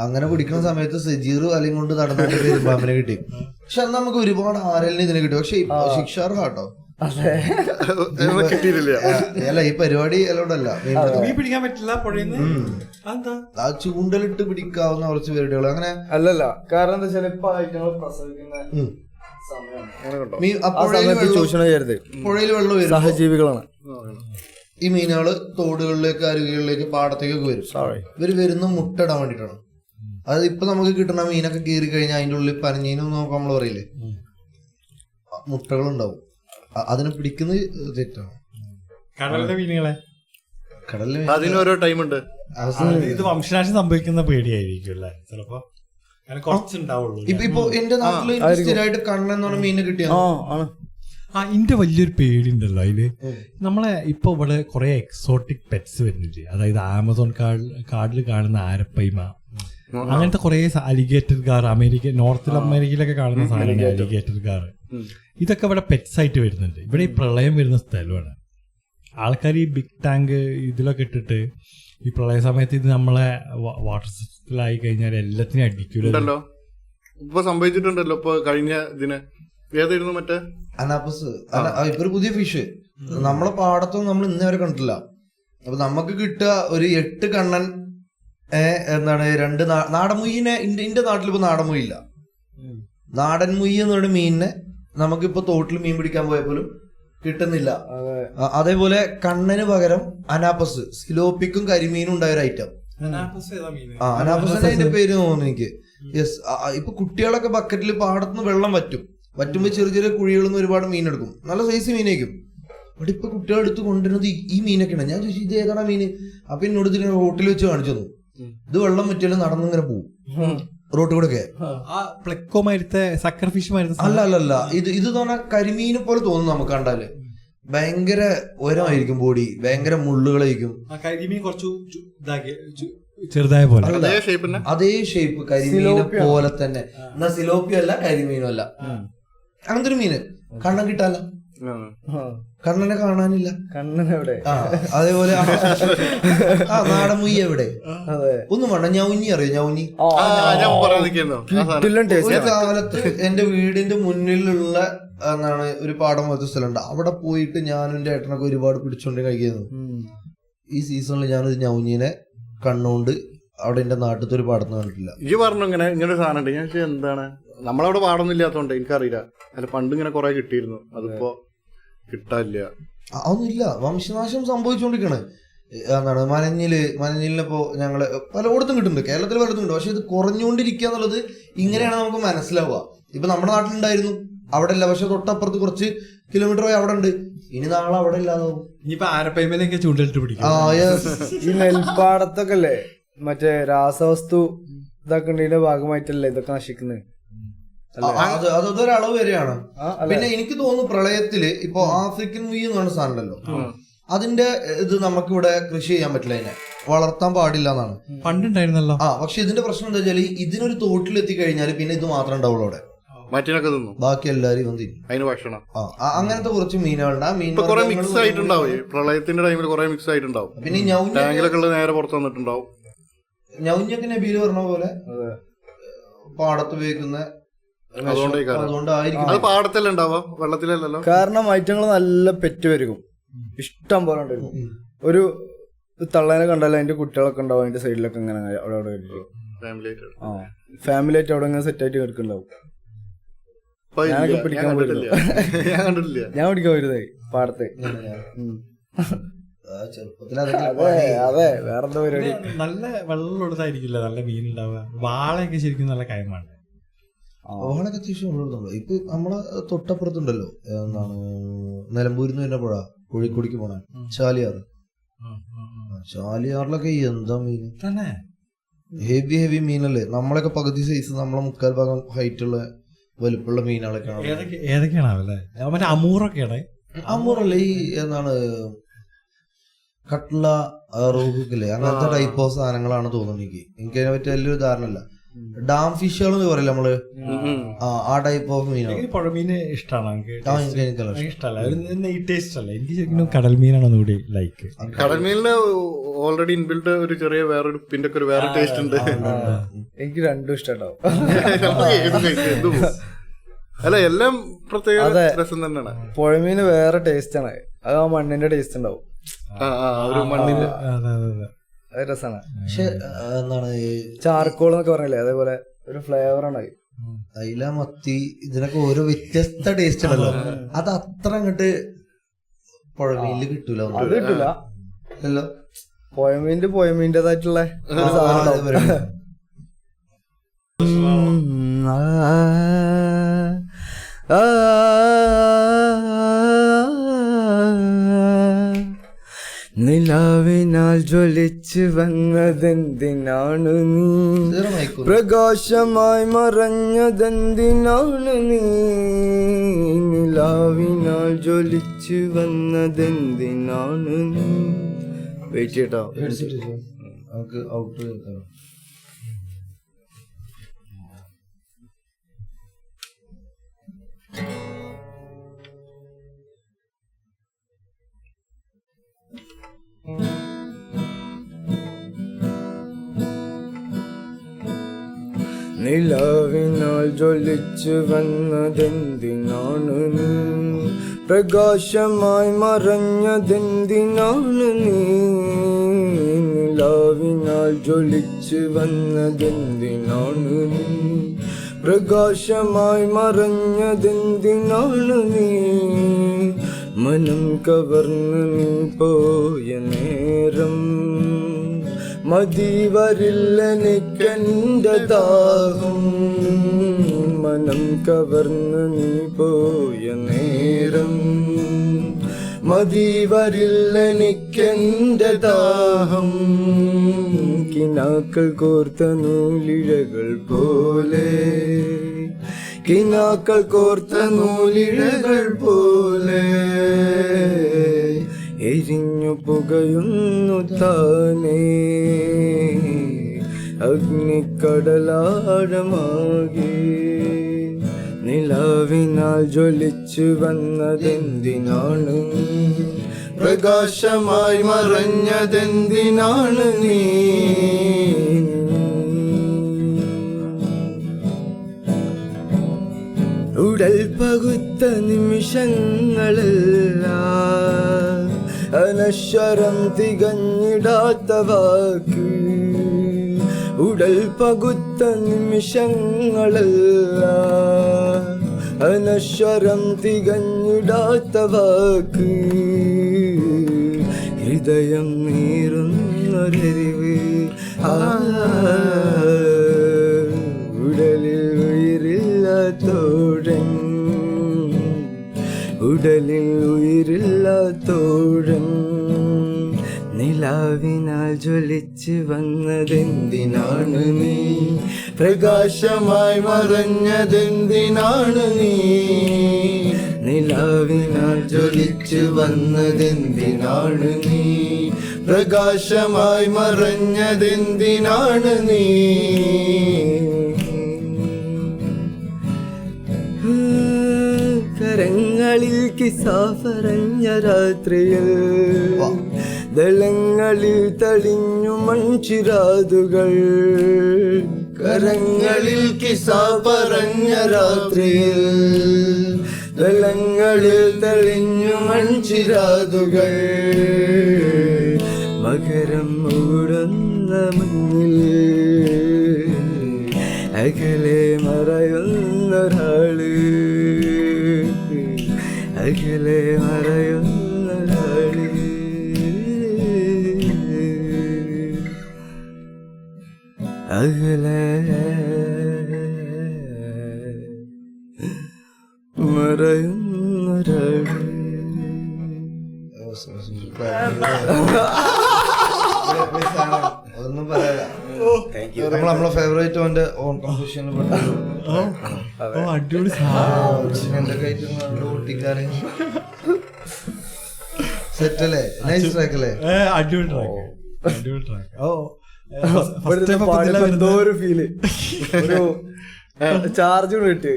അങ്ങനെ പിടിക്കുന്ന സമയത്ത് സജീർ അല്ലെങ്കിൽ കൊണ്ട് നടന്നിട്ട് പെരുമ്പാമ്പിനെ കിട്ടി. പക്ഷെ അന്ന് നമുക്ക് ഒരുപാട് ആരലിന് ഇതിനെ കിട്ടി. പക്ഷെ ശിക്ഷാർഹ കേട്ടോ. കിട്ടിയില്ല. അല്ല ഈ പരിപാടി അല്ലോടല്ല, പിടിക്കാൻ പറ്റില്ല ആ ചൂണ്ടലിട്ട് പിടിക്കാവുന്ന കുറച്ച് പരിപാടികൾ അങ്ങനെ അല്ലല്ല. കാരണം എന്താ വെച്ചാൽ ഇപ്പൊ ഐറ്റങ്ങൾ പ്രസവിക്കുന്ന ചൂഷണം ചെയ്യരുത്. പുഴയിൽ വെള്ളം വരും, സഹജീവികളാണ് ഈ മീനുകള്. തോടുകളിലേക്ക് അരുവികളിലേക്ക് പാടത്തേക്കൊക്കെ വരും. ഇവര് വരുന്ന മുട്ടയിടാൻ വേണ്ടിട്ടാണ്. അത് ഇപ്പൊ നമുക്ക് കിട്ടുന്ന മീനൊക്കെ കീറി കഴിഞ്ഞാൽ അതിന്റെ ഉള്ളിൽ പനഞ്ഞീനും നോക്കാൻ നമ്മൾ പറയില്ലേ, മുട്ടകളുണ്ടാവും. അതിനെ പിടിക്കുന്നത് തെറ്റാണ്. കടലിലെ മീനുകളെ കടലിൽ അതിനോരോ ടൈം ഉണ്ട്. ഇത് വംശനാശം സംഭവിക്കുന്ന പേടിയായിരിക്കും അല്ലേ ചിലപ്പോ, കുറച്ചുണ്ടാവുള്ളൂ. ഇപ്പൊ എന്റെ നാട്ടില് സ്ഥിരമായിട്ട് കണ്ണെന്ന് പറഞ്ഞ മീനെ കിട്ടിയ ഇന്റെ വലിയൊരു പേടിയുണ്ടല്ലോ അതില്. നമ്മളെ ഇപ്പൊ ഇവിടെ കുറെ എക്സോട്ടിക് പെറ്റ്സ് വരുന്നില്ലേ, അതായത് ആമസോൺ കാർഡിൽ കാണുന്ന ആരപ്പൈമ, അങ്ങനത്തെ കുറെ അലിഗേറ്റർ കാർ, നോർത്തിൽ അമേരിക്കയിലൊക്കെ കാണുന്ന സാധനമാണ് അലിഗേറ്റർ കാർ. ഇതൊക്കെ ഇവിടെ പെറ്റ്സ് ആയിട്ട് വരുന്നുണ്ട്. ഇവിടെ ഈ പ്രളയം വരുന്ന സ്ഥലമാണ്. ആൾക്കാർ ഈ ബിഗ് ടാങ്ക് ഇതിലൊക്കെ ഇട്ടിട്ട് ഈ പ്രളയ സമയത്ത് ഇത് നമ്മളെ വാട്ടർ സിസ്റ്റത്തിലായി കഴിഞ്ഞാൽ എല്ലാത്തിനും അടിക്കൂലോ. ഇപ്പൊ സംഭവിച്ചിട്ടുണ്ടല്ലോ ഇപ്പൊ കഴിഞ്ഞ ഇതിന്. ഏതായിരുന്നു മറ്റേ അനാപ്പസ്? ഇപ്പൊ ഒരു പുതിയ ഫിഷ് നമ്മളെ പാടത്തൊന്നും നമ്മൾ ഇന്നേ വരെ കണ്ടിട്ടില്ല. അപ്പൊ നമുക്ക് കിട്ടുക ഒരു 8 കണ്ണൻ, എന്താണ് 2 നാടൻ മുയ്യിനെ. എന്റെ നാട്ടിൽ ഇപ്പൊ നാടൻ മുയ്യില്ല. നാടൻ മുയ്യ എന്ന് പറയുന്ന മീനിനെ നമുക്കിപ്പോ തോട്ടിൽ മീൻ പിടിക്കാൻ പോയപ്പോലും കിട്ടുന്നില്ല. അതേപോലെ കണ്ണന് പകരം അനാപ്പസ്, സിലോപ്പിക്കും കരിമീനും ഉണ്ടായ ഒരു ഐറ്റം. അനാപ്പസിന്റെ അതിന്റെ പേര് തോന്നുന്നു എനിക്ക്. യെസ്. ഇപ്പൊ കുട്ടികളൊക്കെ ബക്കറ്റിൽ പാടത്തുനിന്ന് വെള്ളം വറ്റുമ്പോ ചെറിയ ചെറിയ കുഴികളിൽ നിന്ന് ഒരുപാട് മീനെടുക്കും. നല്ല സൈസ് മീനായിരിക്കും. അവിടെ ഇപ്പൊ കുട്ടികൾ എടുത്ത് കൊണ്ടുവരുന്നത് ഈ മീനൊക്കെയാണ്. ഞാൻ ചോദിച്ചു ഇത് ഏതാണ് മീന്? അപ്പൊ എന്നോട് ഇതിന് റോട്ടിൽ വെച്ച് കാണിച്ചു തന്നു. ഇത് വെള്ളം വറ്റിയാലും നടന്നിങ്ങനെ പോകും റോട്ടിൽ കൂടെ ഒക്കെ. അല്ല ഇത് പറഞ്ഞാൽ കരിമീനെ പോലെ തോന്നും നമുക്ക് കണ്ടാല്. ഭയങ്കര ഉയരമായിരിക്കും ബോഡി, ഭയങ്കര മുള്ളുകളായിരിക്കും. ചെറുതായ പോലെ അതേ ഷേപ്പ് കരിമീനെ പോലെ തന്നെ. എന്നാ സിലോപ്പിയും അല്ല കരിമീനും അല്ല. അങ്ങനത്തെ ഒരു മീന്. കണ്ണൻ കിട്ടാല്ല, കണ്ണനെ കാണാനില്ല. കണ്ണനെവിടെ? അതേപോലെ നാടൻ മുയ്യ എവിടെ? ഒന്നും വേണ്ട. ഞൗഞ്ഞി അറിയോ? ഞൗഞ്ഞി ഒരു കാലത്ത് എന്റെ വീടിന്റെ മുന്നിലുള്ള ഒരു പാടം പോലത്തെ സ്ഥലമുണ്ട്. അവിടെ പോയിട്ട് ഞാനും എന്റെ ഏട്ടനൊക്കെ ഒരുപാട് പിടിച്ചോണ്ട് കഴിക്കുന്നത്. ഈ സീസണിൽ ഞാനൊരു ഞൗഞ്ഞിനെ കണ്ണുകൊണ്ട് അവിടെ എന്റെ നാട്ടിലത്തെ ഒരു പാടത്ത് കണ്ടിട്ടില്ല. ഈ പറഞ്ഞു ഇങ്ങനെ ഒരു സാധനം ഉണ്ട്. ഞാൻ എന്താണ് നമ്മളവിടെ പാടൊന്നും ഇല്ലാത്തോണ്ട് എനിക്കറിയില്ല. അല്ല പണ്ട് ഇങ്ങനെ കുറെ കിട്ടിയിരുന്നു, അതിപ്പോ കിട്ടാനില്ല. അതൊന്നുമില്ല. വംശനാശം സംഭവിച്ചുകൊണ്ടിരിക്കണ്. എന്താണ് മലഞ്ഞിലിനിപ്പോ ഞങ്ങള് പലയിടത്തും കിട്ടുന്നുണ്ട്, കേരളത്തിൽ പലയിടത്തും ഉണ്ട്. പക്ഷെ ഇത് കുറഞ്ഞുകൊണ്ടിരിക്കുക എന്നുള്ളത് ഇങ്ങനെയാണ് നമുക്ക് മനസ്സിലാവുക. ഇപ്പൊ നമ്മുടെ നാട്ടിലുണ്ടായിരുന്നു, അവിടെ ഇല്ല. പക്ഷെ തൊട്ടപ്പുറത്ത് കുറച്ച് കിലോമീറ്റർ പോയി അവിടെ ഉണ്ട്. ഇനി നാളെ അവിടെ ഇല്ലാതാവും. ഇനിയിപ്പോ ആരപ്പൈമേലൊക്കെ ചൂണ്ടിട്ട് പിടിക്കും. ഈ നെൽപ്പാടത്തൊക്കെ അല്ലേ മറ്റേ രാസവസ്തു ഇതാക്കണ്ടതിന്റെ ഭാഗമായിട്ടല്ലേ ഇതൊക്കെ നശിക്കുന്നത്? അതൊരളവ് വരെയാണ്. പിന്നെ എനിക്ക് തോന്നുന്നു പ്രളയത്തില് ഇപ്പൊ ആഫ്രിക്കൻ മുയ്യ് എന്ന് പറഞ്ഞ സാധനം ഉണ്ടല്ലോ, അതിന്റെ ഇത് നമുക്കിവിടെ കൃഷി ചെയ്യാൻ പറ്റില്ല, അതിനെ വളർത്താൻ പാടില്ല എന്നാണ് പണ്ടുണ്ടായിരുന്നല്ലോ. പക്ഷെ ഇതിന്റെ പ്രശ്നം എന്താ വെച്ചാൽ ഇതിനൊരു തോട്ടിലെത്തി കഴിഞ്ഞാൽ പിന്നെ ഇത് മാത്രം ഉണ്ടാവുള്ളൂ അവിടെ. മറ്റൊക്കെ തിന്നു, ബാക്കി എല്ലാരും വന്നു അതിന് ഭക്ഷണം. അങ്ങനത്തെ കുറച്ച് മീനുകളുണ്ട്. ആ മീൻ മിക്സ് ആയിട്ടുണ്ടാവും. പ്രളയത്തിന്റെ ടൈമിൽ കുറെ മിക്സ് ആയിട്ടുണ്ടാവും. പിന്നെ ടാങ്കിലൊക്കെ നേരെ പുറത്ത് വന്നിട്ടുണ്ടാവും. ഞൗഞ്ഞൊക്കെ നബീല് പറഞ്ഞ പോലെ പാടത്ത് ഉപയോഗിക്കുന്ന അതുകൊണ്ടായിരിക്കും. അത് പാടത്തല്ലേ ഉണ്ടാവുക, വെള്ളത്തിലല്ലോ. കാരണം ഐറ്റങ്ങൾ നല്ല പെറ്റ് വരും, ഇഷ്ടം പോലെ ഉണ്ടായിരിക്കും. ഒരു തള്ളേനെ കണ്ടാലും അതിന്റെ കുട്ടികളൊക്കെ ഉണ്ടാവും അതിന്റെ സൈഡിലൊക്കെ ഇങ്ങനെ അവിടെ ഫാമിലി ആയിട്ട് അവിടെ ഇങ്ങനെ സെറ്റ് ആയിട്ട് കിടക്കുന്നുണ്ടാവും. ഞാനൊക്കെ പിടിക്കാൻ പോയിരുന്നു. ഞാൻ പിടിക്കാൻ പോയിരുന്നേ പാടത്ത്. അതെ വേറെന്താ പരിപാടി. നല്ല വെള്ളമുള്ളതായിരിക്കില്ല, നല്ല മീനുണ്ടാവുക. വാളയൊക്കെ ശരിക്കും നല്ല കയമാണ്. വാളൊക്കെ അത്യാവശ്യം ഉള്ളതുള്ളൂ. ഇപ്പൊ നമ്മളെ തൊട്ടപ്പുറത്തുണ്ടല്ലോ, എന്താണ് നിലമ്പൂരിന്ന് തന്നെ പുഴ, കോഴിക്കോടിക്ക് പോണ ചാലിയാറിലൊക്കെ എന്താ മീൻ തന്നെ, ഹെവി മീനല്ലേ. നമ്മളൊക്കെ പകുതി സൈസ്, നമ്മളെ 3/4 ഭാഗം ഹൈറ്റ് ഉള്ള വലുപ്പമുള്ള മീനുകളൊക്കെയാണ്. ഏതൊക്കെയാണല്ലേ? മറ്റേ അമൂറൊക്കെയാണ്. അമൂറല്ല, ഈ എന്താണ് കട്ട്ല, റോഹുക്കില്ലേ, അങ്ങനത്തെ ടൈപ്പ് ഓഫ് സാധനങ്ങളാണ് തോന്നുന്നു. എനിക്ക് അതിനെ പറ്റി വലിയൊരു ധാരണ ഇല്ല. ഡാം ഫിഷുകൾ പറയില്ല നമ്മള്, ആ ടൈപ്പ് ഓഫ് മീനാണ്. എനിക്ക് പുഴമീന് ഇഷ്ടമാണ്. എനിക്കല്ല ഇഷ്ടമല്ല, ഒരു നെയ് ടേസ്റ്റ് അല്ല എനിക്ക്. ശരിക്കും കടൽ മീനാണ് ഒന്നുകൂടി ലൈക്ക്. കടൽമീനിന് ഓൾറെഡി ഇൻബിൽട്ട് ഒരു ചെറിയ വേറൊരു ഉപ്പിന്റെ ഒക്കെ ഒരു വേറെ ടേസ്റ്റ് ഉണ്ട്. എനിക്ക് രണ്ടും ഇഷ്ടണ്ടാവും. അല്ല എല്ലാം പ്രത്യേക രസം തന്നെയാണ്. പുഴമീന് വേറെ ടേസ്റ്റ് ആണ്, അത് ആ മണ്ണിന്റെ ടേസ്റ്റ് ഉണ്ടാവും. ഒരു മണ്ണിന്റെ അത് രസാണ്. പക്ഷെ എന്താണ് ചാർക്കോൾ എന്നൊക്കെ പറഞ്ഞില്ലേ, അതേപോലെ ഒരു ഫ്ലേവർ ആണ്. അയില, മത്തി ഇതിനൊക്കെ ഓരോ വ്യത്യസ്ത ടേസ്റ്റ് ഉണ്ടല്ലോ. അത് അത്ര അങ്ങോട്ട് പുഴമീനില് കിട്ടൂല. അത് കിട്ടൂല. അല്ലോ പുഴമീൻ്റെതായിട്ടുള്ള നിലാവിനാൽ ജ്വലിച്ച് വന്നതെന്തിനാണ് നീ, പ്രകാശമായി മറഞ്ഞതെന്തിനാണ് നീ, നിലാവിനാൽ ജ്വലിച്ച് വന്നതെന്തിനാണ് നീ. വെയിറ്റ് ചെയ്യട്ടോ, നമുക്ക് ഔട്ട് നിലാവിനാൽ ജ്വലിച്ചു വന്നതെന്തിനാണ് നീ, പ്രകാശമായി മറഞ്ഞതെന്തിനാണ് നീ, നിലാവിനാൽ ജ്വലിച്ചു വന്നതെന്തിനാണ് നീ, പ്രകാശമായി മറഞ്ഞതെന്തിനാണ് നീ, മനം കവർന്ന് നീ പോയ നേരം മതി വരില്ലെനിക്കെന്റെ ദാഹം, മനം കവർന്ന് നീ പോയ നേരം മതി വരില്ലെനിക്കെന്റെ ദാഹം, കിനാക്കൾ കോർത്ത നൂലിഴകൾ പോലെ, കിനാക്കൾ കോർത്ത നൂലിഴകൾ പോലെ എരിഞ്ഞു പുകയുന്നു താനേ അഗ്നിക്കടലാഴമാകെ, നിലാവിനാൽ ജ്വലിച്ചു വന്നതെന്തിനാണ്, പ്രകാശമായി മറഞ്ഞതെന്തിനാണ് നീ. ഉടൽ പകുത്ത നിമിഷങ്ങളെല്ലാം അനശ്വരം തികഞ്ഞിടാത്ത വാക്ക്, ഉടൽ പകുത്ത നിമിഷങ്ങളെല്ലാം അനശ്വരം തികഞ്ഞിടാത്ത വാക്ക്, ഹൃദയം നീറുന്നൊരറിവ് ഉടലിൽ ഉയിരില്ലാത്തോഴൻ, ഉടലിൽ ഉയിരില്ലാത്തോഴൻ, നിലാവിനാൽ ജ്വലിച്ച് വന്നതെന്തിനാണ് നീ, പ്രകാശമായി മറഞ്ഞതെന്തിനാണ് നീ, നിലാവിനാൽ ജ്വലിച്ച് വന്നതെന്തിനാണ് നീ, പ്രകാശമായി മറഞ്ഞതെന്തിനാണ് നീ. കരങ്ങളിൽ കിസാഫറഞ്ഞ രാത്രിയിൽ ദളങ്ങളിൽ തളിഞ്ഞു മൺചിരാതുകൾ, കരങ്ങളിൽ കിസാഫറഞ്ഞ രാത്രിയിൽ ദളങ്ങളിൽ തളിഞ്ഞു മൺചിരാതുകൾ, മകരം മൂടുന്ന മഞ്ഞിൽ അകലെ മറയുന്നൊരാള്, അകലെ മറയുന്നൊരാള്, അകലെ മറയുന്നൊരാള്. ഒന്നും പറയാ. നമ്മളെ ഫേവറേറ്റ് അവന്റെ ഓൺ കമ്പോസിഷനിൽ അടിപൊളി പൊട്ടിക്കാന് സെറ്റ് അല്ലേ, നൈസ് ട്രാക്ക് അല്ലേ, അടിപൊളി ട്രാക്ക്, അടിപൊളി ട്രാക്ക്. ഓ എന്തോ ഒരു ഫീല്, ഒരു ചാർജ് കിട്ടി.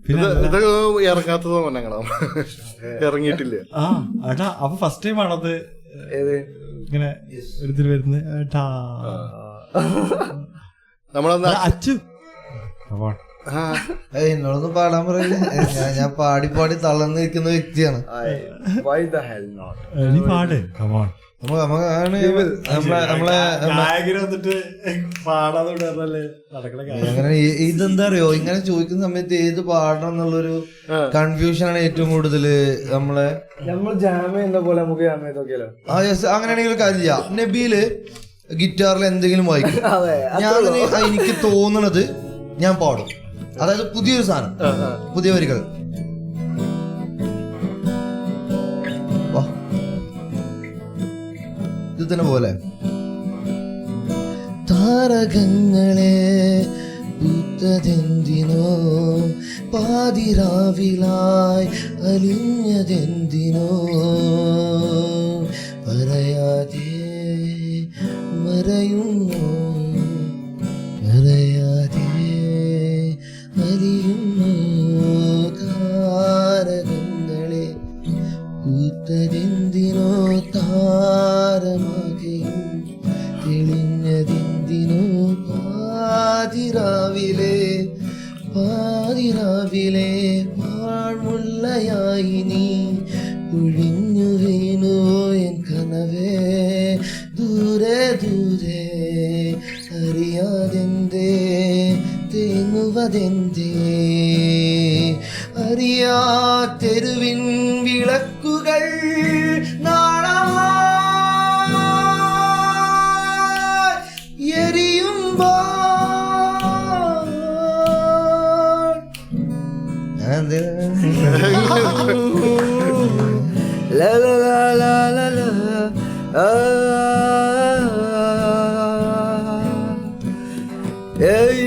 പിന്നെ ഇതൊക്കെ ഇറങ്ങാത്തതോ ഞങ്ങളോ ഇറങ്ങിയിട്ടില്ല. അപ്പൊ ഫസ്റ്റ് ടൈം ആണത് ഏത് ഇങ്ങനെ ഒരു ഇതിൽ വരുന്നത്. നമ്മളെന്താ അച്ചു എന്നോടൊന്നും പാടാൻ പറയില്ല, ഞാൻ പാടി പാടി തളർന്നു നിൽക്കുന്ന വ്യക്തിയാണ്. Why the hell not? നീ പാട്. കമോൺ. അങ്ങനെ ഇതെന്താ അറിയോ, ഇങ്ങനെ ചോദിക്കുന്ന സമയത്ത് ഏത് പാടണം എന്നുള്ളൊരു കൺഫ്യൂഷനാണ് ഏറ്റവും കൂടുതൽ നമ്മളെ. നമ്മൾ ജാമ ചെയ്യുന്ന പോലെ നമുക്ക് ജാമ ചെയ്തോക്കിയാലോ? അങ്ങനെയാണെങ്കിൽ ഒരു കാര്യം ചെയ്യാം, നബീല് ഗിറ്റാറിൽ എന്തെങ്കിലും വായിക്കും, ഞാൻ എനിക്ക് തോന്നണത് ഞാൻ പാടും. അതായത് പുതിയൊരു സാധനം, പുതിയ വരികൾ. ഇത് തന്നെ പോലെ താരകങ്ങളെ പൂത്തതെന്തിനോ, പാതിരാവിലായി അലിഞ്ഞതെന്തിനോ, പറയാതെ മറയുന്നു, പറയാതെ അറിയുന്നു. താരകങ്ങളെ പൂത്തതെന്തിനോ, താരമാകയും തെളിഞ്ഞതെന്തിനോ, പാതിരാവിലെ പാതിരാവിലെ പാഴ്മുള്ളയായി നീ ഒഴിഞ്ഞു വീണു എൻ കനവേ, ദൂരെ ദൂരെ അറിയാതെന്തേ തേങ്ങുവതെന്തേ, അറിയാ തെരുവിൻ വിളക്കുകൾ നാളമായി എരിയുമ്പോൾ La la la la la la. Hey,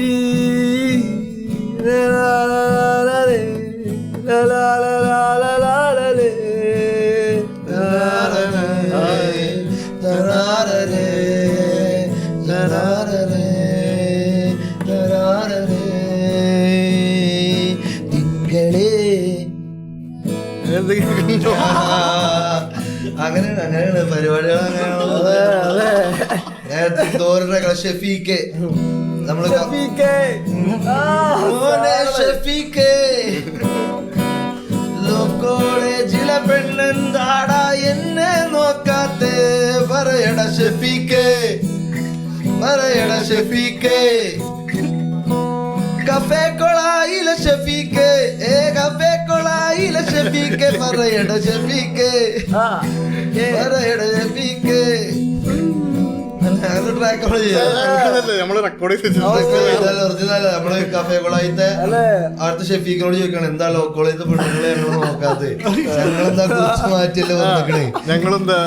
la la la la la la la la la la la la. അങ്ങനെയാണ് അങ്ങനെയാണ് പരിപാടികൾ, അങ്ങനെയാണ്. തോരകളെ ഷെഫീക്ക്, നമ്മള് കോളേജിലെ പെണ്ണെന്താടാ എന്നെ നോക്കാത്തെ, പറയട ഷെഫീക്ക്, പറയട ഷെഫീക്ക്. കഫേ കൊളായിലെ ഷെഫീക്ക്, കഫേ കൊളായിലെ ഷെഫീക്ക്, പറയട ഷെഫീക്ക്, പറയട ഷെഫീക്ക്. നമ്മള് റെക്കോർഡ് ഒറിജിനൽ നമ്മള് കഫേ കൊളായിത്തെ അടുത്ത ഷെഫീക്കിനോട് ചോദിക്കണം, എന്താ ലോക്കോളത്തെ പെണ്ണുങ്ങളെ ഞങ്ങൾ നോക്കാതെ, ഞങ്ങളെന്താ കുറിച്ച് മാറ്റിയല്ലേ വന്നിക്കണേ, ഞങ്ങളെന്താ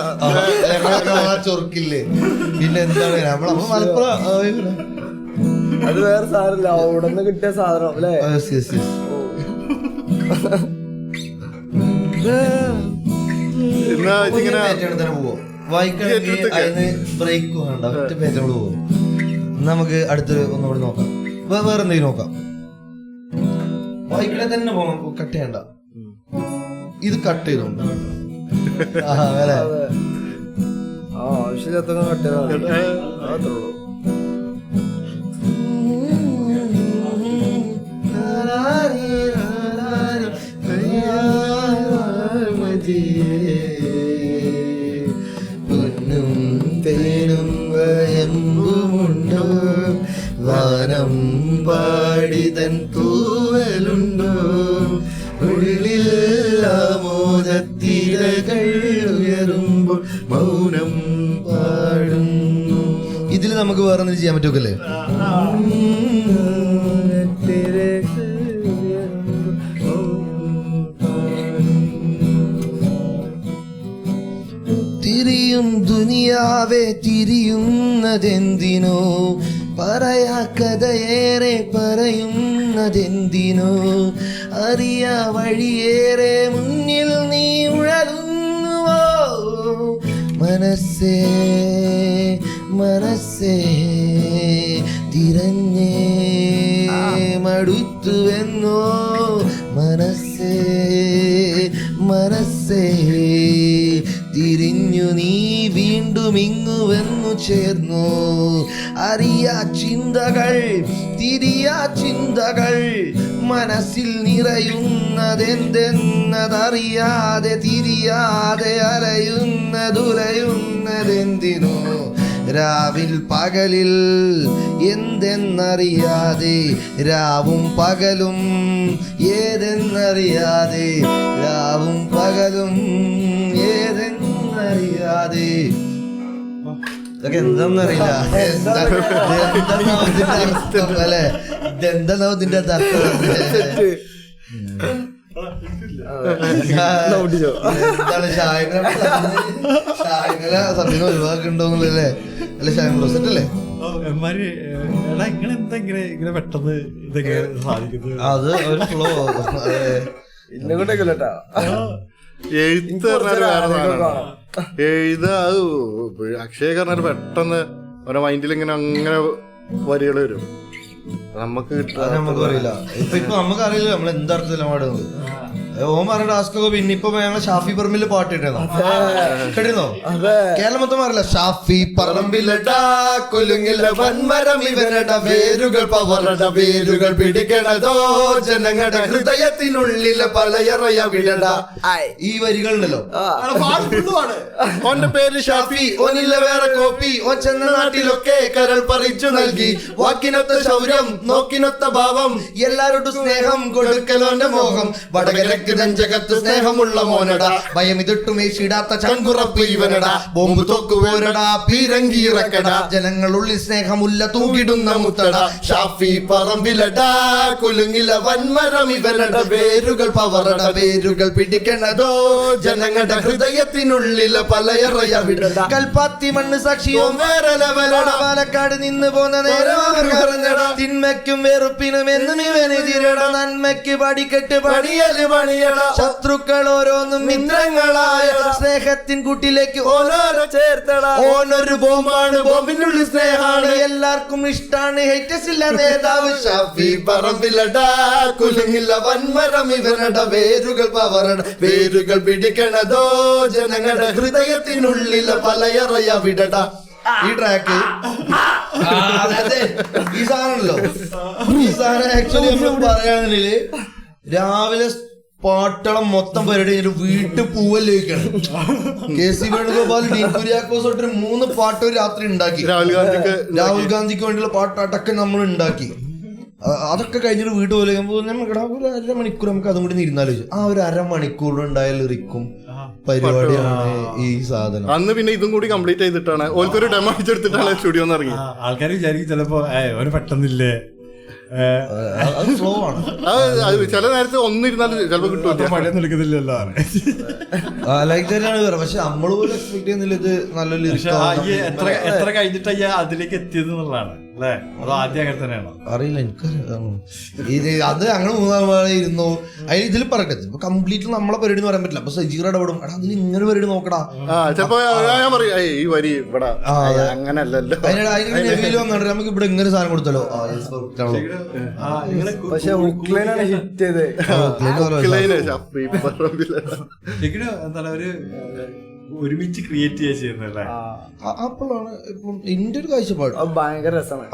ഞങ്ങളൊക്കെ ചൊറുക്കില്ലേ, പിന്നെ എന്താണ് നമ്മള് മലപ്പുറം. അത് വേറെ സാധനല്ല, അവിടെ നിന്ന് കിട്ടിയ സാധനം അല്ലേ? തന്നെ പോവോ വായിക്കണമെങ്കിൽ അതിന് ബ്രേക്ക് വേണ്ട, ഒറ്റ പേജോട് പോകും. നമുക്ക് അടുത്തൊരു ഒന്നുകൂടി നോക്കാം, വേറെ എന്തെങ്കിലും നോക്കാം. വായിക്കണേ തന്നെ പോകാം, കട്ട് ചെയ്യണ്ട. ഇത് കട്ട് ചെയ്തോണ്ട് ആവശ്യമില്ലാത്ത കട്ട് ചെയ്താൽ അത്രേ ഉള്ളൂ. പൊന്നും തേനും വയമ്പുമുണ്ടോ, വാനം പാടിതൻ തൂവലുണ്ടോ, ഉള്ളിൽ ആമോദത്തിരകൾ ഉയരുമ്പോൾ മൗനം പാടുന്നു. ഇതിൽ നമുക്ക് വേറെ എന്തെങ്കിലും ചെയ്യാൻ പറ്റുമല്ലേ? തിരിയും ദുനിയാവെ തിരിയുന്നതെന്തിനോ, പറയാ കഥയേറെ പറയുന്നതെന്തിനോ, അറിയാ വഴിയേറെ മുന്നിൽ നീ ഉഴലുന്നുവോ, മനസ്സേ മനസ്സേ തിരഞ്ഞേ മടുത്തുവെന്നോ മനസ്സേ മനസ്സേ തിരിഞ്ഞു നീ വീണ്ടും ഇങ്ങുവെന്നു ചേർന്നു അറിയാ ചിന്തകൾ തിരിയാ ചിന്തകൾ മനസ്സിൽ നിറയുന്നതെന്തെന്നതറിയാതെ തിരിയാതെ അലയുന്നതുലയുന്നതെന്തിനോ രാവിൽ പകലിൽ എന്തെന്നറിയാതെ രാവും പകലും ഏതെന്നറിയാതെ രാവും പകലും ഏതെന്നറിയാതെ ഇതൊക്കെ എന്താന്നറിയില്ല അല്ലെ ഇതെന്താ ഇതിന്റെ അർത്ഥം എന്താണ് ഷായകല സത്യം ഒഴിവാക്കുണ്ടോന്നുള്ളല്ലേ അല്ലെ ഷായം സെറ്റല്ലേ ഇങ്ങനെ പെട്ടെന്ന് ഇതൊക്കെ സാധിക്കുന്നത് അത് ഒരു ഫ്ലോ ഇന്നെ കൊണ്ടൊക്കെ എഴുത്ത് എഴുത അക്ഷയ പറഞ്ഞാൽ പെട്ടെന്ന് ഓരോ മൈൻഡിൽ ഇങ്ങനെ അങ്ങനെ വരികൾ വരും നമുക്ക് നമുക്ക് അറിയില്ല ഇപ്പൊ നമുക്കറിയില്ല നമ്മൾ എന്തർത്ഥത്തിലാണ് പാടുന്നത് ഓൻ പറഞ്ഞ ടാസ്ക് ഒക്കെ പിന്നെ ഇപ്പൊ ഞങ്ങൾ ഷാഫി പറമ്പില് പാട്ട് കേട്ടിരുന്നോ കേരളം മൊത്തം അറിയില്ല ഷാഫി പറമ്പിലടാ കൊലുങ്ങില്ല വൻമരം ഇവരട വേരുകൾ പവറട വേരുകൾ പിടിക്കണതോ ജനങ്ങളുടെ ഹൃദയത്തിനുള്ളിലെ പലയറയ വിടട ഈ വരികളുണ്ടല്ലോ ഓന്റെ പേര് ഷാഫി ഓനില്ല വേറെ കോപ്പി ഓൻ ചെന്ന നാട്ടിലൊക്കെ കരൾ പറിച്ചു നൽകി വാക്കിനൊത്ത ശൗര്യം നോക്കിനൊത്ത ഭാവം എല്ലാരോടും സ്നേഹം കൊടുക്കലോന്റെ മോഹം വടകര ജഗത്ത് സ്നേഹമുള്ള മോനടാ ഭയം ഇതിട്ടുമേശിടാത്ത ചങ്കുറപ്പ് ഇവനടാ ബോംബ് തോക്കുപോരടാ പീരങ്കി ഇറക്കടാ ജനങ്ങളുള്ളിൽ സ്നേഹമുല്ല തൂകിടുന്ന മുത്തടാ ഷാഫി പറമ്പിലടാ കുലുങ്ങില വൻമരം ഇവനട വേരുകൾ പവറട വേരുകൾ പിടിക്കണതോ ജനങ്ങളുടെ ഹൃദയത്തിനുള്ളിലെ പലയറയ വിടട കൽപ്പാത്തി മണ്ണ് സാക്ഷിയോ വേറെ ലെവലട പാലക്കാട് നിന്ന് പോന്ന നേരം അവർ പറഞ്ഞടാ തിന്മയ്ക്കും വെറുപ്പിനും എന്നും ഇവനെതിരട നന്മയ്ക്ക് പടിക്കെട്ട് പണിയല് പണി ശത്രുക്കൾ ഓരോന്നും മിത്രങ്ങളായ സ്നേഹത്തിൻ കൂട്ടിലേക്ക് ഓരോരോ ചേർത്തട ഓനൊരു ബോംബാണ് ബോംബിനുള്ളിൽ സ്നേഹാണ് എല്ലാവർക്കും ഇഷ്ടാണ് ഹേറ്റേഴ്സ് ഇല്ല നേതാവ് ഷാഫി പറമ്പിലടാ കുലുങ്ങില്ല വൻമരം ഇവനട വേരുകൾ പവറട വേരുകൾ പിടിക്കണതോ ജനങ്ങളുടെ ഹൃദയത്തിനുള്ളിലെ പലയറയ വിടട ഈ ട്രാക്ക് ഈ സാധനമല്ലോ ഈ സാധനം ആക്ച്വലി നമ്മൾ പറയുകയാണെങ്കിൽ രാവിലെ പാട്ടളം മൊത്തം പരിപാടി വീട്ടിൽ പൂവല്ലേക്കാണ് KC വേണുഗോപാൽ ഡീൻ കുര്യാക്കോസ് തൊട്ട് 3 പാട്ട് ഒരു രാത്രി ഉണ്ടാക്കി രാഹുൽ ഗാന്ധിക്ക് വേണ്ടിയുള്ള പാട്ടൊക്കെ നമ്മൾ ഉണ്ടാക്കി അതൊക്കെ കഴിഞ്ഞിട്ട് വീട്ടിൽ പോലെ ഒരു അരമണിക്കൂർ നമുക്ക് അതും കൂടി ഇരുന്നാലോചിച്ചു ആ ഒരു അരമണിക്കൂർ ഉണ്ടായ ലിറിക്കും പരിപാടിയാണ് ഈ സാധനം അന്ന് പിന്നെ ഇതും കൂടി കംപ്ലീറ്റ് ചെയ്തിട്ടാണ് ഓൾക്കൊരു ഡെമോ അടിച്ചെടുത്തിട്ടാണ് സ്റ്റുഡിയോ ഇറങ്ങി ആൾക്കാർ വിചാരിക്കും ചിലപ്പോ ഒരു പെട്ടെന്നില്ലേ ഫ്ലോ ആണ് ചില നേരത്തെ ഒന്നിരുന്നാലും ചിലപ്പോ കിട്ടും പഴയൊന്നും എടുക്കുന്നില്ലല്ലോ ലൈക്ക് തന്നെയാണ് വേറെ പക്ഷെ നമ്മൾ പോലും എക്സ്പെക്ട് ചെയ്യുന്നില്ല ഇത് നല്ലൊരു എത്ര കഴിഞ്ഞിട്ട് അതിലേക്ക് എത്തിയത് എന്നുള്ളതാണ് അല്ലേ അതോ ആദ്യം അങ്ങനെ തന്നെയാണോ അറിയില്ല എനിക്ക് അത് അങ്ങനെ 3 നാൾ ഇരുന്നു അതിന് ഇതിൽ പറയട്ടെ ഇപ്പൊ കംപ്ലീറ്റ് നമ്മളെ പരിപാടി എന്ന് പറയാൻ പറ്റില്ല അപ്പൊ സജീർ ഇടപെടും എടാ അതിന് ഇങ്ങനെ പരിപാടി നോക്കടാ ചിലപ്പോ ഞാൻ പറയാ ഈ വരി ഇവിടെ അങ്ങനല്ലല്ലോ അതിന് വന്നിട്ട് നമുക്ക് ഇവിടെ ഇങ്ങനെ സാധനം കൊടുത്തല്ലോ പക്ഷെ ഹുക്ലൈനാണ് ഹിറ്റ് ചെയ്തത് എന്താണ് ഒരു ഒരുമിച്ച് ക്രിയേറ്റ് ചെയ്യുന്നല്ലേ അപ്പോഴാണ് ഇപ്പം എന്റെ ഒരു കാഴ്ചപ്പാട് ഭയങ്കര രസമാണ്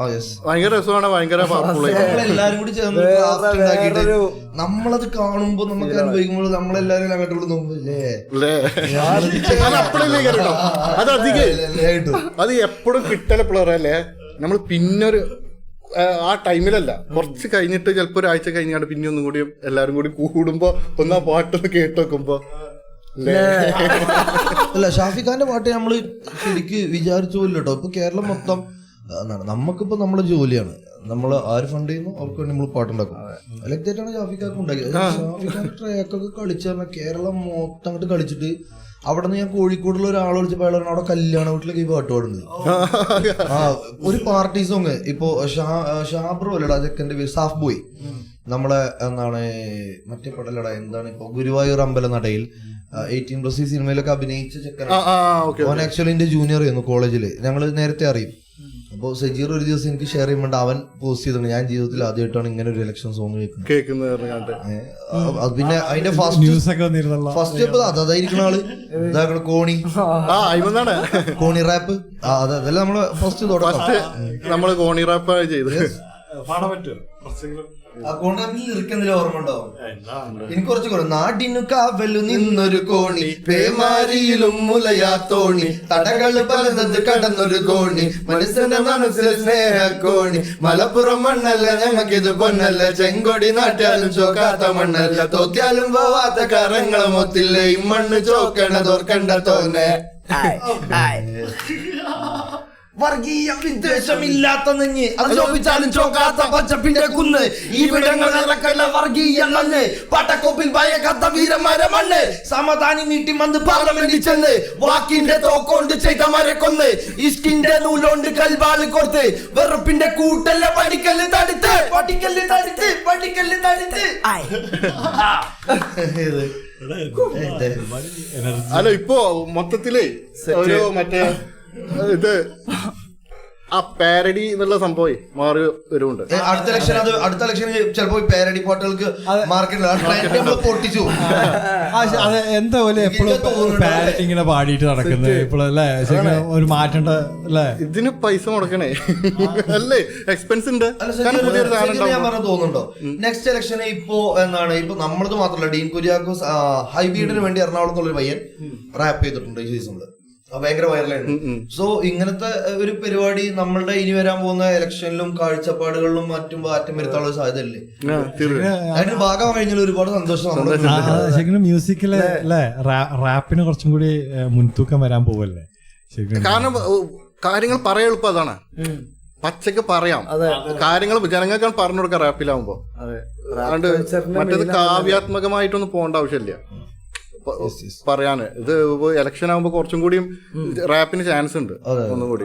ഭയങ്കര രസമാണ് ഭയങ്കര നമ്മളെല്ലാരും കൂടി ചേർന്ന് ഉണ്ടാക്കിയിട്ട് നമ്മളത് കാണുമ്പോ നമുക്ക് അനുഭവിക്കുമ്പോൾ നമ്മളെല്ലാരും അങ്ങോട്ട് നോക്കുമ്പോഴേ അത് അധികം അത് എപ്പോഴും കിട്ടലെപ്പോഴല്ലേ നമ്മൾ പിന്നൊരു ആ ടൈമിലല്ല കുറച്ച് കഴിഞ്ഞിട്ട് ചിലപ്പോ ഒരാഴ്ച കഴിഞ്ഞാണ് പിന്നെ ഒന്നും കൂടി എല്ലാരും കൂടി കൂടുമ്പോ ഒന്ന് ആ പാട്ടൊന്ന് കേട്ട് വെക്കുമ്പോ അല്ല ഷാഫി ഖാന്റെ പാട്ട് നമ്മള് ശരിക്ക് വിചാരിച്ചു പോലും കേട്ടോ ഇപ്പൊ കേരളം മൊത്തം എന്താണ് നമുക്കിപ്പോ നമ്മളെ ജോലിയാണ് നമ്മൾ ആര് ഫണ്ട് ചെയ്യുന്നു അവർക്ക് വേണ്ടി നമ്മൾ പാട്ടുണ്ടാക്കും അലക്തായിട്ടാണ് ഷാഫി ഖാക്ക് ഉണ്ടാക്കിയത് ഷാഫി ഖാൻ ട്രാക്കൊക്കെ കളിച്ചു പറഞ്ഞാൽ കേരളം മൊത്തം അങ്ങോട്ട് കളിച്ചിട്ട് അവിടെ നിന്ന് ഞാൻ കോഴിക്കോടുള്ള ഒരാളെ വിളിച്ചപ്പോൾ അയാൾ അവിടെ കല്യാണ വീട്ടിലേക്ക് ഈ പാട്ട് പാടുന്നത് ആ ഒരു പാർട്ടി സോങ് ഇപ്പൊ ഷാബ്രോ അല്ലടാ ചെക്കന്റെ പേര് സാഫ് ബോയ് നമ്മളെ എന്താണ് മറ്റേ പടലടാ എന്താണ് ഇപ്പൊ ഗുരുവായൂർ അമ്പല നടയിൽ 18+ ഈ സിനിമയിലൊക്കെ അഭിനയിച്ച ചെക്കനാണ്. ഓക്കെ. അവൻ ആക്ച്വലി എന്റെ ജൂനിയർ ആയിരുന്നു കോളേജില്, ഞങ്ങള് നേരത്തെ അറിയും. അപ്പൊ സജീർ ഒരു ദിവസം എനിക്ക് ഷെയർ ചെയ്യുമ്പോൾ അവൻ പോസ്റ്റ് ചെയ്തിട്ടുണ്ട്, ഞാൻ ജീവിതത്തിൽ ആദ്യമായിട്ടാണ് ഇങ്ങനെ ഒരു ഇലക്ഷൻ സോങ് കേൾക്കുന്നത്. പിന്നെ അതിന്റെ ന്യൂസ് ഒക്കെ വന്നിരുന്നല്ലോ. ഫസ്റ്റ് അതായിരിക്കുന്ന ആള് ഇതാക്കണ കോണി കോണി റാപ്പ്, അതല്ല നമ്മള് ഫസ്റ്റ് തുടക്കം. നമ്മള് കോണി റാപ്പ് ചെയ്ത് പാടാൻ പറ്റുമോ കുറച്ചെങ്കിലും? ഓർമ്മ ഉണ്ടാവും എനിക്ക് കുറച്ച് നാടിനു കാവലു നിന്നൊരു കോണി, പേമാരിയിലും മുലയാ തോണി, തടകള് പലതത് കടന്നൊരു കോണി, മനസ്സിന്റെ മനസ്സിൽ സ്നേഹ കോണി, മലപ്പുറം മണ്ണല്ല ഞങ്ങൾക്കിത് പൊന്നല്ല, ചെങ്കൊടി നാട്ടിയാലും ചോക്കാത്ത മണ്ണല്ല, തോത്തിയാലും പോവാത്ത കറങ്ങളെ മൊത്തില്ല, ഈ മണ്ണ് ചോക്കണതോർക്കണ്ട തോന്നെ. വർഗീയ വിദ്വേഷമില്ലാത്ത നെഞ്ഞ്, അത് ചോപ്പിച്ചാലും ചോക്കാത്ത പച്ചപ്പിന്റെ കുന്ന്, ഈ വിടങ്ങൾ ഇറക്കല്ല വർഗീയ നന്ന്, പട്ടക്കൊപ്പിൽ ഭയക്കാത്ത വീരന്മാരെ മണ്ണ്, സമാധാനം നീട്ടി മന്ത് പാർലമെന്റിൽ ചെന്ന്, വാക്കിന്റെ തോക്കോണ്ട് ചെയ്തമാരെ കൊന്ന്, ഇഷ്കിന്റെ നൂലോണ്ട് കൽവാള് കൊടുത്ത്, വെറുപ്പിന്റെ കൂട്ടല്ല പഠിക്കല് തടുത്ത്, പഠിക്കല് തടുത്ത്, പഠിക്കല് തടുത്ത്. അല്ല ഇപ്പൊ മൊത്തത്തില് ഒരു മറ്റേ ഇത് ആ പാരഡി എന്നുള്ള സംഭവം മാറി വരുന്നുണ്ട്. അടുത്ത ഇലക്ഷൻ ചിലപ്പോ പാരഡി പാട്ടുകൾക്ക് മാർക്കറ്റിൽ പൊട്ടിച്ചു. അത് എന്താ പോലെ എപ്പോഴും പാരറ്റ് ഇങ്ങനെ പാടിയിട്ട് നടക്കുന്നത് ഇപ്പോഴും അല്ലേ? ഒരു മാറ്റേണ്ട അല്ലേ? ഇതിന് പൈസ മുടക്കണേ അല്ലേ? എക്സ്പെൻസ് ഉണ്ട്. ഞാൻ പറഞ്ഞു തോന്നുന്നുണ്ടോ നെക്സ്റ്റ് ഇലക്ഷന് ഇപ്പോ എന്താണ്, ഇപ്പൊ നമ്മളത് മാത്രമല്ല, ഡീൻ കുര്യാക്കോസ് ഹൈബീഡിന് വേണ്ടി എറണാകുളത്തുള്ളൊരു പയ്യൻ റാപ്പ് ചെയ്തിട്ടുണ്ട് ഈ സീസണില്, ഭയങ്കര വൈറലായിരുന്നു. സോ ഇങ്ങനത്തെ ഒരു പരിപാടി നമ്മളുടെ ഇനി വരാൻ പോകുന്ന ഇലക്ഷനിലും കാഴ്ചപ്പാടുകളിലും മറ്റും മാറ്റം വരുത്താനുള്ള സാധ്യതയല്ലേ? അതിന് ഭാഗം കഴിഞ്ഞാൽ ഒരുപാട് സന്തോഷം. ശരിക്കും മ്യൂസിക്കില് അല്ലേ റാപ്പിന് കുറച്ചും കൂടി മുൻതൂക്കം വരാൻ പോവല്ലേ? കാരണം കാര്യങ്ങൾ പറയാൻ എളുപ്പം അതാണ്, പച്ചക്ക് പറയാം കാര്യങ്ങൾ ജനങ്ങൾക്ക് പറഞ്ഞു കൊടുക്കാം റാപ്പിലാവുമ്പോ. മറ്റേത് കാവ്യാത്മകമായിട്ടൊന്നും പോകേണ്ട ആവശ്യമില്ല പറയാന്. ഇത് ഇലക്ഷൻ ആകുമ്പോ കുറച്ചും കൂടിയും റാപ്പിന് ചാൻസ് ഉണ്ട് ഒന്നും കൂടി.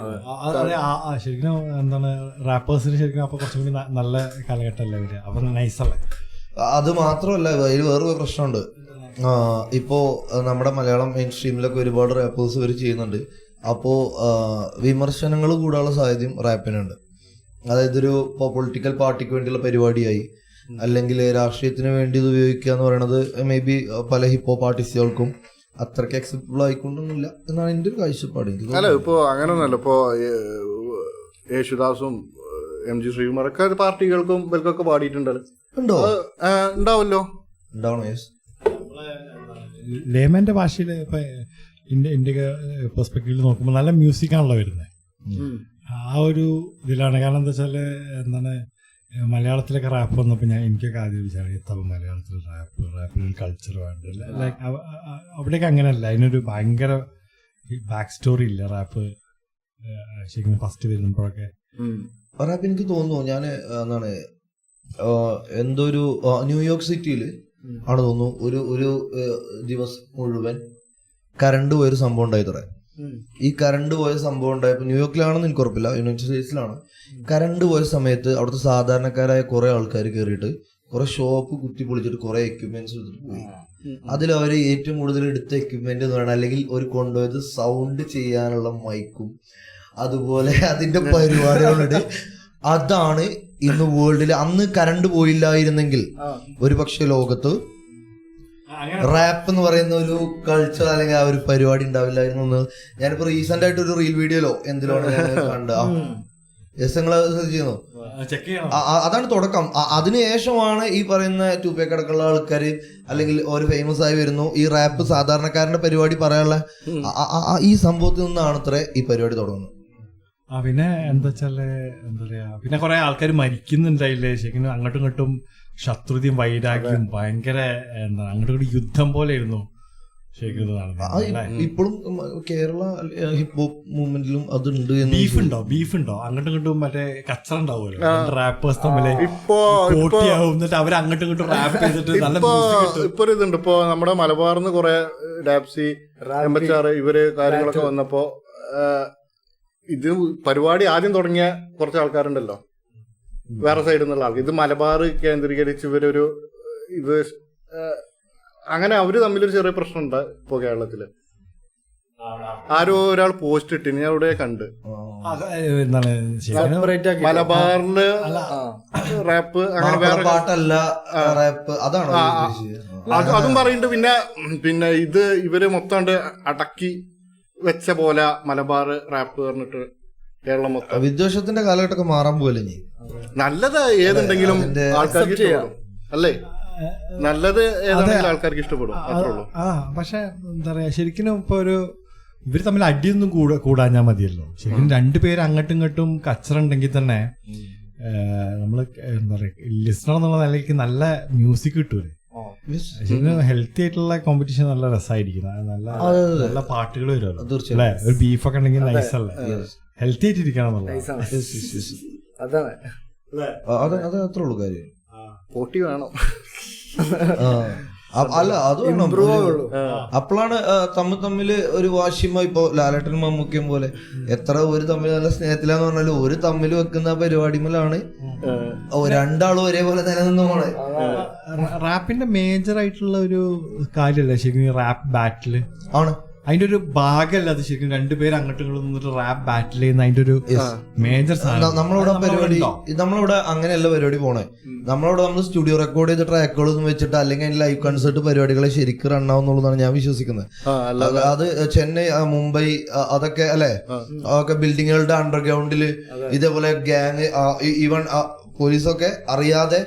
ശരിക്കും എന്താണ് റാപ്പേഴ്സിന് ശരിക്കും അപ്പൊ കുറച്ചും കൂടി നല്ല കാലഘട്ടമല്ലേ അവര്, അപ്പൊ നൈസല്ലേ? അത് മാത്രമല്ല, അതിൽ വേറൊരു പ്രശ്നമുണ്ട്. ഇപ്പോ നമ്മുടെ മലയാളം മെയിൻ സ്ട്രീമിലൊക്കെ ഒരുപാട് റാപ്പേഴ്സ് ഇവർ ചെയ്യുന്നുണ്ട്. അപ്പോ വിമർശനങ്ങൾ കൂടാനുള്ള സാധ്യതയും റാപ്പിനുണ്ട്. അതായത് ഒരു പൊളിറ്റിക്കൽ പാർട്ടിക്ക് വേണ്ടിയുള്ള പരിപാടിയായി, അല്ലെങ്കിൽ രാഷ്ട്രീയത്തിന് വേണ്ടി ഇത് ഉപയോഗിക്കുക എന്ന് പറയുന്നത് മേ ബി പല ഹിപ്പോപ്പ് ആർട്ടിസ്റ്റുകൾക്കും അത്രയ്ക്ക് അക്സെപ്റ്റബിൾ ആയിക്കൊണ്ടൊന്നുമില്ല എന്നാണ് എൻ്റെ ഒരു കാഴ്ചപ്പാട്. അല്ല ഇപ്പൊ അങ്ങനെയൊന്നുമല്ല. ഇപ്പൊ യേശുദാസും MG ശ്രീകുമാറൊക്കെ പാർട്ടികൾക്കും ഇവർക്കൊക്കെ പാടിയിട്ടുണ്ടല്ലോ. ഉണ്ടോ? ഉണ്ടാവല്ലോ, ഉണ്ടാവണം. ലേമന്റെ ഭാഷയിൽ ഇപ്പൊ ഇന്ത്യ പെർസ്പെക്റ്റീവിൽ നോക്കുമ്പോൾ നല്ല മ്യൂസിക്കാണല്ലോ വരുന്നത്. ആ ഒരു ഇതിലാണ്. കാരണം എന്താ വെച്ചാല് എന്താണ്, മലയാളത്തിലൊക്കെ റാപ്പ് വന്നപ്പോൾ എനിക്കൊക്കെ ആദ്യം വിചാരിക്കും മലയാളത്തിൽ റാപ്പിനൊരു കൾച്ചർ വേണ്ട. ലൈക്ക് അവിടെയൊക്കെ അങ്ങനെയല്ല, അതിനൊരു ഭയങ്കര ബാക്ക് സ്റ്റോറി ഇല്ല റാപ്പ് ശരിക്കും ഫസ്റ്റ് വരുമ്പോഴൊക്കെ. റാപ്പ് എനിക്ക് തോന്നുന്നു, ഞാൻ എന്താണ് എന്തോ ഒരു ന്യൂയോർക്ക് സിറ്റിയിൽ ആണ് തോന്നുന്നു ഒരു ദിവസം മുഴുവൻ കറണ്ട് പോയൊരു സംഭവം ഉണ്ടായി തുടങ്ങി. ഈ കറണ്ട് പോയ സംഭവം ഉണ്ടായപ്പോൾ ന്യൂയോർക്കിലാണെന്ന് എനിക്ക് ഉറപ്പില്ല, യുണൈറ്റഡ് സ്റ്റേറ്റ്സിലാണ്. കറണ്ട് പോയ സമയത്ത് അവിടുത്തെ സാധാരണക്കാരായ കുറെ ആൾക്കാർ കയറിയിട്ട് കുറെ ഷോപ്പ് കുത്തി പൊളിച്ചിട്ട് കുറെ എക്യുപ്മെന്റ്സ് എടുത്തിട്ട് പോയി. അതിൽ അവർ ഏറ്റവും കൂടുതൽ എടുത്ത എക്യുപ്മെന്റ് എന്ന് പറയുന്നത്, അല്ലെങ്കിൽ ഒരു കൊണ്ടുപോയത് സൗണ്ട് ചെയ്യാനുള്ള മൈക്കും അതുപോലെ അതിന്റെ പരിപാടികളുണ്ട്. അതാണ് ഇന്ന് വേൾഡിൽ. അന്ന് കറണ്ട് പോയില്ലായിരുന്നെങ്കിൽ ഒരു പക്ഷെ ലോകത്ത് റാപ്പ് എന്ന് പറയുന്ന ഒരു കൾച്ചർ അല്ലെങ്കിൽ ആ ഒരു പരിപാടി ഉണ്ടാവില്ലായിരുന്നു എന്ന് ഞാനിപ്പോ റീസെന്റ് ആയിട്ട് ഒരു റീൽ വീഡിയോയിലോ എന്തിലാണ് കണ്ട. ചെയ്യുന്നു. അതാണ് തുടക്കം. അതിനുശേഷമാണ് ഈ പറയുന്ന 2P കടക്കുള്ള ആൾക്കാര് അല്ലെങ്കിൽ ഒരു ഫേമസ് ആയി വരുന്നു. ഈ റാപ്പ് സാധാരണക്കാരന്റെ പരിപാടി പറയാനുള്ള ഈ സംഭവത്തിൽ നിന്നാണ് അത്ര ഈ പരിപാടി തുടങ്ങുന്നത്. പിന്നെ എന്താ വെച്ചാല് എന്താ പറയാ, പിന്നെ കുറെ ആൾക്കാർ മരിക്കുന്നുണ്ടായില്ലേ ശരിക്കും. അങ്ങോട്ടും ഇങ്ങോട്ടും ശത്രുതയും വൈരാഗ്യം ഭയങ്കര എന്താ അങ്ങോട്ടും ഇങ്ങോട്ടും യുദ്ധം പോലെ ആയിരുന്നു ശരിക്കും. ഇപ്പോഴും കേരള ഹിപ്പ് ഹോപ്പ് മൂവ്മെന്റിലും അതുണ്ട്. ബീഫ് ഉണ്ടോ അങ്ങോട്ടും ഇങ്ങോട്ടും മറ്റേ കച്ചറ ഉണ്ടാവുമല്ലോ റാപ്പേഴ്സ് തമ്മില് പോട്ടിയാവും, എന്നിട്ട് അവർ അങ്ങോട്ടും ഇങ്ങോട്ടും റാപ്പ് ചെയ്തിട്ട് നല്ല ഇപ്പൊ ഇതുണ്ട്. ഇപ്പൊ നമ്മുടെ മലബാറിന്ന് കുറെ ലാപ്സി ഇവര് കാര്യങ്ങളൊക്കെ വന്നപ്പോ ഇത് പരിപാടി ആദ്യം തുടങ്ങിയ കുറച്ച് ആൾക്കാരുണ്ടല്ലോ വേറെ സൈഡിൽ നിന്നുള്ള ആൾക്ക്. ഇത് മലബാർ കേന്ദ്രീകരിച്ച് ഇവരൊരു ഇത് അങ്ങനെ അവര് തമ്മിലൊരു ചെറിയ പ്രശ്നമുണ്ട് ഇപ്പൊ കേരളത്തില്. ആരോ ഒരാൾ പോസ്റ്റ് ഇട്ടിന്, ഞാൻ അവിടെ കണ്ട്. എന്താണ് സെപ്പറേറ്റ് ആക്കി മലബാറില് റാപ്പ് അങ്ങനെ വേറെ പാട്ടല്ല റാപ്പ്, അതാണോ അതും പറയുന്നുണ്ട്. പിന്നെ ഇത് ഇവര് മൊത്തം അടക്കി വെച്ച പോലെ മലബാർ റാപ്പ് പറഞ്ഞിട്ട് കേരളം മൊത്തം. വിദ്വേഷത്തിന്റെ കാലഘട്ടമൊക്കെ മാറാൻ പോലെ ഇനി നല്ലത് ഏതെങ്കിലും ആൾക്കാർക്ക് ഇഷ്ടപ്പെടും അല്ലേ? നല്ലത് ഏതാണെങ്കിലും ആൾക്കാർക്ക് ഇഷ്ടപ്പെടും, അത്രേ ഉള്ളൂ. പക്ഷെ എന്താ പറയാ, ശരിക്കും ഇപ്പൊ ഇവര് തമ്മിൽ അടിയൊന്നും കൂടാഞ്ഞാൽ മതിയല്ലോ. ശരിക്കും രണ്ടുപേരും അങ്ങോട്ടും ഇങ്ങോട്ടും കച്ചറുണ്ടെങ്കിൽ തന്നെ നമ്മള് എന്താ പറയാ, ലിസണർ എന്നുള്ള നിലയ്ക്ക് നല്ല മ്യൂസിക് കിട്ടൂലേ. ശരിക്കും ഹെൽത്തി ആയിട്ടുള്ള കോമ്പറ്റീഷൻ നല്ല രസമായിരിക്കും. നല്ല പാട്ടുകൾ വരുമല്ലോ അല്ലെ. ഒരു ബീഫൊക്കെ ഉണ്ടെങ്കിൽ നൈസ് അല്ലേ, ഹെൽത്തി ആയിട്ട് ഇരിക്കണം എന്നുള്ളത്. അത് അത്രേ ഉള്ളൂ കാര്യം. പോട്ടി വേണം. അല്ല അത് വേണം. അപ്പോഴാണ് തമ്മില് ഒരു വാശിമ. ഇപ്പൊ ലാലേട്ടനും മമ്മൂക്കയും പോലെ എത്ര ഒരു തമ്മിൽ നല്ല സ്നേഹത്തിലാന്ന് പറഞ്ഞാലും ഒരു തമ്മിൽ വെക്കുന്ന പരിപാടിമേലാണ് രണ്ടാളും ഒരേപോലെ നിലനിന്ന് പോണേ. റാപ്പിന്റെ മേജർ ആയിട്ടുള്ള ഒരു കാര്യമല്ല ശരിക്കും റാപ്പ് ബാറ്റില് ആണ്. അതിന്റെ ഒരു ഭാഗമല്ല അത് ശരിക്കും. രണ്ടുപേരും അങ്ങോട്ടും ഇങ്ങോട്ടും നിന്നിട്ട് റാപ്പ് ബാറ്റിൽ ചെയ്യുന്ന അതിന്റെ ഒരു മേജർ സാധനം. നമ്മളിവിടെ പരിപാടി, നമ്മളിവിടെ അങ്ങനെയല്ല പരിപാടി പോണേ. നമ്മളവിടെ നമ്മൾ സ്റ്റുഡിയോ റെക്കോർഡ് ചെയ്ത ട്രാക്കുകളൊന്നും വെച്ചിട്ട് അല്ലെങ്കിൽ അതിന്റെ ലൈവ് കൺസേർട്ട് പരിപാടികളെ ശരിക്കും റണ്ണാവുന്നുള്ളതാണ് ഞാൻ വിശ്വസിക്കുന്നത്. അത് ചെന്നൈ, മുംബൈ അതൊക്കെ അല്ലെ, അതൊക്കെ ബിൽഡിങ്ങുകളുടെ അണ്ടർഗ്രൗണ്ടില് ഇതേപോലെ ഗ്യാങ്, ഈവൻ പോലീസൊക്കെ അറിയാതെ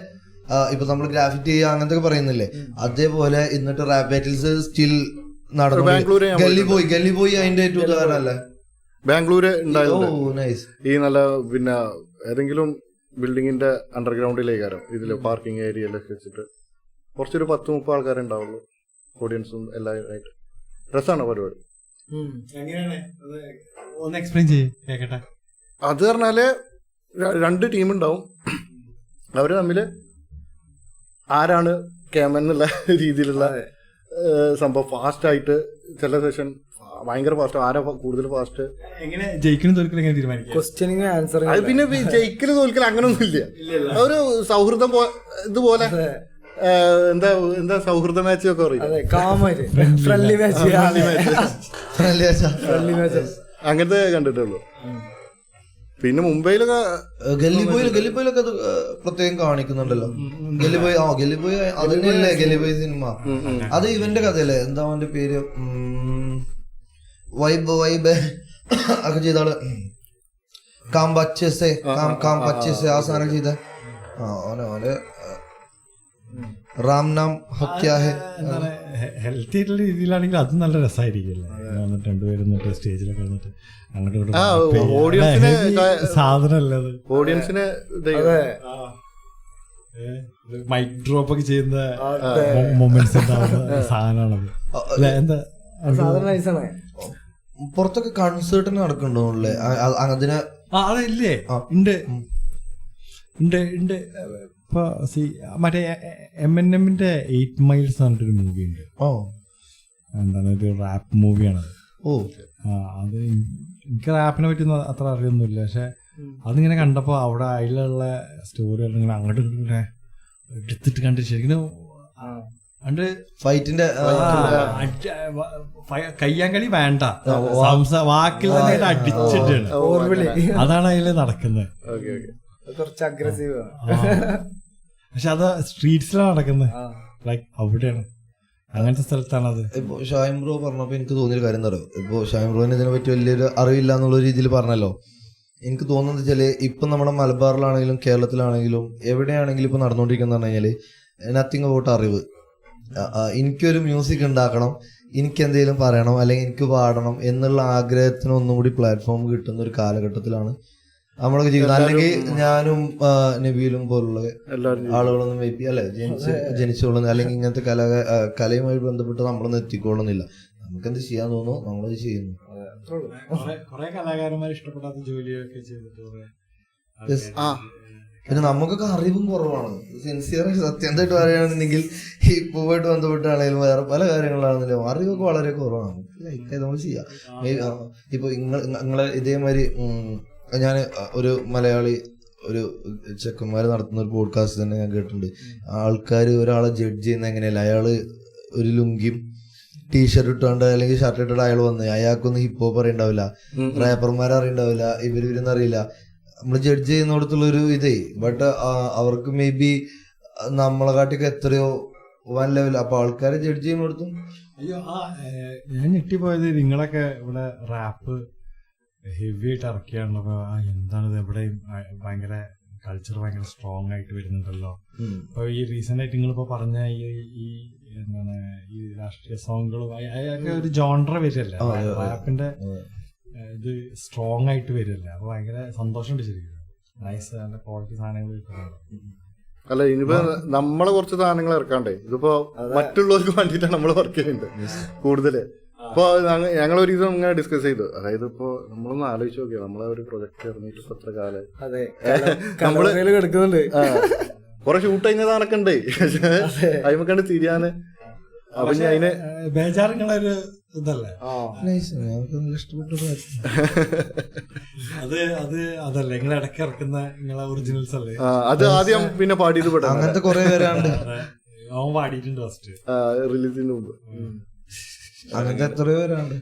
ഇപ്പൊ നമ്മൾ ഗ്രാഫിറ്റി ചെയ്യുക അങ്ങനത്തെ പറയുന്നില്ലേ, അതേപോലെ എന്നിട്ട് റാപ്പ് ബാറ്റിൽസ് സ്റ്റിൽ നടന്നു. ഗല്ലി പോയി അതിന്റെ ഏറ്റവും ഉദാഹരണല്ലേ ബാംഗ്ലൂര് ഉണ്ടായിരുന്നു. ഈ നല്ല പിന്നെ ഏതെങ്കിലും ബിൽഡിങ്ങിന്റെ അണ്ടർഗ്രൗണ്ടിലേക്കാരം ഇതില് പാർക്കിംഗ് ഏരിയയിലൊക്കെ വെച്ചിട്ട് കുറച്ചൊരു 10-30 ആൾക്കാരെ ഉണ്ടാവുള്ളൂ, ഓഡിയൻസും എല്ലാവരുമായിട്ട്. രസമാണ് പരിപാടി. അത് പറഞ്ഞാല് 2 ടീം ഉണ്ടാവും. അവര് തമ്മില് ആരാണ് ക്യാമൻ എന്നുള്ള രീതിയിലുള്ള സംഭവം ഫാസ്റ്റ് ആയിട്ട് ചില സെഷൻ ഭയങ്കര ഫാസ്റ്റ്, ആരാ കൂടുതൽ ഫാസ്റ്റ്, എങ്ങനെ ജയിക്കണം തോൽക്കണം എങ്ങനെ തീരുമാനിക്കും. Questioning answer. അത് പിന്നെ ജയിക്കല് തോൽക്കല് അങ്ങനൊന്നും ഇല്ല. ഒരു സൗഹൃദം ഇതുപോലെ എന്താ സൗഹൃദ മാച്ച് ഒക്കെ പറയും, അങ്ങനത്തെ കണ്ടിട്ടുള്ളൂ. പിന്നെ മുംബൈയിലൊക്കെ ഗല്ലിബോയിലൊക്കെ അത് പ്രത്യേകം കാണിക്കുന്നുണ്ടല്ലോ. ഗല്ലിബോയ് അതന്നെയല്ലേ ഗല്ലിബോയ് സിനിമ. അത് ഇവന്റെ കഥയല്ലേ, എന്താ അവന്റെ പേര്, വൈബ് ഒക്കെ ചെയ്ത ആള്, കാം ബച്ചേസെ ആ സാധനം ചെയ്ത ഓനെ റാം നാം ഹത്യ ഹെ. ഹെൽത്തി ആയിട്ടുള്ള രീതിയിലാണെങ്കിൽ അത് നല്ല രസമായിരിക്കും. വന്നിട്ട് രണ്ടുപേരും സ്റ്റേജിലൊക്കെ വന്നിട്ട് അങ്ങോട്ടും സാധനമല്ല അത്. ഓഡിയൻസിന് മൈക്ക് ഡ്രോപ്പ് ഒക്കെ ചെയ്യുന്ന മൊമെന്റ്സ് ഉണ്ടാവുന്ന സാധനമാണത്. എന്താ പുറത്തൊക്കെ കൺസേർട്ടിന് നടക്കണ്ടോല്ലേ അതിന്? അതല്ലേ ഉണ്ട്. ഇപ്പൊ മറ്റേ M&Mന്റെ 8 Miles പറഞ്ഞിട്ടൊരു മൂവി ഉണ്ട്. എന്താണ്, ഒരു റാപ്പ് മൂവിയാണത്. അത് എനിക്ക് റാപ്പിനെ പറ്റി അത്ര അറിയൊന്നുമില്ല. പക്ഷെ അതിങ്ങനെ കണ്ടപ്പോ അവിടെ അതിലുള്ള സ്റ്റോറി ഇങ്ങനെ അങ്ങോട്ടും ഇങ്ങനെ എടുത്തിട്ട് കണ്ടിട്ട് ശരിക്കും ഫൈറ്റിന്റെ കയ്യാങ്കളി വേണ്ട, വാക്കിൽ തന്നെ അടിച്ചിട്ടാണ്. അതാണ് അതില് നടക്കുന്നത്. കുറച്ച് അഗ്രസീവ്. പക്ഷെ അത് സ്ട്രീറ്റ്സിലാണ് നടക്കുന്നത്, ലൈക്ക് അവിടെയാണ്, അങ്ങനത്തെ സ്ഥലത്താണത്. ഇപ്പൊ ഷാഹിം ബ്രോ പറഞ്ഞപ്പോ എനിക്ക് തോന്നിയൊരു കാര്യം എന്താ പറയുക, ഇപ്പൊ ഷാഹിം ബ്രോന് ഇതിനെ പറ്റി വലിയൊരു അറിവില്ല എന്നുള്ള രീതിയിൽ പറഞ്ഞല്ലോ. എനിക്ക് തോന്നുന്നത് വെച്ചാല് ഇപ്പൊ നമ്മുടെ മലബാറിലാണെങ്കിലും കേരളത്തിലാണെങ്കിലും എവിടെയാണെങ്കിലും ഇപ്പൊ നടന്നുകൊണ്ടിരിക്കുന്ന പറഞ്ഞു കഴിഞ്ഞാല് നത്തിങ് അബൌട്ട് അറിവ്. എനിക്കൊരു മ്യൂസിക് ഉണ്ടാക്കണം, എനിക്ക് എന്തെങ്കിലും പറയണം, അല്ലെങ്കിൽ എനിക്ക് പാടണം എന്നുള്ള ആഗ്രഹത്തിന് ഒന്നും കൂടി പ്ലാറ്റ്ഫോം കിട്ടുന്ന ഒരു കാലഘട്ടത്തിലാണ് നമ്മളൊക്കെ ജീവിതം. അല്ലെങ്കിൽ ഞാനും നബീലും പോലുള്ള ആളുകളൊന്നും വെപ്പി അല്ലെ ജനിച്ചോളുന്ന, അല്ലെങ്കിൽ ഇങ്ങനത്തെ കലയുമായി ബന്ധപ്പെട്ട് നമ്മളൊന്നും എത്തിക്കൊള്ളുന്നില്ല. നമുക്ക് എന്ത് ചെയ്യാൻ തോന്നുന്നു നമ്മളത് ചെയ്യുന്നു. കുറെ കലാകാരന്മാർ ഇഷ്ടപ്പെടാത്ത ജോലിയൊക്കെ ചെയ്തിട്ട് പിന്നെ നമുക്കൊക്കെ അറിവും കുറവാണ്. സിൻസിയറായി സത്യമായിട്ട് പറയുകയാണെന്നുണ്ടെങ്കിൽ ഈ പൂവായിട്ട് ബന്ധപ്പെട്ടാണെങ്കിലും വേറെ പല കാര്യങ്ങളാണെങ്കിലും അറിവൊക്കെ വളരെ കുറവാണ്. ലൈക്കായി നമ്മൾ ചെയ്യാം. ഇപ്പൊ നിങ്ങളെ ഇതേമാതിരി ഞാൻ ഒരു മലയാളി ഒരു ചെക്കന്മാർ നടത്തുന്ന ഒരു പോഡ്കാസ്റ്റ് തന്നെ ഞാൻ കേട്ടിട്ടുണ്ട്. ആൾക്കാർ ഒരാളെ ജഡ്ജ് ചെയ്യുന്ന എങ്ങനെയല്ല, അയാള് ഒരു ലുങ്കിയും ടീഷർട്ട് ഇട്ടുകൊണ്ട് അല്ലെങ്കിൽ ഷർട്ട് ഇട്ടിട്ട് അയാൾ വന്ന് അയാൾക്കൊന്നും ഹിപ്പ് ഹോപ്പ് അറിയണ്ടാവില്ല, റാപ്പർമാരെ അറിയണ്ടാവില്ല, ഇവരൊന്നും അറിയില്ല. നമ്മൾ ജഡ്ജ് ചെയ്യുന്നിടത്തുള്ളൊരു ഇതേ. ബട്ട് അവർക്ക് മേ ബി നമ്മളെ കാട്ടിയൊക്കെ എത്രയോ വൺ ലെവൽ. അപ്പൊ ആൾക്കാരെ ജഡ്ജ് ചെയ്യുന്നിടത്തും അയ്യോ ഞാൻ ഞെട്ടിപ്പോയത് നിങ്ങളൊക്കെ ഇവിടെ റാപ്പ് ഹെവി ആയിട്ട് ഇറക്കിയാണല്ലോ. എന്താണിത് എവിടെയും ഭയങ്കര കൾച്ചർ ഭയങ്കര സ്ട്രോങ് ആയിട്ട് വരുന്നുണ്ടല്ലോ. അപ്പൊ ഈ റീസെന്റ് ആയിട്ട് നിങ്ങളിപ്പോ പറഞ്ഞ ഈ എന്താണ് ഈ രാഷ്ട്രീയ സോങ്ങുകൾ അതൊക്കെ ഒരു ജോൺറ വരില്ല, റാപ്പിന്റെ ഇത് സ്ട്രോങ് ആയിട്ട് വരില്ല. അപ്പൊ ഭയങ്കര സന്തോഷമുണ്ട് ശരിക്കും. നൈസ്, നല്ല ക്വാളിറ്റി സാധനങ്ങൾ കിട്ടുന്നുണ്ട്. അല്ല ഇനിയിപ്പോ നമ്മളെ കുറച്ച് സാധനങ്ങൾ ഇറക്കാണ്ടേ, ഇതിപ്പോ മറ്റുള്ളവർക്ക് വേണ്ടിയിട്ടാണ് നമ്മൾ വർക്ക് ചെയ്യുന്നത് കൂടുതല്. ഇപ്പൊ ഞങ്ങൾ ഒരു ദിവസം ഇങ്ങനെ ഡിസ്കസ് ചെയ്തു, അതായത് ഇപ്പൊ നമ്മളൊന്ന് ആലോചിച്ച് നോക്കിയാ നമ്മളെ ഒരു പ്രൊജക്ട് ഇറങ്ങിയിട്ട് ഇപ്പൊ എത്ര കാലം നമ്മള് കിടക്കുന്നുണ്ട്. കൊറേ ഷൂട്ട് കഴിഞ്ഞ സാധനമൊക്കെ ഉണ്ട്, അതിമക്കണ്ട് തിരിയാന്. അപ്പൊ ഇനി അതിന് ബേജാറുകളൊരു ഇതല്ലേ അതല്ലേ നിങ്ങൾ ഇടയ്ക്ക് ഇറക്കുന്ന നിങ്ങളെ ഒറിജിനൽസ് അല്ലേ? അത് ആദ്യം പിന്നെ പാടിയത് പെട്ടെന്ന് അങ്ങനത്തെ കുറെ പേരാണ്ട് അവൻ പാടിയിട്ടുണ്ട് ഫസ്റ്റ് റിലീസിന് മുമ്പ്. അങ്ങനത്തെ എത്രയോ പേരാണ്ട്.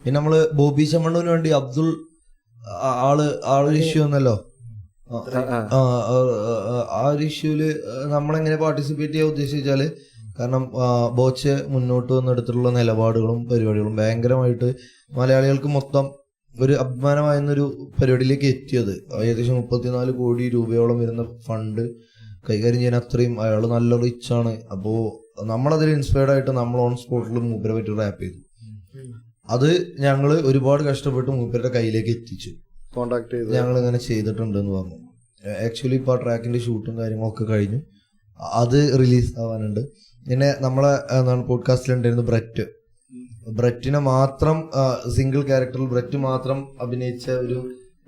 പിന്നെ നമ്മള് ബോബി ചമ്മണ്ണൂന് വേണ്ടി അബ്ദുൾ ആളൊരു ഇഷ്യൂ വന്നല്ലോ. ആ ഒരു ഇഷ്യൂല് നമ്മളെങ്ങനെ പാർട്ടിസിപ്പേറ്റ് ചെയ്യാൻ ഉദ്ദേശിച്ചാല്, കാരണം ബോച്ചെ മുന്നോട്ട് വന്നെടുത്തിട്ടുള്ള നിലപാടുകളും പരിപാടികളും ഭയങ്കരമായിട്ട് മലയാളികൾക്ക് മൊത്തം ഒരു അഭിമാനമായിരുന്നൊരു പരിപാടിയിലേക്ക് എത്തിയത്. ഏകദേശം 34 കോടി രൂപയോളം വരുന്ന ഫണ്ട് കൈകാര്യം ചെയ്യാൻ അത്രയും അയാൾ നല്ല റിച്ചാണ്. അപ്പോൾ നമ്മളതിൽ ഇൻസ്പയർഡ് ആയിട്ട് നമ്മൾ ഓൺ സ്പോട്ടിൽ മൂപ്പരെ പറ്റി റാപ്പ് ചെയ്തു. അത് ഞങ്ങൾ ഒരുപാട് കഷ്ടപ്പെട്ട് മൂപ്പരുടെ കയ്യിലേക്ക് എത്തിച്ചു, കോണ്ടാക്ട് ചെയ്ത് ഞങ്ങൾ ഇങ്ങനെ ചെയ്തിട്ടുണ്ട് എന്ന് പറഞ്ഞു. ആക്ച്വലി ഇപ്പോൾ ആ ട്രാക്കിന്റെ ഷൂട്ടും കാര്യങ്ങളൊക്കെ കഴിഞ്ഞു, അത് റിലീസ് ആവാനുണ്ട്. പിന്നെ നമ്മളെ എന്താണ് പോഡ്കാസ്റ്റിലുണ്ടായിരുന്നു ബ്രെറ്റിനെ മാത്രം സിംഗിൾ ക്യാരക്ടറിൽ ബ്രെറ്റ് മാത്രം അഭിനയിച്ച ഒരു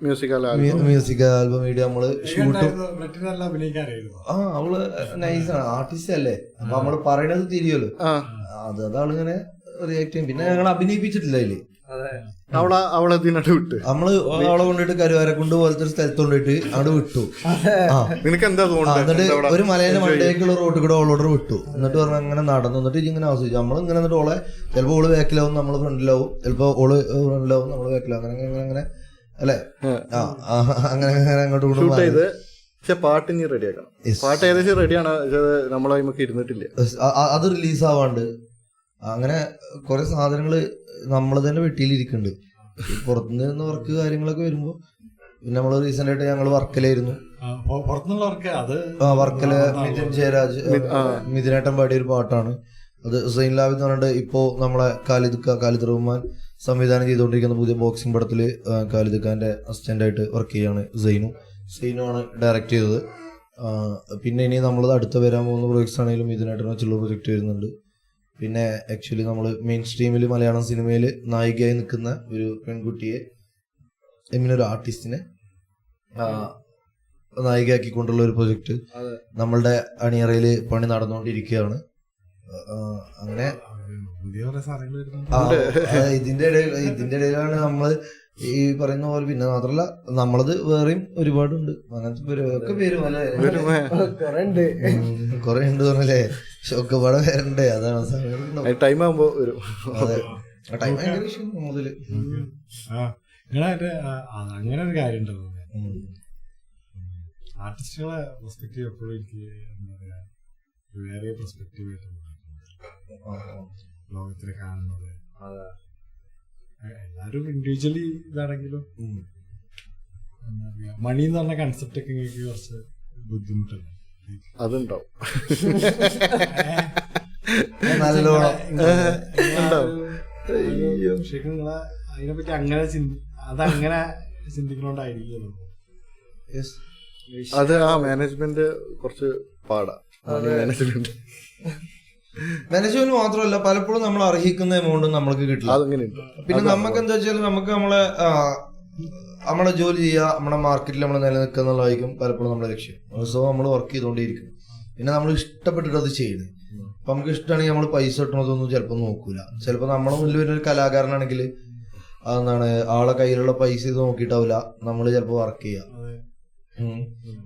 മ്യൂസിക് ആൽബം വീഡിയോ നമ്മള് ഷൂട്ടും. അവള് നൈസാണ്, ആർട്ടിസ്റ്റ് അല്ലേ, അപ്പൊ നമ്മള് പറയണത് തിരിയല്ലോ. അതാണ് ഇങ്ങനെ റിയാക്ട് ചെയ്യും. പിന്നെ ഞങ്ങൾ അഭിനയിപ്പിച്ചിട്ടില്ല അതില്. അവളെ വിട്ട് നമ്മള് അവളെ കൊണ്ടിട്ട് കരുവാരക്കുണ്ട് പോലത്തെ ഒരു സ്ഥലത്ത് കൊണ്ടിട്ട് അവിടെ വിട്ടു. നിനക്ക് എന്താ എന്നിട്ട് ഒരു മലയുടെ മണ്ടേക്കുള്ള റോഡ് കൂടെ അവളോട് വിട്ടു. എന്നിട്ട് പറഞ്ഞ അങ്ങനെ നടന്നു. എന്നിട്ട് ഇങ്ങനെ ആസ്വദിച്ചു. നമ്മൾ ഇങ്ങനെ എന്നിട്ട് ഓളെ ചിലപ്പോ ഓള് ബാക്കിലാവും, നമ്മള് ഫ്രണ്ടിലാവും, ചിലപ്പോ ഓള് ഫ്രണ്ടിലാവും, നമ്മള് ബാക്കിലാവും, അങ്ങനെ അങ്ങനെ അല്ലെ. അങ്ങനെ അങ്ങനെ അങ്ങോട്ട് ഷൂട്ട് ചെയ്ത്. പക്ഷെ പാട്ട് ഇനി റെഡിയാക്കണം. പാട്ട് ഏകദേശം റെഡിയാണ്, നമ്മളെ ഇരുന്നിട്ടില്ല. അത് റിലീസ് ആവാണ്ട് അങ്ങനെ കുറെ സാധനങ്ങള് നമ്മള് തന്നെ വെട്ടിയിലിരിക്കുന്നുണ്ട്. പുറത്തുനിന്ന് വർക്ക് കാര്യങ്ങളൊക്കെ വരുമ്പോ പിന്നെ നമ്മള് റീസെന്റ് ആയിട്ട് ഞങ്ങള് വർക്കലായിരുന്നു. വർക്കല് മിഥുൻ ജയരാജ് മിഥുനേട്ടൻ പാടിയ ഒരു പാട്ടാണ് അത്. സൈൻ ലാബ് എന്ന് പറഞ്ഞിട്ട് ഇപ്പോ നമ്മളെ ഖാലിദ് റഹ്മാൻ സംവിധാനം ചെയ്തുകൊണ്ടിരിക്കുന്ന പുതിയ ബോക്സിംഗ് പടത്തില് ഖാലിദ് ഖാന്റെ അസിസ്റ്റന്റ് ആയിട്ട് വർക്ക് ചെയ്യാണ് സൈനു ആണ് ഡയറക്ട് ചെയ്തത്. പിന്നെ ഇനി നമ്മളത് അടുത്ത വരാൻ പോകുന്ന പ്രൊജക്ട്സ് ആണെങ്കിലും മിഥുനേട്ടനെ വെച്ചുള്ള പ്രൊജക്ട് വരുന്നുണ്ട്. പിന്നെ ആക്ച്വലി നമ്മൾ മെയിൻ സ്ട്രീമിൽ മലയാളം സിനിമയിൽ നായികയായി നിൽക്കുന്ന ഒരു പെൺകുട്ടിയെ, ഒരു ആർട്ടിസ്റ്റിനെ നായികയാക്കിക്കൊണ്ടുള്ള ഒരു പ്രൊജക്ട് നമ്മളുടെ അണിയറയിൽ പണി നടന്നുകൊണ്ടിരിക്കുകയാണ്. അങ്ങനെ ഇതിന്റെ ഇടയിലാണ് നമ്മള് ഈ പറയുന്ന പോലെ. പിന്നെ മാത്രല്ല നമ്മളത് വേറെയും ഒരുപാടുണ്ട് അങ്ങനത്തെ ഒക്കെ പേരും അല്ലെ, കൊറേ ഉണ്ട് പറഞ്ഞല്ലേ, ഒക്കെ പാടെ പേരുണ്ട്. അതാണ് ടൈം ആകുമ്പോ വരും. അതെ, ടൈം ഭയങ്കര ഇഷ്യൂ മുതല്. അങ്ങനെ ഒരു കാര്യം ഉണ്ടല്ലോ, ആർട്ടിസ്റ്റുകളെ പെർസ്പെക്റ്റീവ് എപ്പോഴും എനിക്ക് എന്താ പറയാ വേറെ പെർസ്പെക്റ്റീവ് ആയിട്ട് ലോകത്തിലെ കാണുന്നത്. എല്ലാരും ഇൻഡിവിജ്വലി ഇതാണെങ്കിലും എന്താ പറയാ മണി എന്ന് പറഞ്ഞ കൺസെപ്റ്റ് ഒക്കെ നിങ്ങൾക്ക് കുറച്ച് ബുദ്ധിമുട്ടല്ലേ? അതുണ്ടാവും, നല്ലോണം ശരിക്കും നിങ്ങളെ അതിനെപ്പറ്റി അങ്ങനെ അതങ്ങനെ ചിന്തിക്കണോണ്ടായിരിക്കും അത്. ആ മാനേജ്മെന്റ് കുറച്ച് പാടാ. മാനേജ്മെന്റ് മാത്രമല്ല, പലപ്പോഴും നമ്മൾ അർഹിക്കുന്ന എമൗണ്ടും നമ്മൾക്ക് കിട്ടില്ല. പിന്നെ നമുക്ക് എന്താ വെച്ചാൽ നമുക്ക് നമ്മളെ ജോലി ചെയ്യുക, നമ്മുടെ മാർക്കറ്റിൽ നമ്മൾ നിലനിൽക്കുക എന്നുള്ളതായിരിക്കും പലപ്പോഴും നമ്മുടെ ലക്ഷ്യം. സോ നമ്മൾ വർക്ക് ചെയ്തുകൊണ്ടേയിരിക്കും. പിന്നെ നമ്മൾ ഇഷ്ടപ്പെട്ടിട്ട് അത് ചെയ്യുന്നത്. അപ്പൊ നമുക്ക് ഇഷ്ടമാണെങ്കിൽ നമ്മൾ പൈസ കിട്ടണതൊന്നും ചിലപ്പോൾ നോക്കൂല. ചിലപ്പോൾ നമ്മുടെ മുന്നിൽ വരുന്ന ഒരു കലാകാരനാണെങ്കിൽ അതെന്താണ് ആളെ കയ്യിലുള്ള പൈസ ഇത് നോക്കിയിട്ടാവില്ല നമ്മൾ ചിലപ്പോൾ വർക്ക് ചെയ്യുക.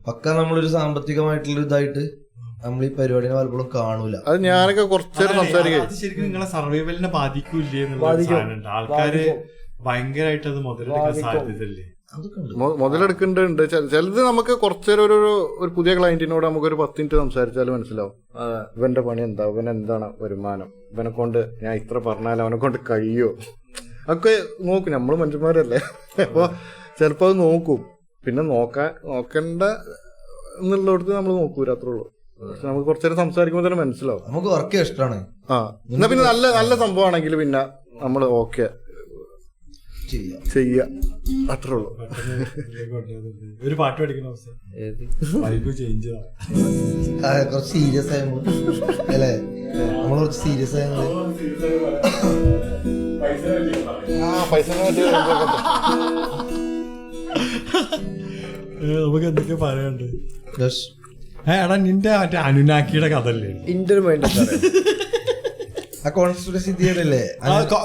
പക്ക നമ്മളൊരു സാമ്പത്തികമായിട്ടുള്ള ഇതായിട്ട് നമ്മൾ ഈ പരിപാടിനെ പലപ്പോഴും കാണൂല. അത് ഞാനൊക്കെ കുറച്ചേരം സംസാരിക്കേ. അത് ശരിക്കും നിങ്ങളെ സർവൈവലിനെ ബാധിക്കൂല്ലേ എന്നുള്ള സാധനമുണ്ട്. ആൾക്കാര് ഭയങ്കരമായിട്ട് അത് മുതലെടുക്കാൻ സാധ്യതയില്ലേ? മുതലെടുക്കുന്നുണ്ട്. ചിലത് നമുക്ക് കുറച്ചേരം ഒരു പുതിയ ക്ലയന്റിനോട് നമുക്കൊരു 10 മിനിറ്റ് സംസാരിച്ചാലും മനസ്സിലാവും ഇവന്റെ പണി എന്താ, ഇവൻ എന്താണ് വരുമാനം, ഇവനെ കൊണ്ട് ഞാൻ ഇത്ര പറഞ്ഞാലും അവനെ കൊണ്ട് കഴിയോ ഒക്കെ നോക്കും. നമ്മള് മനുഷ്യന്മാരല്ലേ, അപ്പൊ ചിലപ്പോ അത് നോക്കും. പിന്നെ നോക്കണ്ട എന്നുള്ളടത്ത് നമ്മൾ നോക്കൂല, അത്രേ ഉള്ളൂ. പക്ഷെ നമുക്ക് കുറച്ചേരം സംസാരിക്കുമ്പോൾ തന്നെ മനസ്സിലാവും. നമുക്ക് വർക്ക് ഇഷ്ടമാണ്. എന്നാ പിന്നെ നല്ല സംഭവമാണെങ്കിൽ പിന്നെ നമ്മള് ഓക്കെ ചെയ്യാ, അത്രേ ഉള്ളൂ. ഒരു പാട്ട് പഠിക്കുന്ന അവസ്ഥ വൈബ് ചേഞ്ച് കുറച്ച് സീരിയസ് ആയ അല്ലേ, നമ്മൾ കുറച്ച് സീരിയസ് ആയ നമുക്ക് എന്തൊക്കെ പറയാനുണ്ട്. എടാ നിന്റെ മറ്റേ അനുനാക്കിയുടെ കഥ അല്ലേ ഇന്റർ മൈൻഡ് ആ കോൺസ്പിറസി തിയറി അല്ലേ?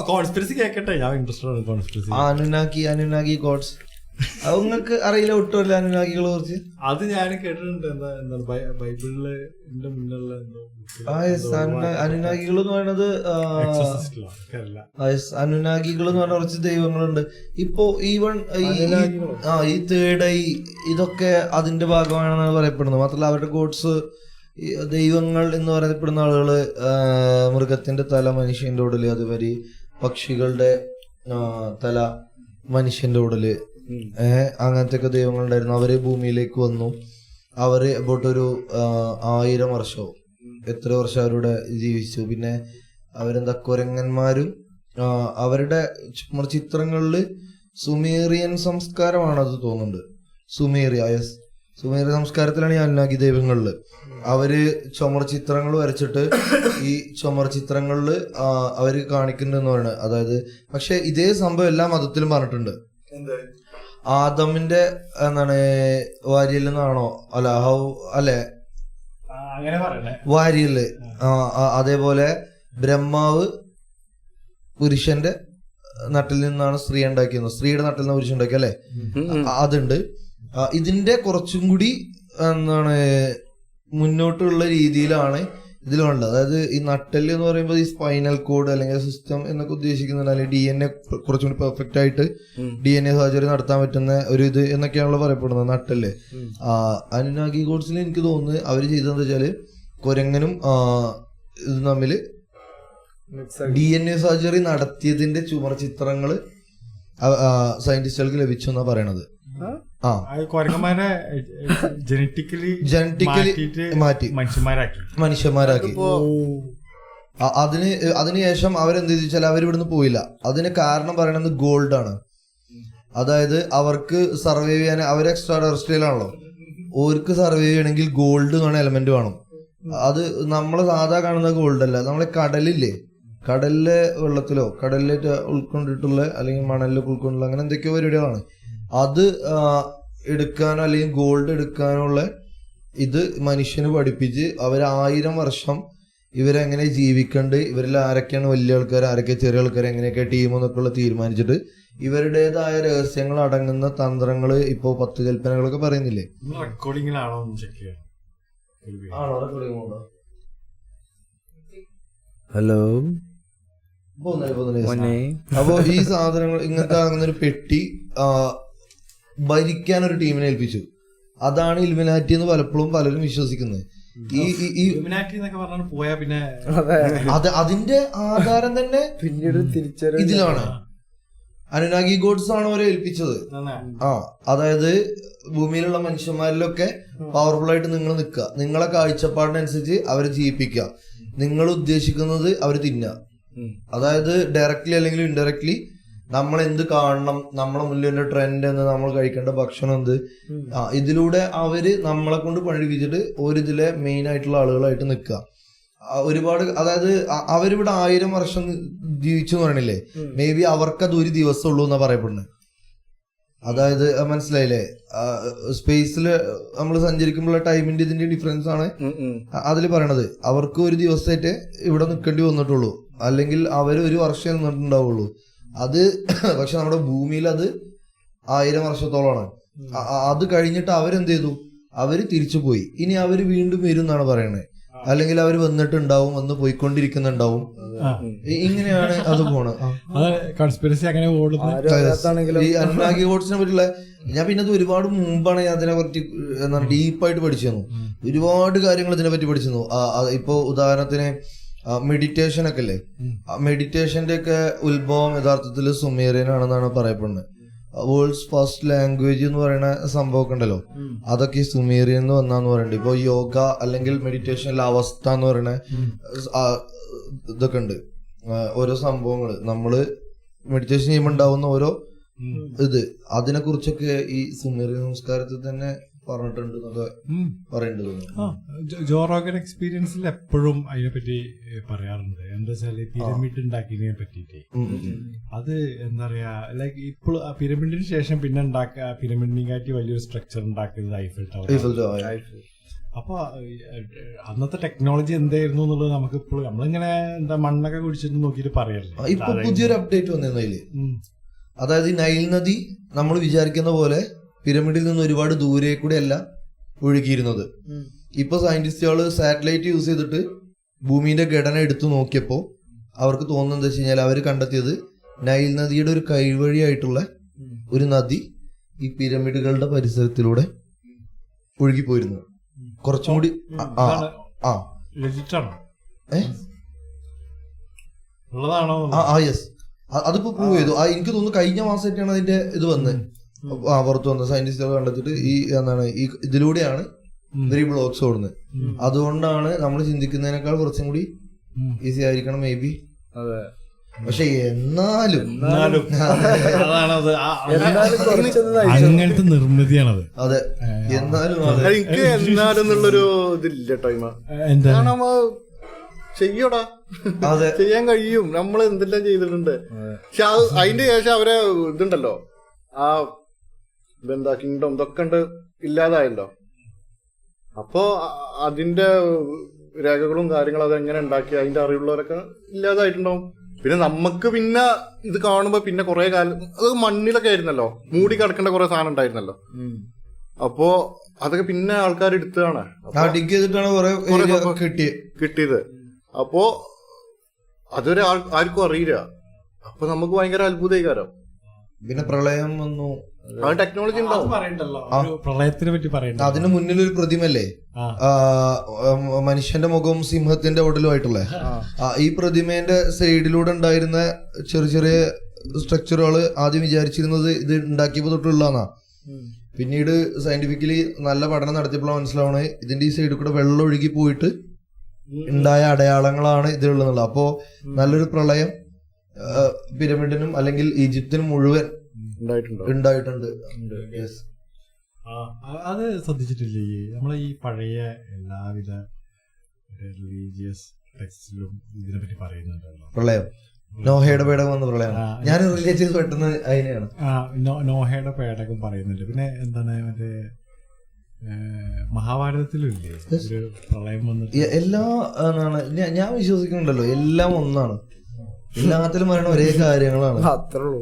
കോൺസ്പിറസി കേക്കട്ടെ, ഞാൻ ഇൻട്രസ്റ്റഡ് ആണ് കോൺസ്പിറസി. അനുനാഗി ഗോഡ്സ് അത് നിങ്ങൾക്ക് അറിയില്ല ഒട്ടുമല്ല അനുനാഗികളെ കുറിച്ച്? അത് ഞാൻ കേട്ടിട്ടുണ്ട്. എന്താണ് ബൈബിളില് മുന്നുള്ള അനുനാഗികൾ എന്ന് പറയുന്നത് അനുനാഗികൾ എന്ന് പറഞ്ഞ കുറച്ച് ദൈവങ്ങളുണ്ട്. ഇപ്പോ ഈവൺ ഈ തേർഡ് ഐ ഇതൊക്കെ അതിന്റെ ഭാഗമാണെന്നാണ് പറയപ്പെടുന്നത്. മാത്രമല്ല അവരുടെ ഗോഡ്സ് ദൈവങ്ങൾ എന്ന് പറയപ്പെടുന്ന ആളുകള് മൃഗത്തിന്റെ തല മനുഷ്യന്റെ ഉടല്, അതുവരെ പക്ഷികളുടെ തല മനുഷ്യന്റെ ഉടല്, അങ്ങനത്തെ ഒക്കെ ദൈവങ്ങളുണ്ടായിരുന്നു. അവര് ഭൂമിയിലേക്ക് വന്നു. അവര് അബൌട്ട് ഒരു 1000 വർഷവും എത്ര വർഷം അവരുടെ ജീവിച്ചു. പിന്നെ അവരെന്താ കുരങ്ങന്മാരും അവരുടെ ചിത്രങ്ങളില് സുമേറിയൻ സംസ്കാരമാണത് തോന്നുന്നുണ്ട്. സുമേറിയ സംസ്കാരത്തിലാണ് ഈ അനുനാഗി ദൈവങ്ങളില് അവര് ചുമർ ചിത്രങ്ങൾ വരച്ചിട്ട് ഈ ചുമർ ചിത്രങ്ങളില് അവര് കാണിക്കുന്നുണ്ടെന്ന് പറയുന്നത്. അതായത് പക്ഷെ ഇതേ സംഭവം എല്ലാ മതത്തിലും പറഞ്ഞിട്ടുണ്ട്. ആദമിന്റെ എന്താണ് വാരിയൽ എന്നാണോ അല്ല അല്ലെ വാരിയല്, അതേപോലെ ബ്രഹ്മാവ് പുരുഷന്റെ നട്ടിൽ നിന്നാണ് സ്ത്രീ ഉണ്ടാക്കിയത്, സ്ത്രീയുടെ നട്ടിൽ നിന്ന് പുരുഷൻ ഉണ്ടാക്കി അല്ലെ, അതുണ്ട്. ഇതിന്റെ കുറച്ചും കൂടി എന്താണ് മുന്നോട്ടുള്ള രീതിയിലാണ് ഇതിലുള്ളത്. അതായത് ഈ നട്ടെല്ല് എന്ന് പറയുമ്പോൾ ഈ സ്പൈനൽ കോഡ് അല്ലെങ്കിൽ സിസ്റ്റം എന്നൊക്കെ ഉദ്ദേശിക്കുന്നുണ്ട്, അല്ലെങ്കിൽ DNA കുറച്ചും കൂടി പെർഫെക്റ്റ് ആയിട്ട് DNA സർജറി നടത്താൻ പറ്റുന്ന ഒരു ഇത് എന്നൊക്കെയാണല്ലോ പറയപ്പെടുന്നത് നട്ടെല്ല്. അനുനാഗി കോഡ്സിൽ എനിക്ക് തോന്നുന്നത് അവര് ചെയ്തതെന്ന് വെച്ചാല് കുരങ്ങനും ഇത് തമ്മില് DNA സർജറി നടത്തിയതിന്റെ ചുമർ ചിത്രങ്ങള് സയന്റിസ്റ്റുകൾക്ക് ലഭിച്ചു എന്നാ പറയണത്. ജനറ്റിക്കലി മാറ്റി മനുഷ്യന്മാരാക്കി. അതിനുശേഷം അവരെന്ത് ചോദിച്ചാൽ അവരിവിടുന്ന് പോയില്ല. അതിന് കാരണം പറയണത് ഗോൾഡ് ആണ്. അതായത് അവർക്ക് സർവൈവ് ചെയ്യാൻ അവർ എക്സ്ട്രാ ടെറസ്ട്രിയലാണല്ലോ, ഓർക്ക് സർവൈവ് ചെയ്യണമെങ്കിൽ ഗോൾഡ് എന്ന് പറഞ്ഞ എലമെന്റ് വേണം. അത് നമ്മള് സാധാ കാണുന്ന ഗോൾഡ് അല്ല. നമ്മളെ കടലില്ലേ, കടലിലെ വെള്ളത്തിലോ കടലിലേക്ക് ഉൾക്കൊണ്ടിട്ടുള്ള അല്ലെങ്കിൽ മണലിലേക്ക് ഉൾക്കൊണ്ടുള്ള അങ്ങനെ എന്തൊക്കെയോ പരിപാടികളാണ്. അത് എടുക്കാനോ അല്ലെങ്കിൽ ഗോൾഡ് എടുക്കാനുള്ള ഇത് മനുഷ്യന് പഠിപ്പിച്ച് അവർ 1000 വർഷം ഇവരെങ്ങനെ ജീവിക്കണ്ട്, ഇവരിൽ ആരൊക്കെയാണ് വലിയ ആൾക്കാർ, ആരൊക്കെ ചെറിയ ആൾക്കാർ, എങ്ങനെയൊക്കെ ടീം എന്നൊക്കെ ഉള്ള തീരുമാനിച്ചിട്ട് ഇവരുടേതായ രഹസ്യങ്ങൾ അടങ്ങുന്ന തന്ത്രങ്ങള് ഇപ്പോ 10 കൽപ്പനകളൊക്കെ പറയുന്നില്ലേ. ഹലോ അപ്പൊ ഈ സാധനങ്ങൾ ഇങ്ങനത്തെ അങ്ങനെ ഒരു പെട്ടി ഭരിക്കാൻ ഒരു ടീമിനെ ഏൽപ്പിച്ചു. അതാണ് ഇൽമിനാറ്റി എന്ന് പലപ്പോഴും പലരും വിശ്വസിക്കുന്നത്. അതിന്റെ ആധാരം തന്നെ പിന്നീട് ഇതിലാണ്. അനുനാഗി ഗോഡ്സ് ആണ് അവരെ ഏൽപ്പിച്ചത്. അതായത് ഭൂമിയിലുള്ള മനുഷ്യന്മാരിലൊക്കെ പവർഫുൾ ആയിട്ട് നിങ്ങൾ നിൽക്കുക, നിങ്ങളെ കാഴ്ചപ്പാടിനനുസരിച്ച് അവരെ ജീവിപ്പിക്കുക, നിങ്ങൾ ഉദ്ദേശിക്കുന്നത് അവർ തിന്നുക. അതായത് ഡയറക്ട്ലി അല്ലെങ്കിൽ ഇൻഡയറക്ട്ലി നമ്മൾ എന്ത് കാണണം, നമ്മളെ മുന്നിലെ ട്രെൻഡ് എന്ന്, നമ്മൾ കഴിക്കേണ്ട ഭക്ഷണം എന്ത്, ഇതിലൂടെ അവര് നമ്മളെ കൊണ്ട് പഠിപ്പിച്ചിട്ട് ഒരിതിലെ മെയിൻ ആയിട്ടുള്ള ആളുകളായിട്ട് നിൽക്കുക. ഒരുപാട് അതായത് അവരിവിടെ 1000 വർഷം ജീവിച്ചു എന്ന് പറയണില്ലേ, മേ ബി അവർക്കത് ഒരു ദിവസം ഉള്ളൂ എന്നാ പറയപ്പെടുന്നത്. അതായത് മനസ്സിലായില്ലേ, സ്പേസില് നമ്മൾ സഞ്ചരിക്കുമ്പോഴുള്ള ടൈമിന്റെ ഇതിന്റെ ഡിഫറൻസ് ആണ് അതിൽ പറയണത്. അവർക്ക് ഒരു ദിവസമായിട്ട് ഇവിടെ നിൽക്കേണ്ടി വന്നിട്ടുള്ളൂ, അല്ലെങ്കിൽ അവർ ഒരു വർഷം നിന്നിട്ടുണ്ടാവുള്ളൂ. അത് പക്ഷെ നമ്മുടെ ഭൂമിയിൽ അത് 1000 വർഷത്തോളമാണ്. അത് കഴിഞ്ഞിട്ട് അവരെന്ത് ചെയ്തു, അവര് തിരിച്ചു പോയി, ഇനി അവര് വീണ്ടും വരും എന്നാണ് പറയണത്. അല്ലെങ്കിൽ അവർ വന്നിട്ടുണ്ടാവും, വന്ന് പോയിക്കൊണ്ടിരിക്കുന്നുണ്ടാവും. ഇങ്ങനെയാണ് അത് പോണത്. കൺസ്പിറസി അങ്ങനെ ഈ അന്നാഗി ഗോഡ്സിനെ പറ്റിയുള്ള ഞാൻ പിന്നെ അത് ഒരുപാട് മുമ്പാണ് ഞാൻ അതിനെ പറ്റി എന്താണ് ഡീപ്പായിട്ട് പഠിച്ചു തന്നു. ഒരുപാട് കാര്യങ്ങൾ ഇതിനെ പറ്റി പഠിച്ചു തന്നു. ഇപ്പൊ ഉദാഹരണത്തിന് മെഡിറ്റേഷൻ ഒക്കെ അല്ലേ, മെഡിറ്റേഷന്റെ ഒക്കെ ഉത്ഭവം യഥാർത്ഥത്തിൽ സുമേറിയൻ ആണെന്നാണ് പറയപ്പെടുന്നത്. വേൾഡ്സ് ഫസ്റ്റ് ലാംഗ്വേജ് എന്ന് പറയുന്ന സംഭവമൊക്കെ ഉണ്ടല്ലോ, അതൊക്കെ ഈ സുമേറിയൻ എന്ന് വന്നാന്ന് പറയുന്നുണ്ട്. ഇപ്പൊ യോഗ അല്ലെങ്കിൽ മെഡിറ്റേഷനിലെ അവസ്ഥ എന്ന് പറയുന്ന ഇതൊക്കെ ഉണ്ട്, ഓരോ സംഭവങ്ങള് നമ്മള് മെഡിറ്റേഷൻ ചെയ്യുമ്പോൾ ഉണ്ടാവുന്ന ഓരോ ഇത്, അതിനെ കുറിച്ചൊക്കെ ഈ സുമേറിയൻ സംസ്കാരത്തിൽ തന്നെ പറഞ്ഞിട്ടുണ്ട് എന്നൊക്കെ പറയുന്നുണ്ട്. ജോ റോഗൻ എക്സ്പീരിയൻസിൽ എപ്പോഴും അതിനെപ്പറ്റി പറയാറുണ്ട്. എന്താ വെച്ചാല് പിരമിഡ് ഉണ്ടാക്കിയതിനെ പറ്റിട്ട് അത് എന്താ പറയാ, ലൈക്ക് ഇപ്പോൾ പിരമിഡിന് ശേഷം പിന്നെ പിരമിഡിനെക്കാട്ടി വലിയൊരു സ്ട്രക്ചർ ഉണ്ടാക്കുന്നത് ഐഫൽ ടവർ. അപ്പൊ അന്നത്തെ ടെക്നോളജി എന്തായിരുന്നു എന്നുള്ളത് നമുക്ക് ഇപ്പോൾ നമ്മളിങ്ങനെ എന്താ മണ്ണൊക്കെ കുടിച്ചിട്ട് നോക്കിയിട്ട് പറയല്ലേ. ഇപ്പൊ പുതിയൊരു അപ്ഡേറ്റ് വന്നിരുന്നു അതില്, അതായത് നൈൽ നദി നമ്മൾ വിചാരിക്കുന്ന പോലെ പിരമിഡിൽ നിന്ന് ഒരുപാട് ദൂരെ കൂടെ അല്ല ഒഴുകിയിരുന്നത്. ഇപ്പൊ സയന്റിസ്റ്റുകൾ സാറ്റലൈറ്റ് യൂസ് ചെയ്തിട്ട് ഭൂമിന്റെ ഘടന എടുത്തു നോക്കിയപ്പോ അവർക്ക് തോന്നുന്നത് എന്താ വെച്ച് കഴിഞ്ഞാൽ അവർ കണ്ടെത്തിയത് നൈൽ നദിയുടെ ഒരു കൈവഴിയായിട്ടുള്ള ഒരു നദി ഈ പിരമിഡുകളുടെ പരിസരത്തിലൂടെ ഒഴുകിപ്പോയിരുന്നു. കുറച്ചും കൂടി യെസ്, അതിപ്പോ പ്രൂവ് ചെയ്തു. എനിക്ക് തോന്നുന്നു കഴിഞ്ഞ മാസമായിട്ടാണ് അതിന്റെ ഇത് വന്നത്, പുറത്തു വന്നത്. സയന്റിസ്റ്റുകൾ കണ്ടെത്തിട്ട് ഈ എന്താണ് ഈ ഇതിലൂടെയാണ് ഇവർ ഈ ബ്ലോക്സ് ഓടുന്നത്. അതുകൊണ്ടാണ് നമ്മൾ ചിന്തിക്കുന്നതിനേക്കാൾ കുറച്ചും കൂടി ഈസി ആയിരിക്കണം മേ ബി. പക്ഷെ എന്നാലും അങ്ങനത്തെ നിർമ്മിതിയാണത്. അതെ, എന്നാലും എനിക്ക് എന്നാലും എന്നുള്ളൊരു ഇതില്ല ടൈം ചെയ്യടാ, ചെയ്യാൻ കഴിയും, നമ്മൾ എന്തെല്ലാം ചെയ്തിട്ടുണ്ട്. പക്ഷെ അതിന്റെ ശേഷം അവരെ ഇതുണ്ടല്ലോ, ആ ഇതെന്താ കിങ്ഡം ഇതൊക്കെ ഉണ്ട് ഇല്ലാതായല്ലോ. അപ്പോ അതിന്റെ രേഖകളും കാര്യങ്ങളും അതെങ്ങനെ ഉണ്ടാക്കി അതിന്റെ അറിവുള്ളവരൊക്കെ ഇല്ലാതായിട്ടുണ്ടാവും. പിന്നെ നമുക്ക് പിന്നെ ഇത് കാണുമ്പോ പിന്നെ കുറെ കാലം അത് മണ്ണിലൊക്കെ ആയിരുന്നല്ലോ, മൂടി കിടക്കേണ്ട കുറെ സാധനം ഉണ്ടായിരുന്നല്ലോ. അപ്പോ അതൊക്കെ പിന്നെ ആൾക്കാർ എടുത്തതാണ് കിട്ടിയത്. അപ്പോ അതൊരു ആർക്കും അറിയില്ല. അപ്പൊ നമുക്ക് ഭയങ്കര അത്ഭുതകാരം. പിന്നെ പ്രളയം വന്നു, ടെക്നോളജി ഉണ്ടാവും. പ്രളയത്തിനെ പറ്റി പറയണ്ട. അതിന് മുന്നിലൊരു പ്രതിമല്ലേ, മനുഷ്യന്റെ മുഖവും സിംഹത്തിന്റെ ഉടലുമായിട്ടുള്ള ഈ പ്രതിമേന്റെ സൈഡിലൂടെ ഉണ്ടായിരുന്ന ചെറിയ ചെറിയ സ്ട്രക്ചറുകൾ ആദ്യം വിചാരിച്ചിരുന്നത് ഇത് ഉണ്ടാക്കിയപ്പോ തൊട്ടുള്ളതാ. പിന്നീട് സയന്റിഫിക്കലി നല്ല പഠനം നടത്തിയപ്പോഴാണ് മനസ്സിലാവണേ ഇതിന്റെ ഈ സൈഡിൽ കൂടെ വെള്ളം ഒഴുകി പോയിട്ട് ഉണ്ടായ അടയാളങ്ങളാണ് ഇതിലുള്ളത്. അപ്പോ നല്ലൊരു പ്രളയം പിരമിഡിനും അല്ലെങ്കിൽ ഈജിപ്തിനും മുഴുവൻ ഉണ്ടായിട്ടുണ്ട്. അത് ശ്രദ്ധിച്ചിട്ടില്ലേ, നമ്മളെ ഈ പഴയ എല്ലാവിധ റിലീജിയസ് ടെക്സ്റ്റിലും ഇതിനെ പറ്റി പറയുന്നുണ്ടല്ലോ. പ്രളയം, നോഹയുടെ പേടകം വന്ന പ്രളയം ഞാൻ റിലേറ്റ് ചെയ്ത് പെട്ടെന്ന് അതിനെയാണ്. നോഹയുടെ പേടകം പറയുന്നുണ്ട്. പിന്നെ എന്താണ് മറ്റേ മഹാഭാരതത്തിലും ഇല്ലേ ഒരു പ്രളയം വന്നിട്ട് എല്ലാ ഞാൻ വിശ്വസിക്കുന്നുണ്ടല്ലോ എല്ലാം ഒന്നാണ്, എല്ലാത്തിലും പറയണ ഒരേ കാര്യങ്ങളാണ്. അത്രേ ഉള്ളൂ.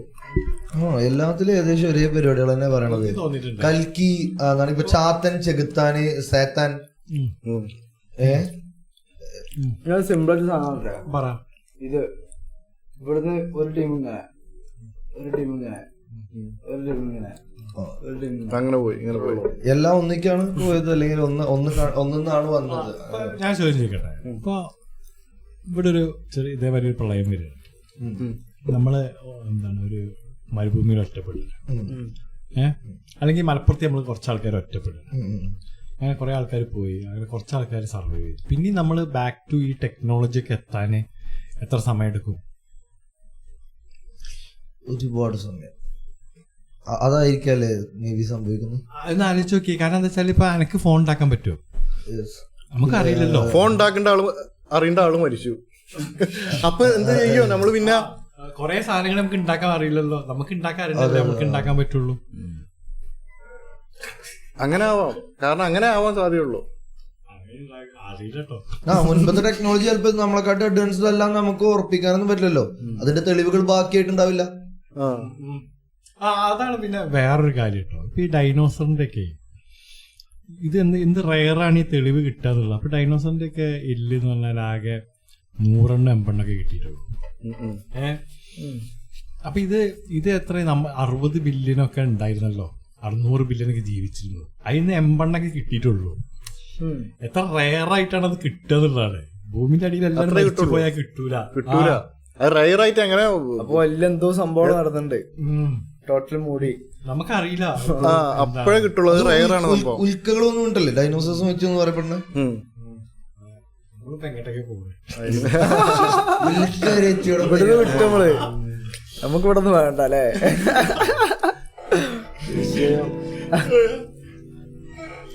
എല്ലാത്തിലും ഏകദേശം ഒരേ പരിപാടികൾ തന്നെ പറയണത്. കൽക്കി എന്താണ് ഇപ്പൊ ചാത്തൻ, ചെകുത്താന്, സേത്താൻ. ഞാൻ സിമ്പിളായിട്ട് സാധനം പറയാം. ഇത് ഇവിടുന്ന് ഒരു ടീം ഇങ്ങനെ, ഒരു ടീം ഇങ്ങനെ, ഒരു ടീം ഇങ്ങനെ, ഒരു ടീം അങ്ങനെ പോയി, ഇങ്ങനെ പോയി. എല്ലാം ഒന്നിക്കാണ് പോയത് അല്ലെങ്കിൽ ഒന്നാണ് വന്നത്. ഞാൻ ചോദിച്ചേക്കട്ടെ, ഇപ്പൊ ഇവിടെ ഒരു ചെറിയ ഇതേപോലെ ഒരു പ്രളയം വരികയാണ്, നമ്മള് എന്താണ് ഒരു മരുഭൂമിയിൽ ഒറ്റപ്പെടുക, അല്ലെങ്കിൽ മലപ്പുറത്ത് നമ്മൾ കുറച്ച് ആൾക്കാർ ഒറ്റപ്പെടുക, അങ്ങനെ കുറെ ആൾക്കാർ പോയി, അങ്ങനെ കുറച്ച് ആൾക്കാർ സർവൈവ് ചെയ്തു. പിന്നെ നമ്മൾ ബാക്ക് ടു ഈ ടെക്നോളജി ഒക്കെ എത്താൻ എത്ര സമയം എടുക്കും? ഒരുപാട് സമയം. അതായിരിക്കല്ലേ മേ ബി സംഭവിക്കുന്നത്. എന്ന് ആലോചിച്ച് നോക്കി. കാരണം എന്താ വെച്ചാൽ ഇപ്പൊ എനിക്ക് ഫോൺ ഉണ്ടാക്കാൻ പറ്റുമോ? നമുക്ക് അറിയില്ലല്ലോ. ഫോൺ ഉണ്ടാക്കേണ്ട ആള് അറിയേണ്ട ആള് മരിച്ചു. അപ്പൊ എന്ത് ചെയ്യോ നമ്മള്? പിന്നെ കൊറേ സാധനങ്ങൾ നമുക്ക് ഉണ്ടാക്കാൻ അറിയില്ലല്ലോ. നമുക്ക് ഉണ്ടാക്കാൻ അറിയില്ലല്ലോ, നമുക്ക് ഉണ്ടാക്കാൻ പറ്റുള്ളൂ. അങ്ങനെ ആവാം, കാരണം അങ്ങനെ ആവാൻ സാധ്യതയുള്ളൂ. മുൻപത്തെ ടെക്നോളജി ചിലപ്പോൾ നമ്മളെക്കാട്ട് അഡ്വാൻസ്ഡ് എല്ലാം നമുക്ക് ഉറപ്പിക്കാനൊന്നും പറ്റില്ലല്ലോ. അതിന്റെ തെളിവുകൾ ബാക്കിയായിട്ടുണ്ടാവില്ല. അതാണ് പിന്നെ വേറൊരു കാര്യം കേട്ടോ. ഇപ്പൊ ഈ ഡൈനോസറിന്റെ ഒക്കെ ഇത് എന്ത് റയറാണ് ഈ തെളിവ് കിട്ടാന്നുള്ളത്. അപ്പൊ ഡൈനോസറിന്റെ ഒക്കെ എല്ല് എന്ന് പറഞ്ഞാൽ ആകെ 100 എമ്പണ്ണൊക്കെ കിട്ടിയിട്ടുള്ളൂ. അപ്പൊ ഇത് എത്ര 60 ബില്യനൊക്കെ ഉണ്ടായിരുന്നല്ലോ, 600 ബില്യനൊക്കെ ജീവിച്ചിരുന്നു. അതിന് എമ്പണ്ണൊക്കെ കിട്ടിയിട്ടുള്ളൂ. എത്ര റയറായിട്ടാണ് അത് കിട്ടുക എന്നുള്ളതാണ്. ഭൂമിന്റെ അടിയിൽ എല്ലാവരും പോയാൽ കിട്ടൂല. റയറായിട്ട് അങ്ങനെ അപ്പൊ വലിയ എന്തോ സംഭവം നടന്നിട്ടുണ്ട്. ടോട്ടൽ മൂടി നമുക്കറിയില്ല, അപ്പോഴേ കിട്ടുള്ളൂ. അത് റയറാണ് സംഭവം. ഉൽക്കകളൊന്നും ഉണ്ടല്ലേ ഡൈനോസേഴ്സ് വെച്ച് എന്ന് പറയപ്പെടുന്നത്. നമ്മളിപ്പോ എങ്ങോട്ടൊക്കെ പോകും. ഇവിടുന്ന് വിട്ടു നമ്മള്. നമുക്ക് ഇവിടെ നിന്ന് വേണ്ട അല്ലേ?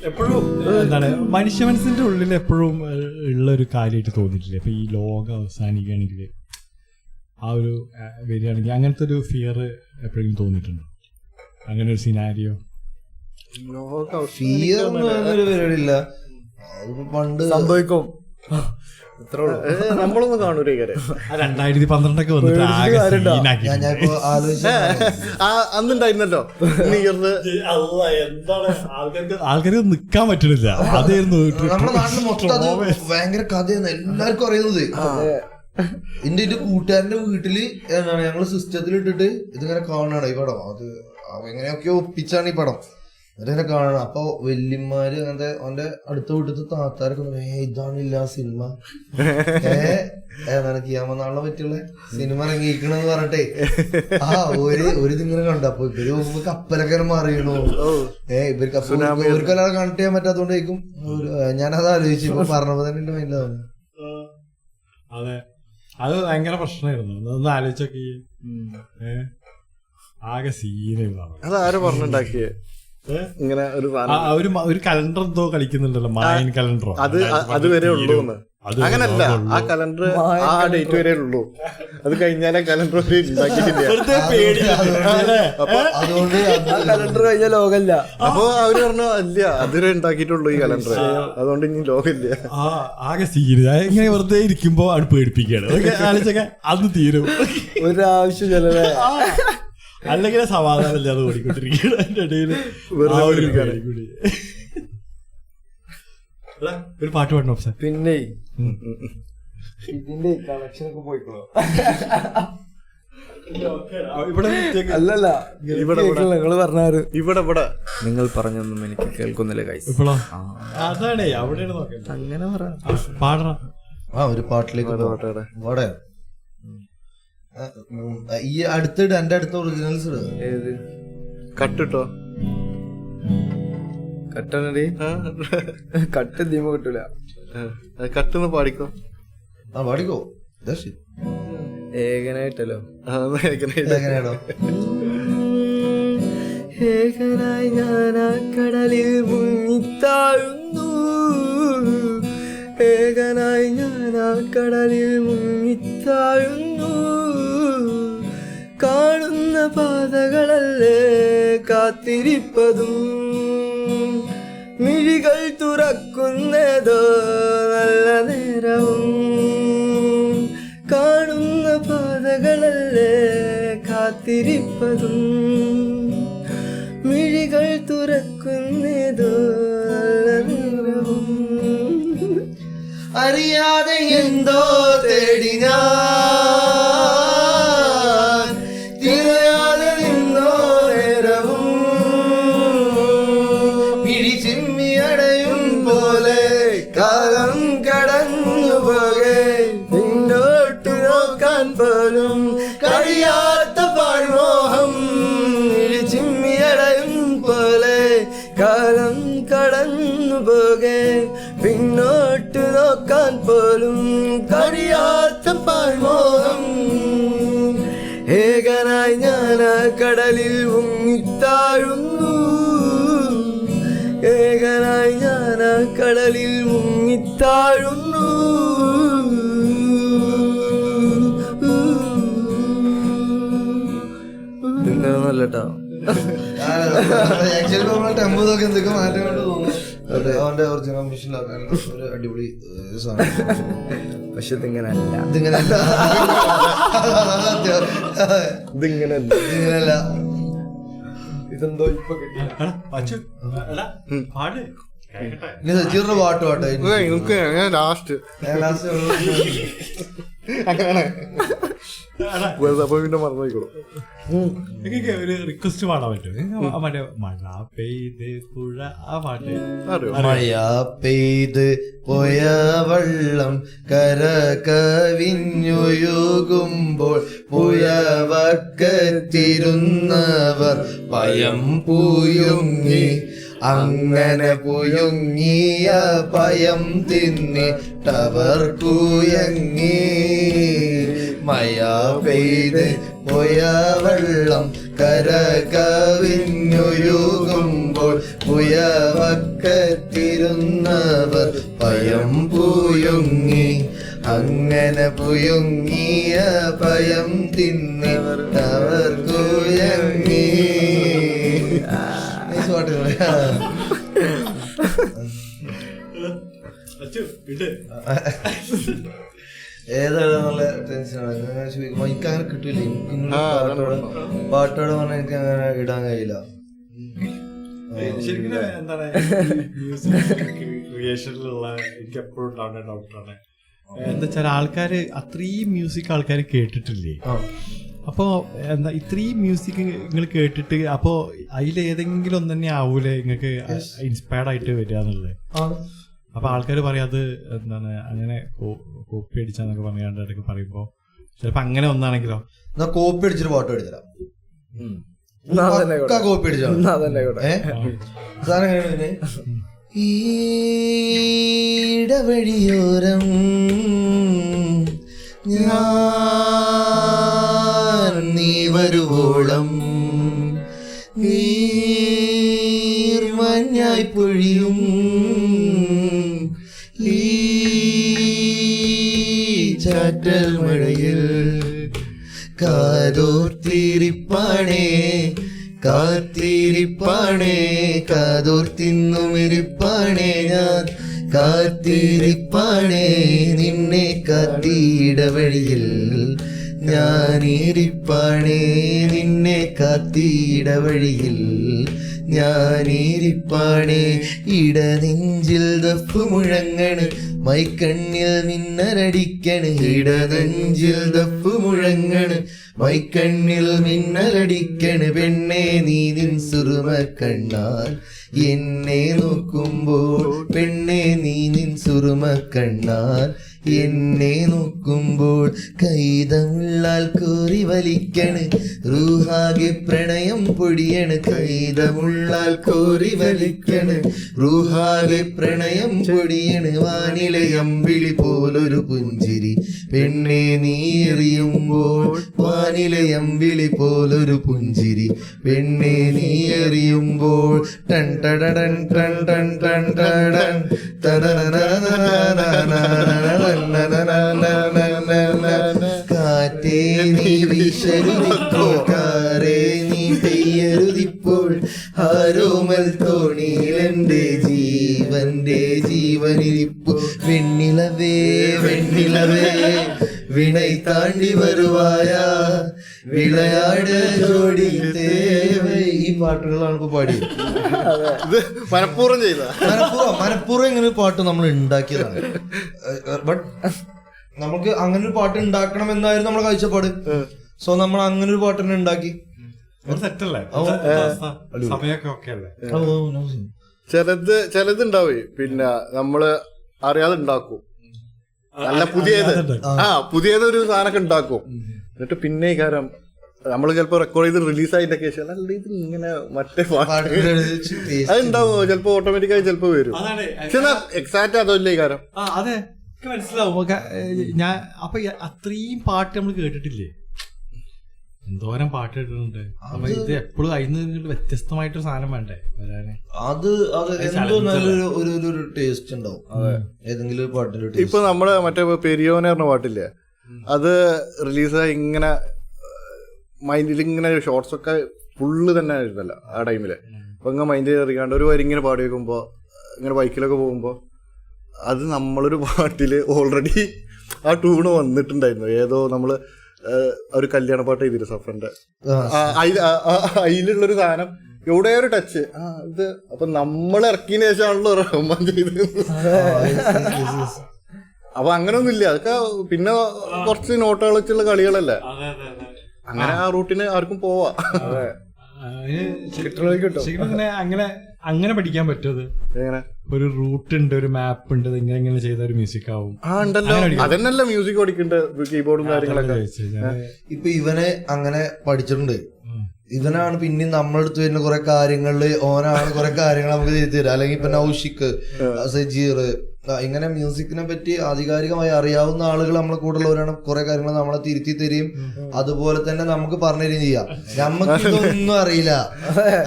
എപ്പോഴും എന്താണ് മനുഷ്യ മനസ്സിന്റെ ഉള്ളിൽ എപ്പോഴും ഉള്ള ഒരു കാര്യമായിട്ട് തോന്നിയിട്ടില്ല. ഇപ്പൊ ഈ ലോകം അവസാനിക്കുകയാണെങ്കിൽ ആ ഒരു വരികയാണെങ്കിൽ അങ്ങനത്തെ ഒരു ഫിയർ എപ്പോഴെങ്കിലും തോന്നിയിട്ടുണ്ടോ? അങ്ങനെ ഒരു സിനാരിയോ? ഫിയർ എന്ന് പറയുന്നൊരു പരിപാടിയില്ല. പണ്ട് സംഭവിക്കും. നമ്മളൊന്നും കാണൂരേ. 2012 വന്നിട്ട് ഞാനിപ്പോ ആലോചിച്ച അന്നുണ്ടായിരുന്നല്ലോ ആൾക്കാർക്ക് നിക്കാൻ പറ്റണില്ല. അതായിരുന്നു നമ്മുടെ നാട്ടിൽ മൊത്തം അത് ഭയങ്കര കഥയാണ്, എല്ലാവർക്കും അറിയുന്നത്. എന്റെ കൂട്ടുകാരന്റെ വീട്ടില് എന്താണ് ഞങ്ങള് സിസ്റ്റത്തിൽ ഇട്ടിട്ട് ഇതിങ്ങനെ കാണണം ഈ പടം. അത് എങ്ങനെയൊക്കെ ഒപ്പിച്ചാണ് ഈ പടം. എന്നിട്ടിങ്ങനെ കാണണം. അപ്പൊ വല്യന്മാര് അങ്ങനത്തെ അവന്റെ അടുത്ത വീട്ടിലത്തെ താത്താരൊക്കെ ഇതാണില്ല സിനിമ, ഏതാണ് കിയാമനാളിനെ പറ്റിയുള്ള സിനിമ ഇറങ്ങിയിരിക്കണെന്ന് പറഞ്ഞിട്ടേ ഒരു ഇതിങ്ങനെ കണ്ടു. അപ്പൊ ഇവര് നോക്കുമ്പോ കപ്പലൊക്കെ മറിയണു. ഇവർക്കെല്ലാം കണക്ട് ചെയ്യാൻ പറ്റാത്തോണ്ടായിരിക്കും. ഞാനത് ആലോചിച്ചു ഇപ്പൊ പറഞ്ഞപ്പോ തന്നെ എന്റെ മൈൻഡിലാണ്. അതെ, അത് ഭയങ്കര പ്രശ്നമായിരുന്നു. ഒന്ന് ആലോചിച്ചൊക്കെ ആകെ സീനായിരുന്നു. അതാരും പറഞ്ഞുണ്ടാക്കിയേ ഇങ്ങനെ ഒരു കലണ്ടർ എന്തോ കളിക്കുന്നുണ്ടല്ലോ, മായൻ കലണ്ടറോ. അത് വരെ ഉള്ളൂ. അങ്ങനല്ല, ആ കലണ്ടർ ആ ഡേറ്റ് വരെ ഉള്ളൂ. അത് കഴിഞ്ഞാലേ കലണ്ടർ അതുകൊണ്ട് കലണ്ടർ കഴിഞ്ഞ ലോകമില്ല. അപ്പൊ അവര് പറഞ്ഞു അല്ല അതുവരെ ഉണ്ടാക്കിയിട്ടുള്ളൂ ഈ കലണ്ടർ, അതുകൊണ്ട് ഇനി ലോകമില്ല. ആകെ സീരിയസ് ഇങ്ങനെ വെറുതെ ഇരിക്കുമ്പോ അത് പേടിപ്പിക്കുകയാണ്. ആലോചിച്ചൊക്കെ അന്ന് തീരും. ഒരാവശ്യം ചിലരെ അല്ലെങ്കിൽ സമാധാനം ഇല്ലാതെ ഓടിക്കൊണ്ടിരിക്കുകയാണ്. അതിന്റെ ഇടയിൽ ഒരു പാട്ട് പാടണം. പിന്നെ ഇതിന്റെ കണക്ഷൻ ഒക്കെ പോയിക്കോളൂ. അല്ലല്ല, നിങ്ങൾ പറഞ്ഞാറ് ഇവിടെ നിങ്ങൾ പറഞ്ഞൊന്നും എനിക്ക് കേൾക്കുന്നില്ല ഗൈസ്. ഇപ്പോഴോ? അതാണേ അവിടെയാണ് നോക്കുന്നത്. അങ്ങനെ പാടണം. ഒരു പാട്ടിലേക്ക് പാടാ. ഈ അടുത്തിട്ട് എന്റെ അടുത്ത ഒറിജിനൽസ് ഏത് കട്ടിട്ടോ? കട്ടണടി കട്ട് ധീമ കിട്ടൂല. കട്ടെന്ന് പാടിക്കോ. പാടിക്കോ. ഏകനായിട്ടല്ലോ. എങ്ങനെയാണോ? ഏകനായി ഞാൻ ആ കടലിൽ മുങ്ങിത്താഴുന്നു, ഏകനായി ഞാൻ ആ കടലിൽ മുങ്ങിത്താഴുന്നു, കാണുന്ന പാതകളല്ലേ കാത്തിരിപ്പതും, മിഴികൾ തുറക്കുന്നതോ നല്ല നേരവും, കാണുന്ന പാതകളല്ലേ കാത്തിരിപ്പതും, മിഴികൾ തുറക്കുന്നതോ നല്ല നേരവും, അറിയാതെ എന്തോ തേടി ഞാൻ തിരയാതെ നിന്നോ നേരവും, പിടിച്ചിമ്മി അടയും പോലെ കാലം കടന്നു പോകെ, നിന്നോട്ട് നോക്കാൻ പോലും കഴിയാത്ത പാഴ്മോഹം, പിടിച്ചിമ്മി അടയും പോലെ കാലം കടന്നു പോകെ, പിന്നോട്ട് നോക്കാൻ പോലും കഴിയാത്ത പാഴ്മോഹം, ഏകനായി ഞാൻ ആ കടലിൽ മുങ്ങിത്താഴുന്നു, ഏകനായി ഞാൻ ആ കടലിൽ മുങ്ങിത്താഴുന്നു. നല്ലട്ടോ. ആക്ച്വലി നമ്മൾ ടെമ്പോ നോക്കി എന്തൊക്കെ മാറ്റം കൊണ്ട് തോന്നുന്നു. അവന്റെ ഒറിജിനൽ മിഷനിലാക്കാൻ ഒരു അടിപൊളി സാധനം. പക്ഷെ ഇതിങ്ങനല്ല, ഇതിങ്ങനല്ല, ഇതെന്തോ ഇപ്പൊ പാട് ഇനി സജീറിന്റെ പാട്ട് പാട്ടെ എനിക്ക് ഞാൻ ലാസ്റ്റ് അങ്ങനെ അപ്പൊ പിന്നെ മറന്നു പോയിക്കോളും. എനിക്ക് ഒരു റിക്വസ്റ്റ് പാടാൻ പറ്റും? മറ്റേ മഴ പെയ്ത് പുഴ ആ പാട്ട് അറിയോ? മഴ പെയ്ത് പോയ വെള്ളം കര കവിഞ്ഞൊഴുകുമ്പോൾ പുഴവക്കത്തിരുന്നവർ പയം പുയുങ്ങി അങ്ങനെ പുയുങ്ങിയ പയം തിന്നിട്ടവർ കുയങ്ങി. മഴ പെയ്ത് പോയ വെള്ളം കര കവിഞ്ഞൊഴുകുമ്പോൾ പുഴവക്കത്തിരുന്നവർ പയം പുയുങ്ങി അങ്ങനെ പുയുങ്ങിയ പയം തിന്നിട്ടവർ കുയങ്ങി. ഏതാണ് നല്ല ടെൻഷനാണ് എനിക്ക് അങ്ങനെ കിട്ടൂല. പാട്ടോടെ പറഞ്ഞാൽ എനിക്ക് അങ്ങനെ ഇടാൻ കഴിയില്ല. ശരിക്കും എന്താണ് മ്യൂസിക് ക്രിയേഷനിലുള്ള എനിക്ക് എപ്പോഴും ഉണ്ടാവുന്ന ഡൗട്ടാണ്. എന്താ വെച്ചാൽ ആൾക്കാര് അത്രയും മ്യൂസിക് ആൾക്കാർ കേട്ടിട്ടില്ലേ? അപ്പോ എന്താ ഇത്രയും മ്യൂസിക് നിങ്ങൾ കേട്ടിട്ട് അപ്പോ അതിലേതെങ്കിലും ഒന്ന് തന്നെ ആവൂലേ നിങ്ങൾക്ക് ഇൻസ്പയർഡ് ആയിട്ട് വരിക എന്നുള്ളത്? അപ്പൊ ആൾക്കാർ പറയാത് എന്താണ് അങ്ങനെ കോപ്പി അടിച്ചാന്നൊക്കെ പറയാണ്ട് ഇടയ്ക്ക് പറയുമ്പോ ചിലപ്പോ അങ്ങനെ ഒന്നാണെങ്കിലോ കോപ്പി അടിച്ചൊരു പാട്ട് എടുത്തരാം. കോപ്പി അടിച്ചാ ഈടവഴിയോരം ഞാൻ നീ വരുവോളം നീർമഞ്ഞായി പൊഴിയും ഈ ചാറ്റൽ മഴയിൽ കാതോർത്തിരിപ്പാണേ കാത്തിരിപ്പാണേ കാതോർത്തിന്നുമിരിപ്പാണേ ഞാൻ കാത്തിരിപ്പാണേ നിന്നെ കാത്തിയിട വഴിയിൽ ഞാനിരിപ്പാണേ നിന്നെ കാത്തിയിട വഴിയിൽ ഞാനിരിപ്പാണേ ഇടനെഞ്ചിൽ ദഫ് മുഴങ്ങണ് മൈക്കണ്ണിൽ മിന്നലടിക്കണ് ഇടനെഞ്ചിൽ ദഫ് മുഴങ്ങണ് മൈക്കണ്ണിൽ മിന്നലടിക്കണ് പെണ്ണെ നീ നിൻ സുറുമ കണ്ണാൽ എന്നെ നോക്കുമ്പോൾ പെണ്ണെ നീ നിൻ സുറുമ കണ്ണാൽ എന്നെ നോക്കുമ്പോൾ കൈതമുള്ളാൽ കോരി വലിക്കണ് റൂഹാകെ പ്രണയം പൊടിയണ് കൈതമുള്ളാൽ കോരി വലിക്കണ് റൂഹാകെ പ്രണയം പൊടിയണ് വാനിലെ അമ്പിളി പോലൊരു പുഞ്ചിരി പെണ്ണെ നീ എറിയുമ്പോൾ വാനിലെ അമ്പിളി പോലൊരു പുഞ്ചിരി പെണ്ണെ നീ എറിയുമ്പോൾ ടൺ ടടടൻ ടൺ ടൺ ടൺ ടടൻ കാറ്റേ നീ വീശരുതിപ്പോൾ കാറേ നീ പെയ്യരുതിപ്പോൾ ആരോമൽ തോണിയിലെന്റെ ജീവന്റെ ജീവനിരിപ്പു വെണ്ണിലവേ വെണ്ണിലവേ വിണை താണ്ടി വരുവായാ വിളയാട് ജോടി തേവൈ. ഈ പാട്ടുകളാണ് ഇപ്പൊ പാടിയത്. ഇത് മനഃപൂർവ്വം ചെയ്ത മനഃപൂർവ്വം ഇങ്ങനെ ഒരു പാട്ട് നമ്മൾ ഉണ്ടാക്കിയതാണ്. ബട്ട് നമുക്ക് അങ്ങനെ ഒരു പാട്ട് ഉണ്ടാക്കണം എന്നായിരുന്നു നമ്മളെ കാഴ്ചപ്പാട്. സോ നമ്മൾ അങ്ങനെ ഒരു പാട്ട് തന്നെ ഉണ്ടാക്കി. സെറ്റല്ലേ സമയൊക്കെ ഓക്കെ അല്ലേ? ചിലതുണ്ടാവേ പിന്നെ നമ്മള് അറിയാതെ ഉണ്ടാക്കും. നല്ല പുതിയതൊരു സാധനമൊക്കെ ഉണ്ടാക്കും. എന്നിട്ട് പിന്നെ കാരണം നമ്മള് ചിലപ്പോ റെക്കോർഡ് ചെയ്ത് റിലീസ് ആയിട്ടൊക്കെ ശേഷം അല്ല ഇത് ഇങ്ങനെ മറ്റേ അതുണ്ടാവും. ചിലപ്പോ ഓട്ടോമാറ്റിക്കായി ചിലപ്പോ വരും. പക്ഷെ എക്സാക്ട് അതല്ലേ കാരണം അതെ മനസ്സിലാവും. ഞാൻ അപ്പൊ അത്രയും പാട്ട് നമ്മൾ കേട്ടിട്ടില്ലേ? എന്തോരം പാട്ട് കേട്ടിട്ടുണ്ട്. അപ്പൊ ഇത് എപ്പോഴും അതിന് വ്യത്യസ്തമായിട്ടൊരു സാധനം വേണ്ടേ വരാന്? അത് എന്തോ നല്ലൊരു ടേസ്റ്റ് ഉണ്ടാവും ഏതെങ്കിലും ഒരു പാട്ടിന്റെ. ഇപ്പൊ നമ്മള് മറ്റേ പെരിയോനെ പറഞ്ഞ പാട്ടില്ലേ, അത് റിലീസായി ഇങ്ങനെ മൈൻഡിൽ ഇങ്ങനെ ഷോർട്സ് ഒക്കെ ഫുള്ള് തന്നെ ആയിരുന്നല്ലോ ആ ടൈമില്. അപ്പൊ ഇങ്ങനെ മൈൻഡിൽ എറിയാണ്ട് ഒരു വരി ഇങ്ങനെ പാടി വെക്കുമ്പോ ഇങ്ങനെ ബൈക്കിലൊക്കെ പോകുമ്പോ അത് നമ്മളൊരു പാട്ടില് ഓൾറെഡി ആ ട്യൂണ് വന്നിട്ടുണ്ടായിരുന്നു. ഏതോ നമ്മള് ഒരു കല്യാണ പാട്ട് ചെയ്തില്ല സഫറിന്റെ അതിലുള്ളൊരു സാധനം എവിടെ ഒരു ടച്ച് ഇത് അപ്പൊ നമ്മൾ ഇറക്കിയതിന് ശേഷമാണല്ലോ റഹ്മാൻ ചെയ്തത്. അപ്പൊ അങ്ങനൊന്നും ഇല്ല, അതൊക്കെ പിന്നെ കുറച്ച് നോട്ടുകൾ വെച്ചുള്ള കളികളല്ലേ, അങ്ങനെ ആ റൂട്ടിന് ആർക്കും പോവാ. അങ്ങനെ പഠിക്കാൻ പറ്റുമത്. എങ്ങനെ ഒരു റൂട്ട് ഉണ്ട്, ഒരു മാപ്പ് ഉണ്ട്, ഇങ്ങനെ ചെയ്ത ഒരു മ്യൂസിക് ആവും. ഉണ്ടല്ലോ, അതന്നെയല്ല മ്യൂസിക് പഠിക്കണ്ട്, കീബോർഡും കാര്യങ്ങളൊക്കെ. ഇപ്പൊ ഇവനെ അങ്ങനെ പഠിച്ചിട്ടുണ്ട്. ഇവനാണ് പിന്നെയും നമ്മളെടുത്ത് വരുന്ന കുറെ കാര്യങ്ങളില് ഓനാണ് കുറെ കാര്യങ്ങൾ നമുക്ക് തിരുത്തി തരാം. അല്ലെങ്കിൽ ഇപ്പൊ നൗഷിക്ക്, സജീർ, ഇങ്ങനെ മ്യൂസിക്കിനെ പറ്റി ആധികാരികമായി അറിയാവുന്ന ആളുകൾ നമ്മളെ കൂടെ ഉള്ളവരാണ് കുറെ കാര്യങ്ങൾ നമ്മളെ തിരുത്തി തരും. അതുപോലെ തന്നെ നമുക്ക് പറഞ്ഞു തരികയും ചെയ്യാം. നമുക്ക് ഇതൊന്നും അറിയില്ല,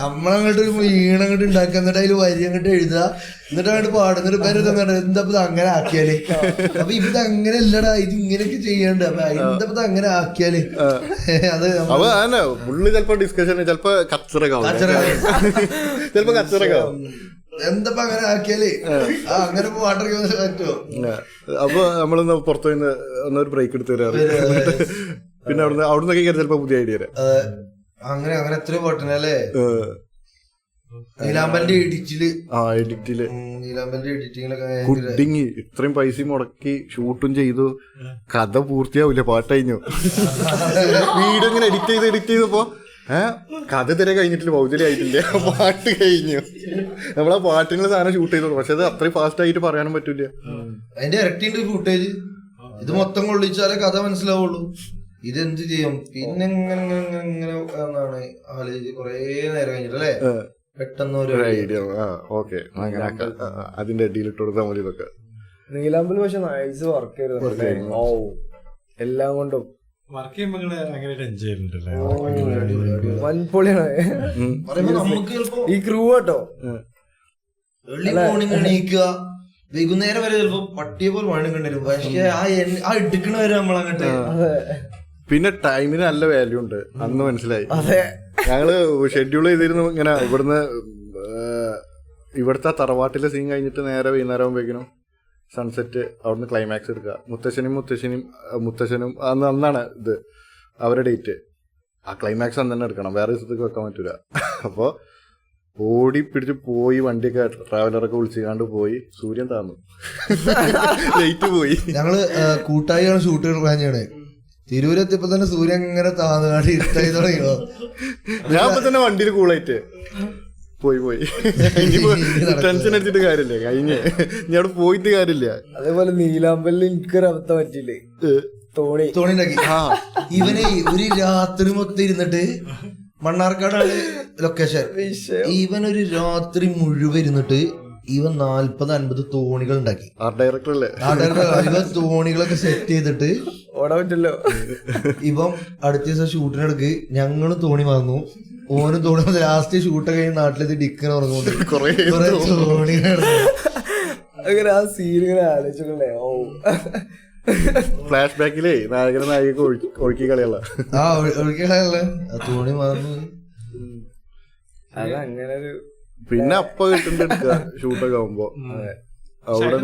നമ്മളങ്ങോട്ട് ഒരു ഈണങ്ങോട്ട് ഉണ്ടാക്കുക, എന്നിട്ട് അതിൽ വരി അങ്ങോട്ട് എഴുതുക, എന്നിട്ട് അങ്ങോട്ട് പാടുന്നൊരു പേര് തന്നെ എന്താ ഇത് അങ്ങനെ ആക്കിയാല്, അപ്പൊ ഇത് അങ്ങനെ അല്ലടാ, ഇത് ഇങ്ങനെയൊക്കെ ചെയ്യണ്ട, അപ്പൊ എന്താ അങ്ങനെ ആക്കിയാല് അത് ഫുള്ള് ചിലപ്പോ ഡിസ്കഷൻ, ചിലപ്പോ കച്ചറകാവും, ചിലപ്പോ കച്ചറകാവും, എന്താ അങ്ങനെ ആക്കിയാല് അങ്ങനെ പാട്ടൊക്കെ പറ്റുമോ. അപ്പൊ നമ്മളൊന്ന് പുറത്തു നിന്ന് ഒന്നൊരു ബ്രേക്ക് എടുത്ത് തരാറ്, പിന്നെ അവിടുന്നൊക്കെ ചിലപ്പോ പുതിയ ഐഡിയ തരാം. അങ്ങനെ അങ്ങനെ എത്രയോ പാട്ടിനല്ലേ. നീലാമ്പലിന്റെ എഡിറ്റില് നീലാമ്പലിന്റെ എഡിറ്റിങ്ങിലൊക്കെ ഇത്രയും പൈസ മുടക്കി ഷൂട്ടും ചെയ്തു, കഥ പൂർത്തിയാവില്ല, പാട്ട് കഴിഞ്ഞു. വീഡിയോ ഇങ്ങനെ എഡിറ്റ് ചെയ്തപ്പോ കഥ ഇതുവരെ കഴിഞ്ഞിട്ടില്ല, പൗതിരി ആയിട്ടില്ല, പാട്ട് കഴിഞ്ഞു. നമ്മളാ പാട്ടിനുള്ള സാധനം ഷൂട്ട് ചെയ്തോളൂ, പക്ഷെ അത് അത്രയും ഫാസ്റ്റ് ആയിട്ട് പറയാനും പറ്റൂല. അതിന്റെ ഇരട്ടിന്റെ ഫുട്ടേജ് ഇത് മൊത്തം കൊള്ളിച്ചാലേ കഥ മനസ്സിലാവുള്ളൂ. ഇതെന്ത് ചെയ്യും പിന്നെ ഇങ്ങനെ എന്താണ് ആലോചിച്ച് കൊറേ നേരം കഴിഞ്ഞിട്ടല്ലേ പെട്ടെന്ന് ഒരു ഐഡിയ. ഓക്കെ, അതിന്റെ അടിയിലിട്ട് കൊടുത്താൽ മതി ഇതൊക്കെ. നീലാമ്പൽ പക്ഷെ നൈസ് വർക്ക് ചെയ്തു. ഓ എല്ലാം കൊണ്ടും വർക്ക് ചെയ്യുമ്പോൾ ഭയങ്കരമായിട്ട് എൻജോയ് ചെയ്യുന്നുണ്ടല്ലേ. വൻപൊളിയാണ് ഈ ക്രൂ കേട്ടോ. ഏർലി മോർണിംഗ് എണീക്കുക, വൈകുന്നേരം വരെ ചിലപ്പോ പട്ടിയെ പോലെ പണി കണ്ടിരും. പക്ഷെ ആ എടുക്കണ വരെ നമ്മളങ്ങോട്ട്. പിന്നെ ടൈമിന് നല്ല വാല്യൂ ഉണ്ട്, അന്ന് മനസ്സിലായി. ഞങ്ങള് ഷെഡ്യൂൾ ചെയ്തിരുന്നു ഇങ്ങനെ, ഇവിടുത്തെ തറവാട്ടിലെ സീൻ കഴിഞ്ഞിട്ട് നേരെ വൈകുന്നേരം ആകുമ്പോഴേക്കിനും സൺസെറ്റ്, അവിടുന്ന് ക്ലൈമാക്സ് എടുക്കുക. മുത്തശ്ശനും അന്നാണ് ഇത് അവരുടെ ഡേറ്റ്. ആ ക്ലൈമാക്സ് അന്ന് തന്നെ എടുക്കണം, വേറെ ദിവസത്തേക്ക് വെക്കാൻ പറ്റൂല. അപ്പൊ ഓടി പിടിച്ച് പോയി, വണ്ടിയൊക്കെ ട്രാവലറൊക്കെ വിളിച്ചാണ്ട് പോയി, സൂര്യൻ താന്നു, ലൈറ്റ് പോയി. ഞങ്ങള് കൂട്ടായിയാണ് ഷൂട്ട് ചെയ്യണേ. തിരൂരെത്തിയപ്പോ തന്നെ സൂര്യൻ ഇങ്ങനെ താന്നുകാണ്ട് ഇരുട്ടായി തുടങ്ങിയോ. ഞാൻ ഇപ്പൊ തന്നെ വണ്ടിയിൽ കൂളായിട്ട് പോയി ടെൻഷൻ അടിച്ചിട്ട് കാര്യമില്ല, കഴിഞ്ഞ് ഞാൻ അവിടെ പോയിട്ട് കാര്യമില്ല. അതേപോലെ നീലാമ്പലിൽ എനിക്കൊരു അബദ്ധം പറ്റില്ലേ, തോണിണ്ടാക്കി. ഇവനെ ഒരു രാത്രി മൊത്തം ഇരുന്നിട്ട്, മണ്ണാർക്കാടാണ് ലൊക്കേഷൻ, ഇവൻ ഒരു രാത്രി മുഴുവൻ ഇരുന്നിട്ട് ഇവൻ 40-50 തോണികൾ ഉണ്ടാക്കി. ഇവൻ തോണികളൊക്കെ സെറ്റ് ചെയ്തിട്ട് ഓടാൻ പറ്റല്ലോ. ഇവൻ അടുത്ത ദിവസം ഷൂട്ടിനെടുക്ക് ഞങ്ങള് തോണി വാങ്ങുന്നു, ഓനും തോണി. ലാസ്റ്റ് ഷൂട്ടൊക്കെ കഴിഞ്ഞ് നാട്ടിലെത്തി ഡിക്കനെ ഉറങ്ങുന്നുണ്ട്. അങ്ങനെ ആ സീനുകളെ ആലോചിച്ചേ. ഓ ഫ്ലാഷ് ബാക്കിലേ നായകനെ നായിക ഒഴുക്കി കളയല്ല, ഒഴുക്കി കളയല്ല, തോണി വാങ്ങുന്നു. അതങ്ങനെ ഒരു പിന്നെ അപ്പ കിട്ടുന്ന ഷൂട്ടൊക്കെ ആവുമ്പോ അവിടെ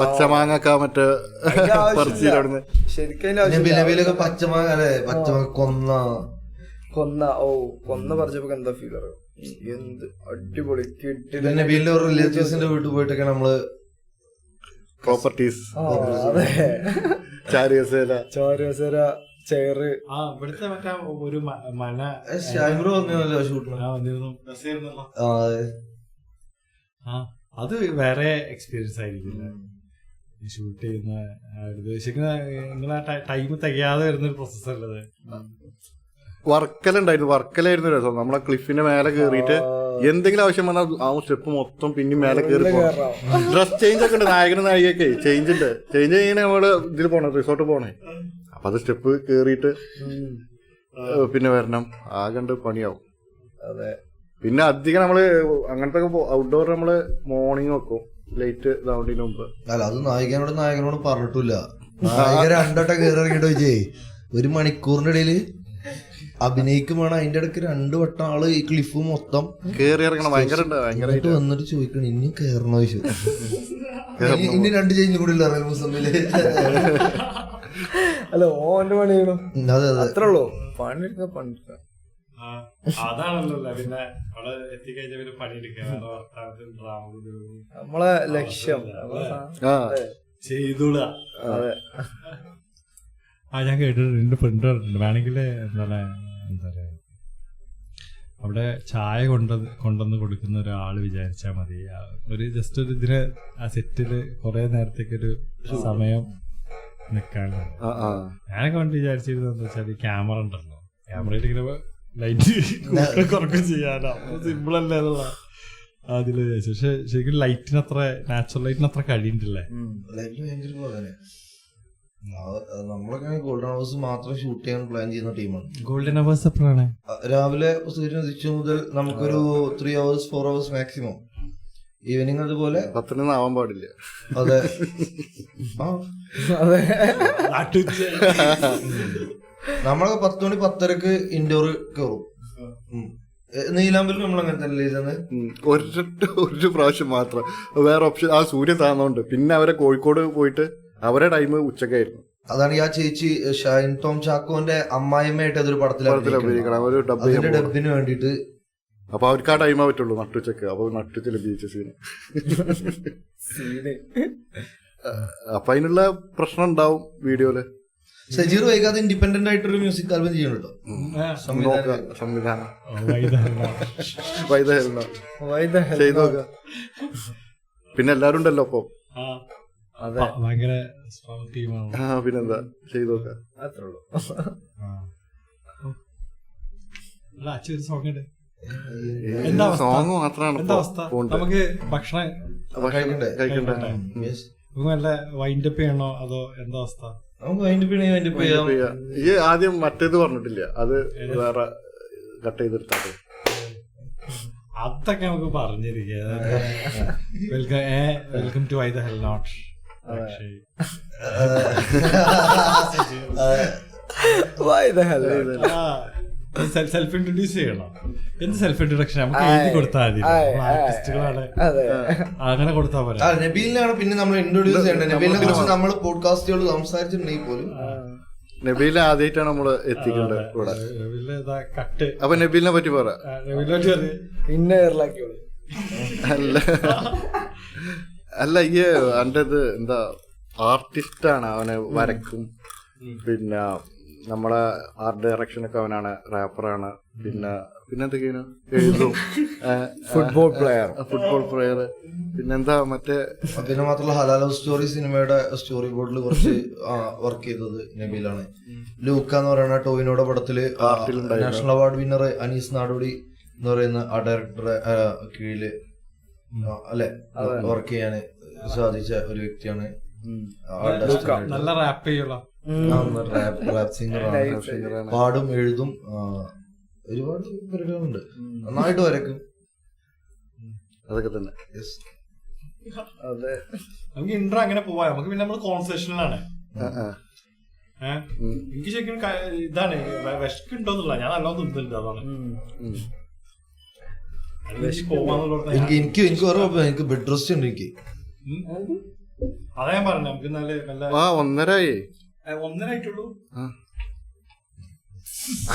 പച്ചമാങ്ങ മറ്റേ ശരിക്കും പച്ചമാങ്ങ അല്ലെ, പച്ചമാങ്ങ കൊന്ന. ഓ കൊന്ന പറിച്ചപ്പോ എന്താ ഫീലർ, എന്ത് അടിപൊളി കിട്ടി. നബീലിന്റെ ഒരു റിലേറ്റീവ്സിന്റെ വീട്ടിൽ പോയിട്ടൊക്കെ നമ്മള് പ്രോപ്പർട്ടീസ്, ചോരസേര ചെയറ്, ഇവിടുത്തെ മറ്റേ ഒരു മന അത് വേറെ എക്സ്പീരിയൻസ് ആയിരിക്കില്ല ഷൂട്ട് ചെയ്യുന്ന. ശരിക്കും നിങ്ങളെ ടൈം തികയാതെ വരുന്നൊരു പ്രോസസ് അല്ലത്. വർക്കലായിരുന്നു രസം. നമ്മളെ ക്ലിഫിന്റെ മേലെ കേറിയിട്ട് എന്തെങ്കിലും ആവശ്യം വന്നാൽ ആ സ്റ്റെപ്പ് മൊത്തം പിന്നെ മേലെ കയറി പോകണം. ഡ്രസ് ചേഞ്ച് ഒക്കെ ഉണ്ട്, നായകനും നായികയൊക്കെ ചേഞ്ച് ഉണ്ട്. ചേഞ്ച് ചെയ്യണേ നമ്മള് ഇതിൽ പോണേ, റിസോർട്ട് പോണേ. അപ്പൊ അത് സ്റ്റെപ്പ് കേറിയിട്ട് പിന്നെ വരണം, ആകണ്ട് പണിയാവും. അതെ. പിന്നെ അധികം നമ്മള് അങ്ങനത്തെ ഔട്ട്ഡോർ നമ്മള് മോർണിംഗ് വെക്കും, ലൈറ്റ് ഇതാവുന്നതിന് മുമ്പ്. അല്ല അത് നായകനോട് പറഞ്ഞിട്ടില്ല. നായിക 2 വട്ടം കയറി ഇറങ്ങിയിട്ട് വെച്ചേ 1 മണിക്കൂറിന്റെ ഇടയില് അഭിനയിക്കും വേണം. അതിന്റെ ഇടയ്ക്ക് 2 വട്ടം ആള് ഈ ക്ലിഫ് മൊത്തം കേറി ഇറങ്ങണം. ഭയങ്കര വന്നിട്ട് ചോദിക്കണം ഇനി കേറണോ ചോദിച്ചു. ഇനി 2 ചേഞ്ച് കൂടി ഇല്ല മുസമ്മില്. അല്ല ഓന്റെ പണി ചെയ്യണം, അത്രേ ഉള്ളൂ. പണിയെടുക്ക അതാണല്ലോ പിന്നെ അവിടെ എത്തിക്കഴിഞ്ഞ പിന്നെ പണിയെടുക്കുക വേറെ വർത്താനത്തിൽ ഡ്രാമ നമ്മളെ ലക്ഷ്യം ചെയ്തോളുക. അതെ. ഞാൻ കേട്ടിട്ടുണ്ട്, എന്റെ ഫ്രണ്ട് പറഞ്ഞിട്ടുണ്ട്, വേണമെങ്കിൽ എന്താ പറയാ അവിടെ ചായ കൊണ്ടുവന്ന് കൊടുക്കുന്ന ഒരാള് വിചാരിച്ചാൽ മതി, ഒരു ജസ്റ്റ് ഒരു ഇതിന് ആ സെറ്റില് കുറെ നേരത്തേക്കൊരു സമയം നിക്കാണ്. ഞാനൊക്കെ വേണ്ടി വിചാരിച്ചിരുന്നത് എന്താ വെച്ചാൽ ക്യാമറ ഉണ്ടല്ലോ, ക്യാമറയിൽ ഇങ്ങനെ ലൈറ്റ് കുറക്കും ചെയ്യാനോ, സിമ്പിൾ അല്ലേ എന്നുള്ള അതില് വിചാരിച്ചു. പക്ഷെ ശരിക്കും ലൈറ്റിന് അത്ര നാച്ചുറൽ ലൈറ്റിന് അത്ര കഴിയുന്നില്ലേ. നമ്മളൊക്കെ ഗോൾഡൻ ഹവേഴ്സ് മാത്രം ഷൂട്ട് ചെയ്യാൻ പ്ലാൻ ചെയ്യുന്ന ടീമാണ്. ഗോൾഡൻ ഹവേഴ്സ് എപ്പോഴാണ്? രാവിലെ സൂര്യൻ ഉദിച്ചു മുതൽ നമുക്കൊരു 3 hours 4 hours മാക്സിമം. ഈവനിങ് അതുപോലെ 10 ആവാൻ പാടില്ല. അതെ നമ്മളൊക്കെ 10 മണി 10:30 ഇൻഡോർ കയറും. നീലാമ്പലിൽ നമ്മൾ അങ്ങനെ തന്നെ ചെയ്തത്. ഒരു പ്രാവശ്യം മാത്രം, വേറെ ഓപ്ഷൻ ആ സൂര്യൻ താന്നോണ്ട്. പിന്നെ അവരെ കോഴിക്കോട് പോയിട്ട് അവരെ ടൈം ഉച്ചക്കായിരുന്നു. അതാണ് ആ ചേച്ചി ഷൈൻ ടോം ചാക്കോന്റെ അമ്മായിമ്മയായിട്ട് അതൊരു പടത്തിൽ ഡബിന് വേണ്ടിട്ട്. അപ്പൊ അവർക്ക് ആ ടൈമേ പറ്റുള്ളൂ, നട്ടുച്ചക്ക്. അപ്പൊ നട്ടുച്ചല് ബീച്ച് സീന്. അപ്പൊ അതിനുള്ള പ്രശ്നം ഉണ്ടാവും വീഡിയോയില്. സജീർ വൈകാതെ ഇൻഡിപെൻഡന്റ് ആയിട്ടൊരു മ്യൂസിക് ആൽബം ചെയ്യണല്ലോ. സംവിധാനം ചെയ്തു നോക്ക. പിന്നെ എല്ലാരും ഉണ്ടല്ലോ അപ്പൊ. ഭയങ്കര ടീമാണ്. പിന്നെന്താ ചെയ്തു നോക്ക. അത്രേ ഉള്ളൂ. സോങ് മാത്രമാണ് നമുക്ക് ഭക്ഷണം കഴിക്കണ്ടേ? നല്ല വൈൻഡപ്പ് ചെയ്യണോ അതോ എന്താ അവസ്ഥ? ഈ ആദ്യം മറ്റേത് പറഞ്ഞിട്ടില്ല, അത് വേറെ കട്ട് ചെയ്തെടുത്താൽ അതൊക്കെ നമുക്ക് പറഞ്ഞിരിക്കുക. Welcome to why the hell not. Self introduce ചെയ്യണം. എന്ത് സെൽഫ് ഇൻട്രൊഡക്ഷൻ നമുക്ക് എഴുതി കൊടുത്താൽ മതി. ആർട്ടിസ്റ്റുകളാണ്, അങ്ങനെ കൊടുത്താൽ പോലെ. നബീലിനാണ് പിന്നെ നമ്മൾ ഇൻട്രൊഡ്യൂസ് ചെയ്യേണ്ടത്. നബീലിനെ കുറിച്ച് നമ്മൾ പോഡ്കാസ്റ്റുകൾ സംസാരിച്ചിട്ടുണ്ടെങ്കിൽ പോലും നബീലിനെ ആദ്യമായിട്ടാണ് നമ്മള് എത്തിക്കേണ്ടത് ഇവിടെ. കട്ട്. അപ്പൊ നബീലിനെ പറ്റി പറ. അല്ല ഈ എന്റെ ഇത് എന്താ ആർട്ടിസ്റ്റാണ്, അവന് വരക്കും, പിന്നെ നമ്മളെ ആർട്ട് ഡയറക്ഷൻ ഒക്കെ അവനാണ്, റാപ്പറാണ്, പിന്നെ എന്തൊക്കെയാണ് എഴുതും, ഫുട്ബോൾ പ്ലെയർ, പിന്നെന്താ മറ്റേ പിന്നെ മാത്രമല്ല ഹലാൽ ലവ് സ്റ്റോറി സിനിമയുടെ സ്റ്റോറി ബോർഡിൽ കുറച്ച് വർക്ക് ചെയ്തത് നബീലാണ്. ലൂക്ക എന്ന് പറയുന്ന ടോവിനോയുടെ പടത്തില് നാഷണൽ അവാർഡ് വിന്നർ അനീസ് നാടോടി എന്ന് പറയുന്ന ആ ഡയറക്ടറെ കീഴില് അല്ലെ വർക്ക് ചെയ്യാൻ സാധിച്ച ഒരു വ്യക്തിയാണ്. നല്ല റാപ്പ് ചെയ്യുള്ള റാപ്പ് സിംഗറാണ്, പാടും എഴുതും, ഒരുപാട് പരിപാടികളുണ്ട്, നന്നായിട്ട് വരക്കും. അതൊക്കെ തന്നെ. അതെ, നമുക്ക് ഇൻട്രോ അങ്ങനെ പോവാ. നമുക്ക് പിന്നെ നമ്മള് കോൺവെർസേഷനിലാണ്. എനിക്ക് ശരിക്കും ഇതാണ് വിശക്കുണ്ടോന്നുള്ള, ഞാൻ നല്ലോണം തിന്നിട്ടുണ്ട്. അതാണ് എനിക്ക് എനിക്ക് ബെഡ് റെസ്റ്റ് ഉണ്ട്. എനിക്ക് അതാ ഞാൻ പറഞ്ഞു. നമുക്ക് നല്ല 1:30 ആയിട്ടുള്ളൂ.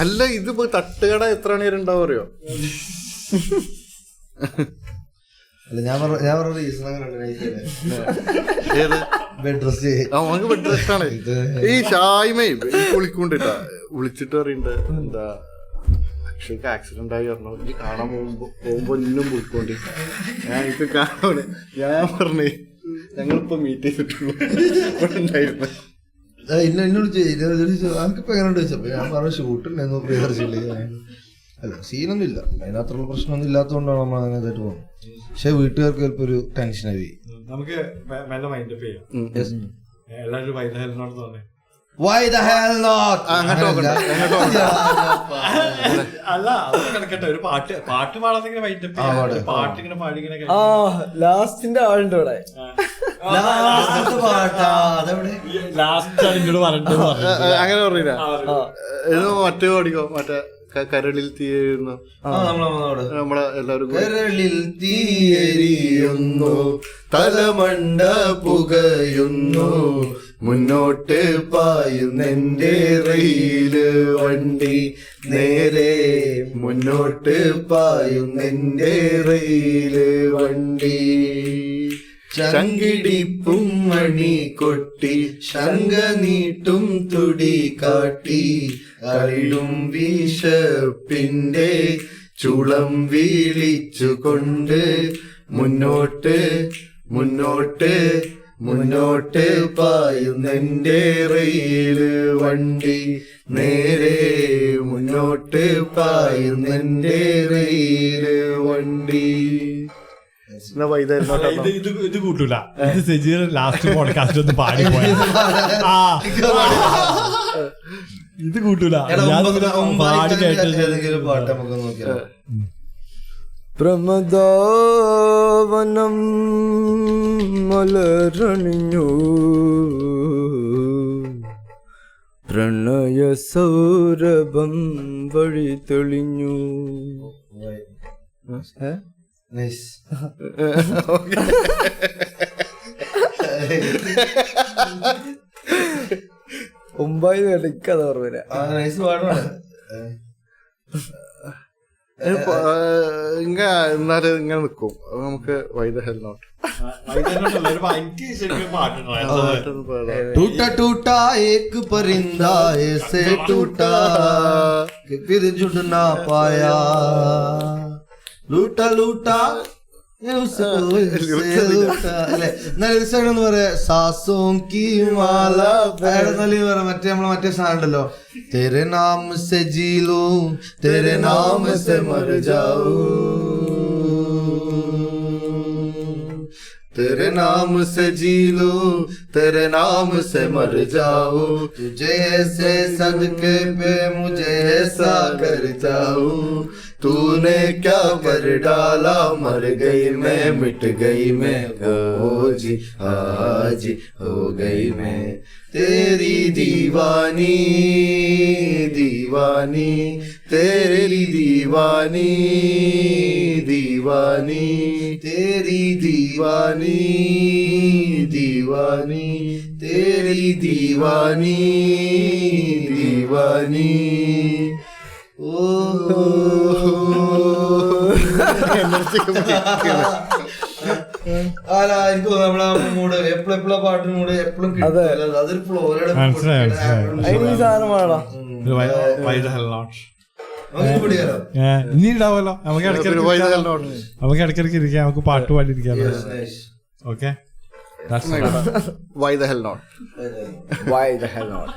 അല്ല, ഇതിപ്പോ തട്ടുകട എത്ര മണി വരെ ഉണ്ടാവും അറിയോ? അല്ല ഞാൻ പറഞ്ഞ റീസൺ ഏത് ബെഡ് റെസ്റ്റ്. നമുക്ക് ബെഡ് റെസ്റ്റ് ആണ്. ഈ ഷായ്മേ വിളിക്കൊണ്ടിട്ടാ, വിളിച്ചിട്ട് പറയുന്നുണ്ട് എന്താ അക്ഷയ്ക്ക് ആക്സിഡന്റ് ആയി പറഞ്ഞു, എനിക്ക് കാണാൻ പോകുമ്പോ ഇന്നും വിളിക്കോണ്ടി. എനിക്ക് കാണാൻ ഞാൻ പറഞ്ഞേ ഞങ്ങളിപ്പോ മീറ്റ് ചെയ്തിട്ടുള്ളൂ ഉണ്ടായിരുന്നു. എന്നോട് എനിക്കിപ്പോ എങ്ങനെ ചോദിച്ചപ്പോ ഞാൻ പറഞ്ഞ ഷൂട്ടുണ്ടായിരുന്നു, പ്രിയദർശില്ലേ. അല്ല സീനൊന്നും ഇല്ല, അതിനകത്തുള്ള പ്രശ്നമൊന്നും ഇല്ലാത്തതുകൊണ്ടാണ് നമ്മൾ അങ്ങനെ ഇതായിട്ട് പോകുന്നത്. പക്ഷെ വീട്ടുകാർക്ക് ചിലപ്പോ ഒരു ടെൻഷനായി. നമുക്ക് മെല്ലെ മൈൻഡ് അപ്പ് ചെയ്യാം. എല്ലാവരും വൈ ദ ഹെൽ നോട്ട് തന്നെ. Why the hell not? അല്ല അതൊക്കെ കിടക്കട്ടെ. ഒരു പാട്ട് പാടാതെങ്ങനെ മൈൻഡ് അപ്പ് ചെയ്യാം. പാട്ടിങ്ങനെ പാടി ഇങ്ങനെ ലാസ്റ്റിന്റെ ആളുണ്ട് ഇവിടെ. ലാസ്റ്റ് എന്നോട് പറഞ്ഞിട്ട് അങ്ങനെ പറഞ്ഞില്ല. ഇത് മറ്റേ പാടിക്കോ, മറ്റേ കരളിൽ തീരുന്നു. നമ്മളെ എല്ലാവരും കരളിൽ തീയെരിയുന്നു, തലമണ്ട പുകയുന്നു, മുന്നോട്ട് പായുന്നെന്റെ റെയില് വണ്ടി നേരെ മുന്നോട്ട് പായുന്നെന്റെ റെയില് വണ്ടി ചങ്കിടിപ്പും മണി കൊട്ടി ശങ്ക നീട്ടും തുടി കാട്ടി അറിയും വിശപ്പിന്റെ ചുളം വീളിച്ചുകൊണ്ട് മുന്നോട്ട് മുന്നോട്ട് മുന്നോട്ട് പായുന്നെന്റെ റെയില് വണ്ടി നേരെ മുന്നോട്ട് പായുന്നെന്റെ റെയില് വണ്ടി. ഇത് കൂട്ടൂല, ഇത് സെജീർ ലാസ്റ്റ് പോഡ്കാസ്റ്റ് ഒന്ന് പാടിപ്പോയ ഇത് കൂട്ടൂല. പാടി കേട്ടത് പാട്ട് നമുക്ക് നോക്കിയാലോ? പ്രമദാവനം മലരണിഞ്ഞു പ്രണയ സൗരഭം വഴി തെളിഞ്ഞു. ഒമ്പായി എനിക്കത് ഓർമ്മ. എന്നാലും ഇങ്ങനെ നിക്കും. നമുക്ക് വൈദ ഹെൽ നോട്ട് टूटा टूटा एक परिंदा ऐसे टूटा कि फिर जुड़ ना पाया लूटा लूटा മറ്റേ നമ്മളെ മറ്റേ സാധനം ഉണ്ടല്ലോ, തെരെ നാം സെ ജീ ലൂ തെരെ നാം സെ മർ ജാഊ तेरे नाम से जी लूं तेरे नाम से मर जाऊं तुझे ऐसे सदके पे मुझे ऐसा कर जाऊं तूने क्या कर डाला मर गई मैं मिट गई मैं ओ जी आज हो गई मैं तेरी दीवानी दीवानी तेरी दीवानी दीवानी तेरी दीवानी दीवानी तेरी दीवानी दीवानी. അല്ല എനിക്ക് നമ്മളെ മൂഡ് എപ്പോഴെപ്പോഴും പാട്ടിന് മൂഡ് എപ്പോഴും കിട്ടും. അതൊരു ഫ്ലോയുടെ ഇനി ഉണ്ടാവുമല്ലോ. നമുക്ക് ഇടയ്ക്കിടയ്ക്ക് ഇരിക്കാം, നമുക്ക് പാട്ട് പാടിയിരിക്കാമല്ലോ. Okay, why the hell not. Why the hell not?